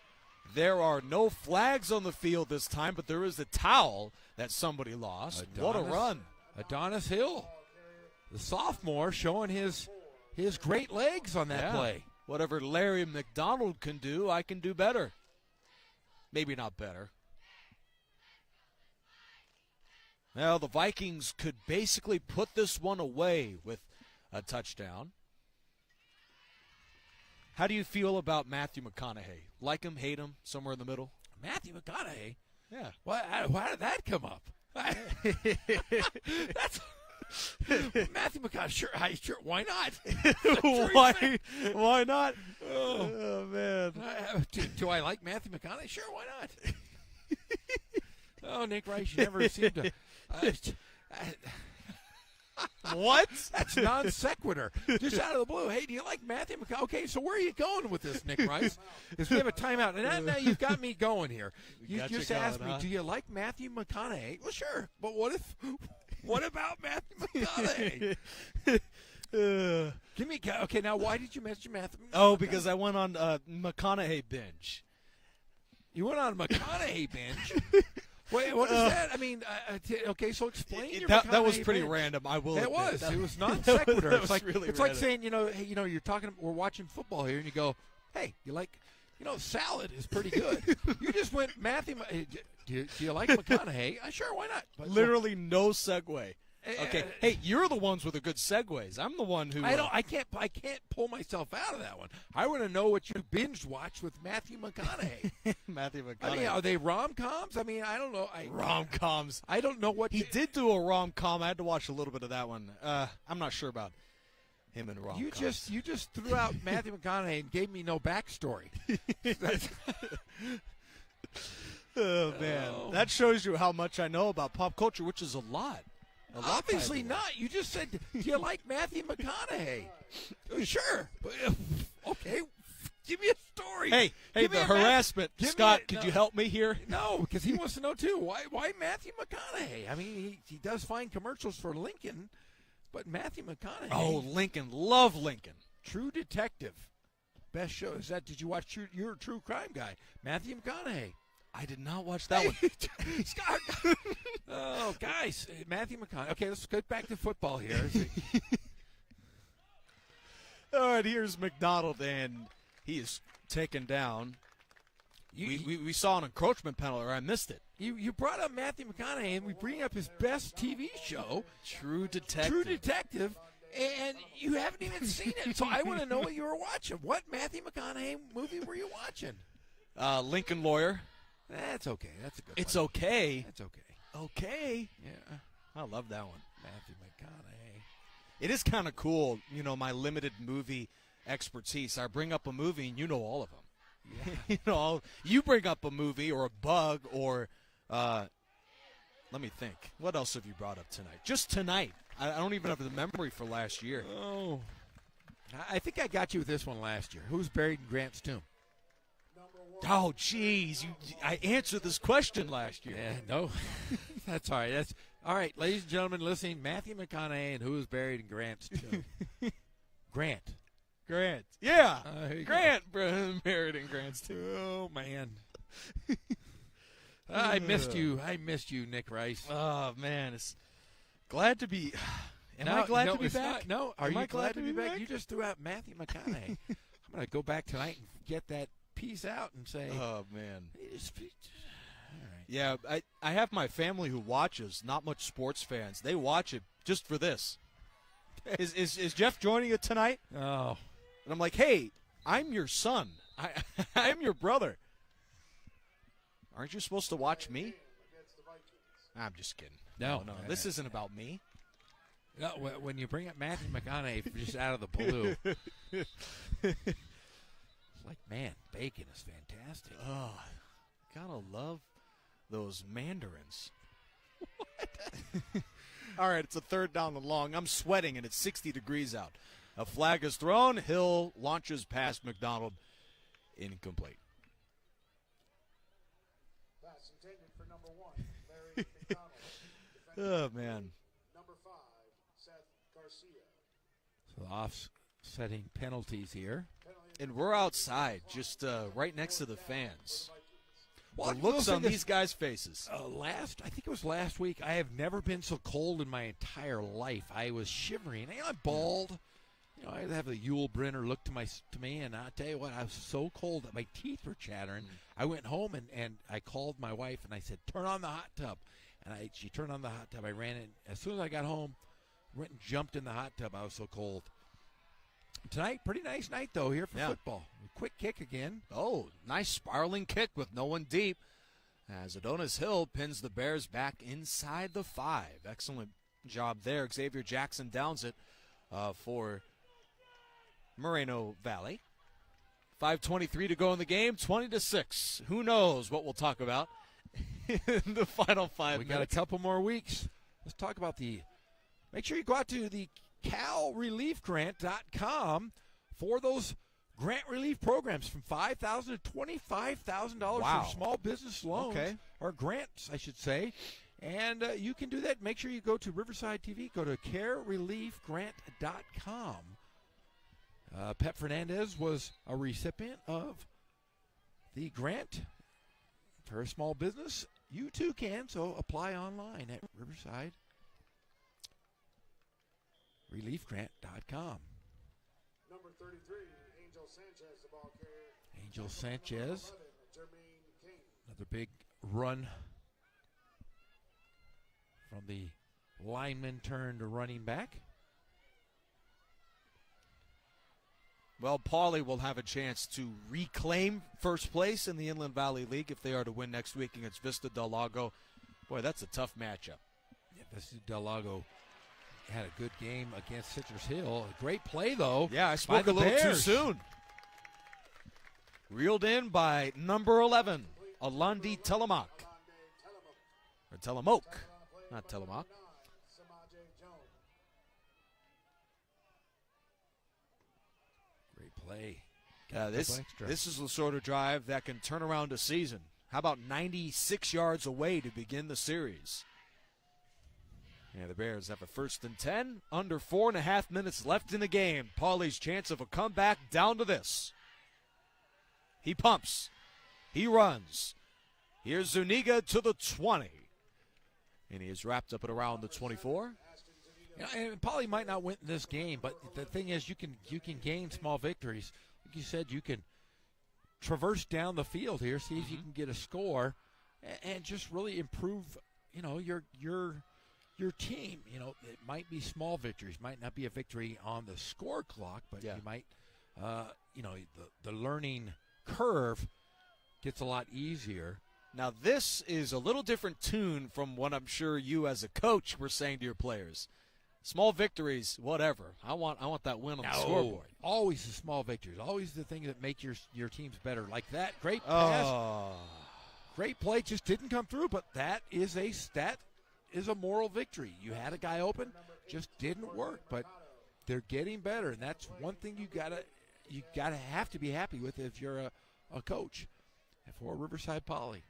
There are no flags on the field this time, but there is a towel that somebody lost. What a run! Adonis Hill, the sophomore, showing his great legs on that play. Whatever Larry McDonald can do, I can do better. Maybe not better. Well, the Vikings could basically put this one away with a touchdown. How do you feel about Matthew McConaughey? Like him, hate him, somewhere in the middle? Matthew McConaughey? Yeah. Why did that come up? That's Matthew McConaughey. Sure. Why not? Why not? Oh man. Do I like Matthew McConaughey? Sure, why not? Oh, Nick Rice, you never seem to. What? That's non sequitur. Just out of the blue. Hey, do you like Matthew McConaughey? Okay, so where are you going with this, Nick Rice? Because we have a timeout. And now you've got me going here. You just asked me, do you like Matthew McConaughey? Well, sure. But what about Matthew McConaughey? Give me. Okay, now why did you mention Matthew McConaughey? Oh, because I went on McConaughey binge. You went on a McConaughey binge? Wait, what is that? I mean, okay, so explain your that was pretty binge. random. I will. It was. It was non sequitur. It's like really it's like saying, hey, you're talking. We're watching football here, and you go, hey, you like, salad is pretty good. You just went Matthew. Do you like McConaughey? Sure, why not? But, literally no segue. Okay, hey, you're the ones with the good segues. I'm the one who. I can't pull myself out of that one. I want to know what you binge watched with Matthew McConaughey. Matthew McConaughey. I mean, are they rom-coms? I mean, I don't know. Rom-coms. I don't know what he did do a rom-com. I had to watch a little bit of that one. I'm not sure about him and rom-coms. You just threw out Matthew McConaughey and gave me no backstory. Oh man, that shows you how much I know about pop culture, which is a lot. Obviously not. You just said, do you like Matthew McConaughey? Sure. Okay. Give me a story. Hey, the harassment. Scott, could you help me here? No, because he wants to know, too. Why Matthew McConaughey? I mean, he does find commercials for Lincoln, but Matthew McConaughey. Oh, Lincoln. Love Lincoln. True Detective. Best show. Did you watch You're a True Crime Guy? Matthew McConaughey. I did not watch that one. Scott. Oh, guys. Matthew McConaughey. Okay, let's get back to football here. All right, here's McDonald, and he is taken down. We saw an encroachment penalty, or I missed it. You brought up Matthew McConaughey, and we bring up his best TV show, True Detective, and you haven't even seen it. So I want to know what you were watching. What Matthew McConaughey movie were you watching? Lincoln Lawyer. That's okay. That's a good one. It's okay. That's okay. Okay. Yeah. I love that one. Matthew McConaughey. It is kind of cool, my limited movie expertise. I bring up a movie, and you know all of them. Yeah. You bring up a movie or a bug or, let me think. What else have you brought up tonight? Just tonight. I don't even have the memory for last year. Oh. I think I got you with this one last year. Who's buried in Grant's tomb? Oh, jeez. I answered this question last year. Yeah, no. That's all right. All right, ladies and gentlemen, listening, Matthew McConaughey and Who is Buried in Grant's Tomb. Grant. Yeah. Grant married in Grant's Tomb. Oh, man. I missed you. I missed you, Nick Rice. Oh, man. It's glad to be. Am I glad to be back? No. Are you I glad to be back? You just threw out Matthew McConaughey. I'm going to go back tonight and get that piece out and say. Oh, man. All right. Yeah, I have my family who watches, not much sports fans. They watch it just for this. Is Jeff joining you tonight? Oh. And I'm like, hey, I'm your son. I'm your brother. Aren't you supposed to watch me? I'm just kidding. No. This isn't about me. No, when you bring up Matthew McConaughey just out of the blue, it's like, man, bacon is fantastic. Oh, gotta love those mandarins. What? All right, it's a third down and long. I'm sweating, and it's 60 degrees out. A flag is thrown. Hill launches past McDonald. Incomplete. Pass intended for number 1, Larry McDonald. Oh, man. Number 5, Seth Garcia. So offsetting penalties here. And we're outside, just right next to the fans. Well, the looks on these guys' faces. I think it was last week, I have never been so cold in my entire life. I was shivering. I'm bald. I have the Yule Brenner look to me, and I'll tell you what, I was so cold that my teeth were chattering. I went home, and I called my wife, and I said, turn on the hot tub. And she turned on the hot tub. I ran in. As soon as I got home, went and jumped in the hot tub. I was so cold. Tonight, pretty nice night, though, here for football. Quick kick again. Oh, nice spiraling kick with no one deep. As Adonis Hill pins the Bears back inside the 5. Excellent job there. Xavier Jackson downs it for Moreno Valley. 5:23 to go in the game, 20-6. Who knows what we'll talk about in the final 5 minutes. We got a couple more weeks. Let's talk about make sure you go out to the calreliefgrant.com for those grant relief programs from $5,000 to $25,000 for small business loans, or grants, I should say. And you can do that. Make sure you go to Riverside TV. Go to carereliefgrant.com. Pep Fernandez was a recipient of the grant for a small business. You too can, so apply online at Riverside reliefgrant.com. Number 33, Angel Sanchez, the ball carrier. Angel Sanchez. 11, Jermaine King. Another big run from the lineman turned running back. Well, Pauley will have a chance to reclaim first place in the Inland Valley League if they are to win next week against Vista Del Lago. Boy, that's a tough matchup. Yeah, Vista Del Lago had a good game against Citrus Hill. A great play, though. Yeah, I spoke a little too soon. Reeled in by number 11, Alandi Telemak. Or Telemoke, not Telemak. Great play. This is the sort of drive that can turn around a season. How about 96 yards away to begin the series? Yeah, the Bears have a 1st and 10, under 4.5 minutes left in the game. Pauley's chance of a comeback down to this. He pumps. He runs. Here's Zuniga to the 20. And he is wrapped up at around the 24. And Pauley might not win this game, but the thing is you can gain small victories. Like you said, you can traverse down the field here, see if you can get a score, and just really improve, your team. It might be small victories, might not be a victory on the score clock, but you might, the learning curve gets a lot easier. Now, this is a little different tune from what I'm sure you as a coach were saying to your players. Small victories, whatever. I want that win on the scoreboard. Always the small victories. Always the thing that make your teams better. Like that great pass, great play, just didn't come through. But that is a moral victory. You had a guy open, just didn't work. But they're getting better, and that's one thing you gotta have to be happy with if you're a coach for Riverside Poly.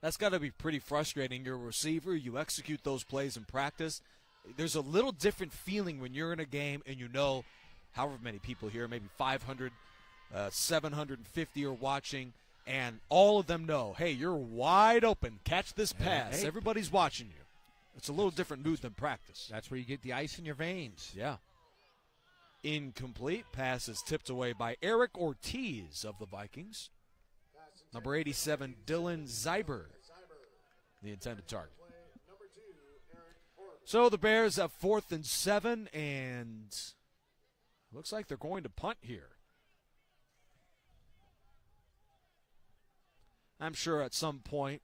That's got to be pretty frustrating. You're a receiver. You execute those plays in practice. There's a little different feeling when you're in a game and you know however many people here, maybe 500, 750 are watching, and all of them know, hey, you're wide open. Catch this pass. Hey. Everybody's watching you. It's a little different mood than practice. That's where you get the ice in your veins. Yeah. Incomplete. Pass is tipped away by Eric Ortiz of the Vikings. Number 87, Dylan Zyber, the intended target. So the Bears have 4th and 7, and looks like they're going to punt here. I'm sure at some point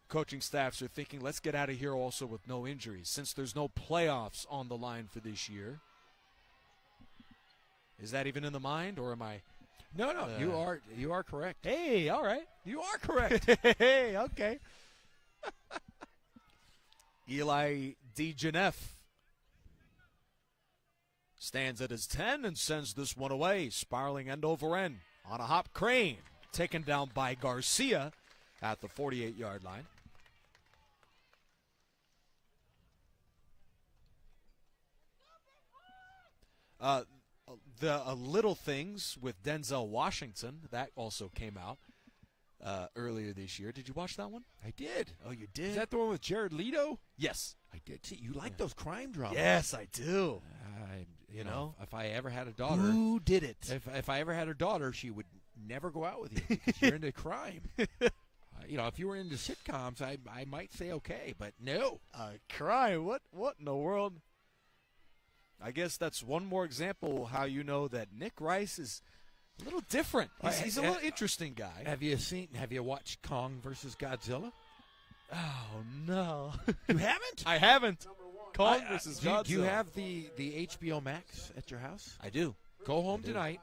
coaching staffs are thinking, let's get out of here also with no injuries, since there's no playoffs on the line for this year. Is that even in the mind, or am I? No, you are correct. Hey, all right. You are correct. Hey, okay. Eli DeGeneff stands at his 10 and sends this one away, spiraling end over end on a hop crane, taken down by Garcia at the 48-yard line. The little things with Denzel Washington, that also came out earlier this year. Did you watch that one? I did. Oh, you did? Is that the one with Jared Leto? Yes. I did. See, you like those crime dramas. Yes, I do. You know, if I ever had a daughter. Who did it? If I ever had a daughter, she would never go out with you because you're into crime. If you were into sitcoms, I might say okay, but no. Crime? What in the world? I guess that's one more example how you know that Nick Rice is a little different. He's a little interesting guy. Have you watched Kong versus Godzilla? Oh, no. You haven't? I haven't. Kong versus Godzilla. Do you have the HBO Max at your house? I do. Go home tonight,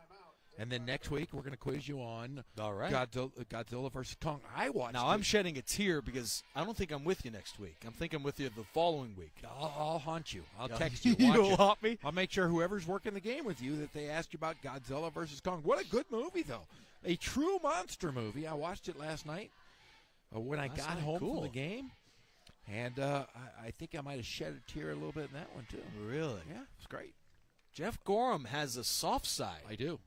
and then next week we're going to quiz you on Godzilla versus Kong. I watched Now, I'm shedding a tear because I don't think I'm with you next week. I'm thinking with you the following week. I'll haunt you. I'll text you. You'll haunt me? I'll make sure whoever's working the game with you that they ask you about Godzilla versus Kong. What a good movie, though. A true monster movie. I watched it last night when I got home from the game. And I think I might have shed a tear a little bit in that one, too. Really? Yeah, it's great. Jeff Gorham has a soft side. I do.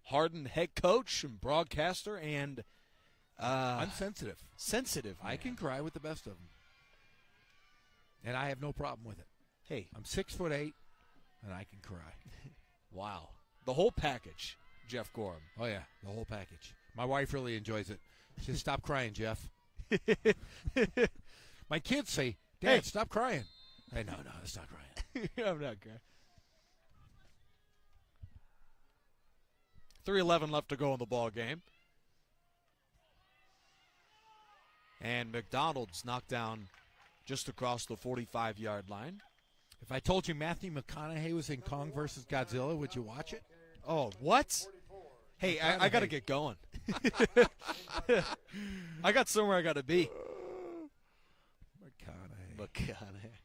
Hardened head coach and broadcaster and unsensitive. Sensitive. I can cry with the best of them. And I have no problem with it. Hey. I'm 6'8", and I can cry. Wow. The whole package, Jeff Gorham. Oh, yeah, the whole package. My wife really enjoys it. She says, stop crying, Jeff. My kids say, Dad, stop crying. Hey, no, stop crying. I'm not crying. 3:11 left to go in the ball game. And McDonald's knocked down just across the 45-yard line. If I told you Matthew McConaughey was in Kong versus Godzilla, would you watch it? Oh, what? Hey, I got to get going. I got somewhere I got to be. McConaughey.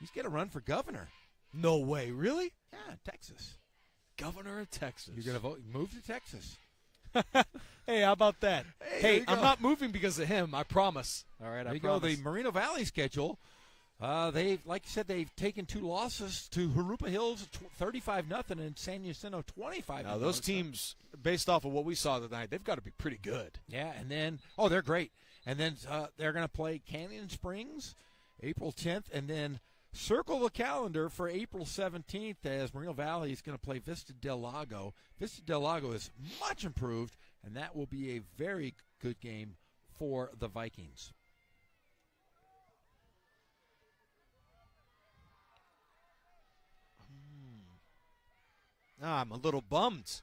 He's going to run for governor. No way. Really? Yeah, Texas. Governor of Texas. You're going to vote? Move to Texas. Hey, how about that? Hey, I'm not moving because of him. I promise. All right, there I promise. promise. The Moreno Valley schedule. They've, like you said, they've taken 2 losses to Jurupa Hills, 35-0, and San Jacinto 25-0. Now those teams, based off of what we saw tonight, they've got to be pretty good. Yeah, and then they're great. And then they're going to play Canyon Springs, April 10th, and then circle the calendar for April 17th as Moreno Valley is going to play Vista Del Lago. Vista Del Lago is much improved, and that will be a very good game for the Vikings. I'm a little bummed.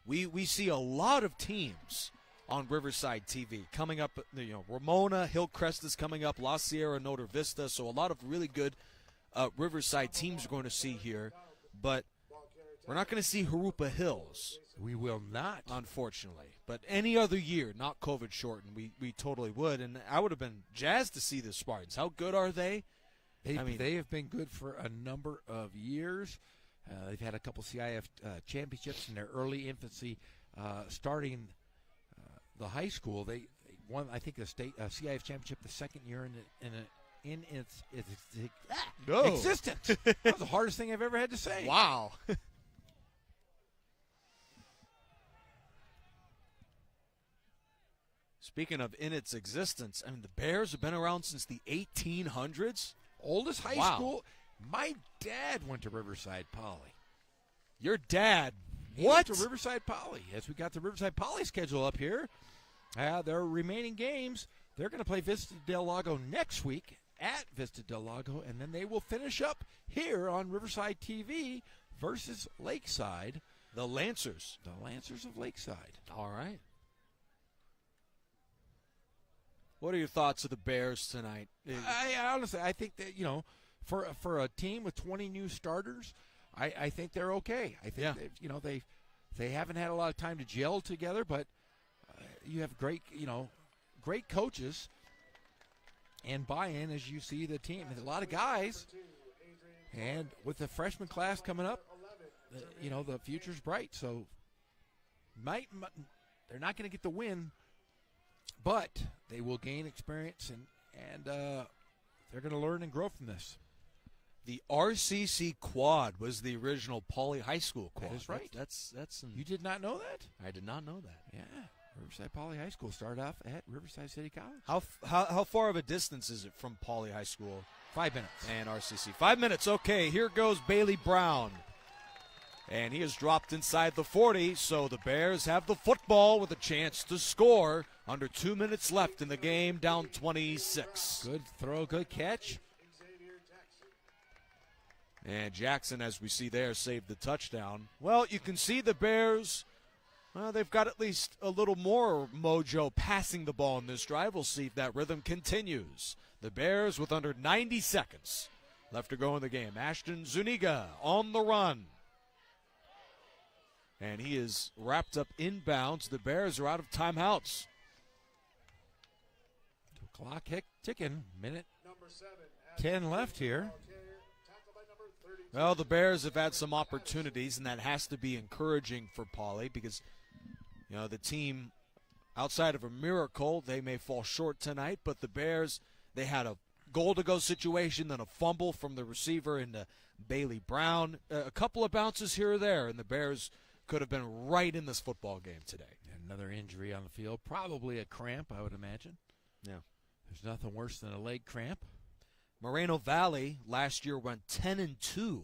We see a lot of teams on Riverside TV coming up. Ramona, Hillcrest is coming up, La Sierra, Notre Vista. So a lot of really good Riverside teams we're going to see here. But we're not going to see Jurupa Hills. We will not. Unfortunately. But any other year, not COVID shortened, we totally would. And I would have been jazzed to see the Spartans. How good are they? They have been good for a number of years. They've had a couple CIF championships in their early infancy. Starting the high school, they won, I think, the state CIF championship the second year in its existence. That was the hardest thing I've ever had to say. Wow. Speaking of in its existence, I mean, the Bears have been around since the 1800s. Oldest high school. My dad went to Riverside Poly. Your dad? He went to Riverside Poly. As we got the Riverside Poly schedule up here, their remaining games, they're going to play Vista Del Lago next week at Vista Del Lago, and then they will finish up here on Riverside TV versus Lakeside. The Lancers. The Lancers of Lakeside. All right. What are your thoughts of the Bears tonight? I honestly, I think that, for a team with 20 new starters, I think they're okay. I think they haven't had a lot of time to gel together, but you have great coaches and buy-in as you see the team. There's a lot of guys, and with the freshman class coming up, the future's bright. So they're not going to get the win, but they will gain experience, and they're going to learn and grow from this. The RCC quad was the original Poly High School quad. That is right. That's You did not know that? I did not know that. Yeah. Riverside Poly High School started off at Riverside City College. How far of a distance is it from Poly High School? 5 minutes. And RCC. 5 minutes. Okay, here goes Bailey Brown. And he has dropped inside the 40, so the Bears have the football with a chance to score. Under 2 minutes left in the game, down 26. Good throw, good catch. And Jackson, as we see there, saved the touchdown. Well, you can see the Bears, they've got at least a little more mojo passing the ball in this drive. We'll see if that rhythm continues. The Bears with under 90 seconds left to go in the game. Ashton Zuniga on the run. And he is wrapped up inbounds. The Bears are out of timeouts. Clock ticking. Minute 10 left here. Well, the Bears have had some opportunities, and that has to be encouraging for Poly because, the team, outside of a miracle, they may fall short tonight, but the Bears, they had a goal-to-go situation, then a fumble from the receiver into Bailey Brown. A couple of bounces here or there, and the Bears could have been right in this football game today. Another injury on the field, probably a cramp, I would imagine. Yeah. There's nothing worse than a leg cramp. Moreno Valley last year went 10-2.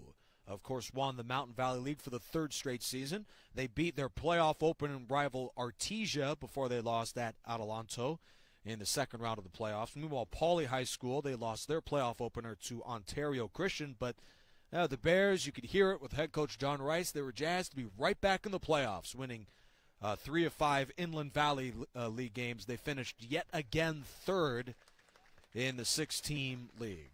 Of course, won the Mountain Valley League for the third straight season. They beat their playoff opening rival Artesia before they lost at Adelanto in the second round of the playoffs. Meanwhile, Poly High School, they lost their playoff opener to Ontario Christian. But the Bears, you could hear it with head coach John Rice. They were jazzed to be right back in the playoffs, winning 3 of 5 Inland Valley League games. They finished yet again third in the 6-team league.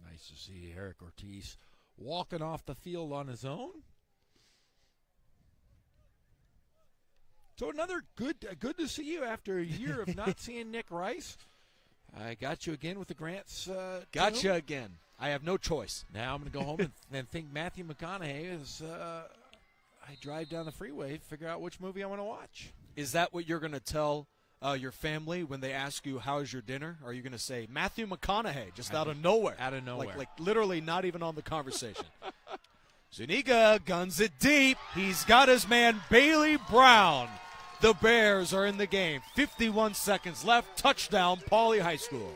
Nice to see Eric Ortiz walking off the field on his own. So another good to see you after a year of not seeing Nick Rice. I got you again with the Grants. Got you again. I have no choice. Now I'm going to go home and then think Matthew McConaughey is. I drive down the freeway, figure out which movie I want to watch. Is that what you're going to tell your family when they ask you, how's your dinner? Are you going to say, Matthew McConaughey, just out of nowhere? Out of nowhere. Like literally not even on the conversation. Zuniga guns it deep. He's got his man Bailey Brown. The Bears are in the game. 51 seconds left. Touchdown, Poly High School.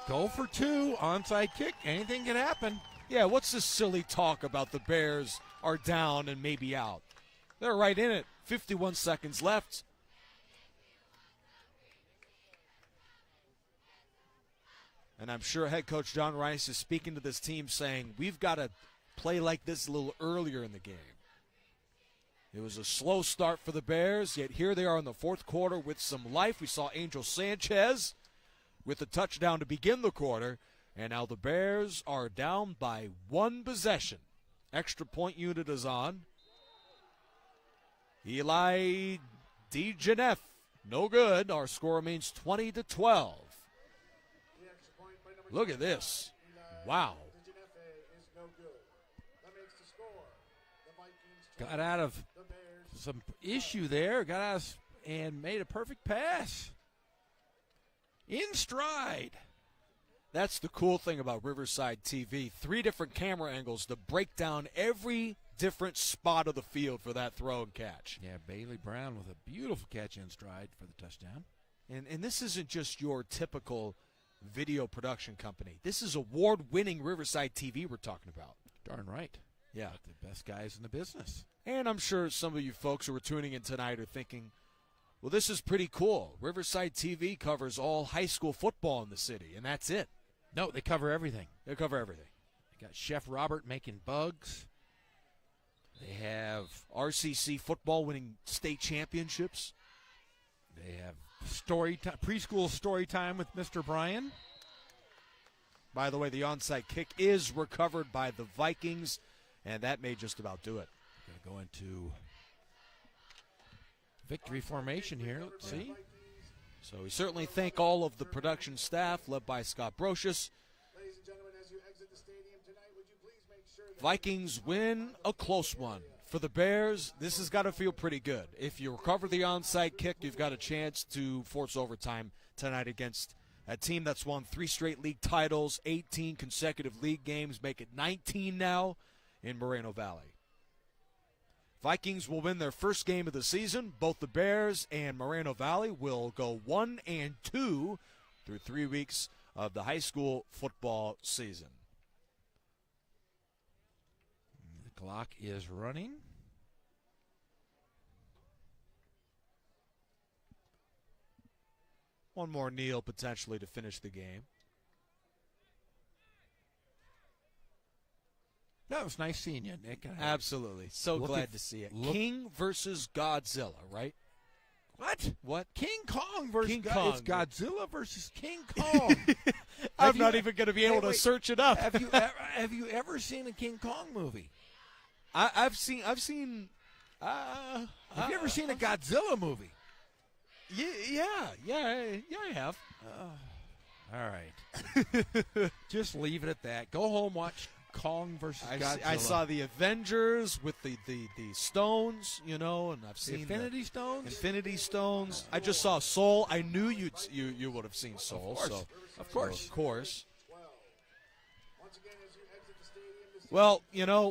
Goal for 2, onside kick. Anything can happen. Yeah, what's this silly talk about the Bears are down and maybe out? They're right in it. 51 seconds left. And I'm sure head coach John Rice is speaking to this team saying, we've got to play like this a little earlier in the game. It was a slow start for the Bears, yet here they are in the fourth quarter with some life. We saw Angel Sanchez with a touchdown to begin the quarter. And now the Bears are down by 1 possession. Extra point unit is on. Eli DeGeneff, no good. Our score remains 20-12. Look at this. Wow. got out of some issue there, got out and made a perfect pass. In stride. That's the cool thing about Riverside TV. 3 different camera angles to break down every different spot of the field for that throw and catch. Yeah, Bailey Brown with a beautiful catch in stride for the touchdown. And this isn't just your typical video production company. This is award-winning Riverside TV we're talking about. Darn right. Yeah. Got the best guys in the business. And I'm sure some of you folks who are tuning in tonight are thinking, well, this is pretty cool. Riverside TV covers all high school football in the city, and that's it. No, they cover everything. They cover everything. They got Chef Robert making bugs. They have RCC football winning state championships. They have preschool story time with Mr. Bryan. By the way, the onside kick is recovered by the Vikings, and that may just about do it. Going to go into victory formation here. Let's see. So we certainly thank all of the production staff led by Scott Brocious. Ladies and gentlemen, as you exit the stadium tonight, would you please make sure that Vikings win a close one. For the Bears, this has got to feel pretty good. If you recover the onside kick, you've got a chance to force overtime tonight against a team that's won 3 straight league titles, 18 consecutive league games, make it 19 now in Moreno Valley. Vikings will win their first game of the season. Both the Bears and Moreno Valley will go 1-2 through 3 weeks of the high school football season. The clock is running. One more kneel potentially to finish the game. That was nice seeing you, Nick. Absolutely. So glad to see it. King versus Godzilla, right? What? King Kong versus King Kong. It's Godzilla versus King Kong. I'm not even going to be able to search it up. Have you ever seen a King Kong movie? I've seen. Have you ever seen a Godzilla movie? Yeah, I have. All right. Just leave it at that. Go home, watch Kong versus Godzilla. I saw the Avengers with the stones, and I've seen Infinity Stones. Infinity Stones. I just saw Soul. I knew you would have seen Soul. Of course. Of course. Well,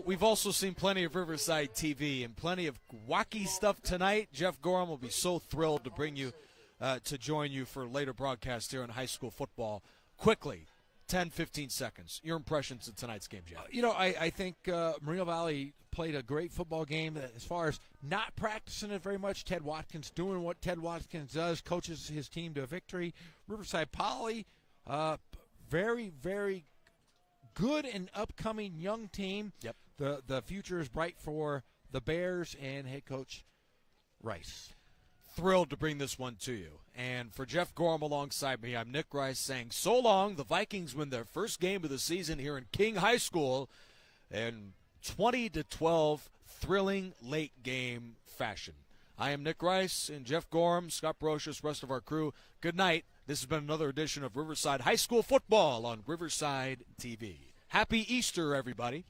we've also seen plenty of Riverside TV and plenty of wacky stuff tonight. Jeff Gorham will be so thrilled to bring you, to join you for later broadcast here in high school football. Quickly, 10, 15 seconds. Your impressions of tonight's game, Jeff. I think Moreno Valley played a great football game as far as not practicing it very much. Ted Watkins doing what Ted Watkins does, coaches his team to a victory. Riverside Poly, very, very good and upcoming young team. Yep. The future is bright for the Bears and head coach Rice. Thrilled to bring this one to you. And for Jeff Gorham alongside me, I'm Nick Rice saying so long. The Vikings win their first game of the season here in King High School in 20-12 thrilling late game fashion. I am Nick Rice and Jeff Gorham, Scott Brocious, rest of our crew. Good night. This has been another edition of Riverside High School Football on Riverside TV. Happy Easter, everybody.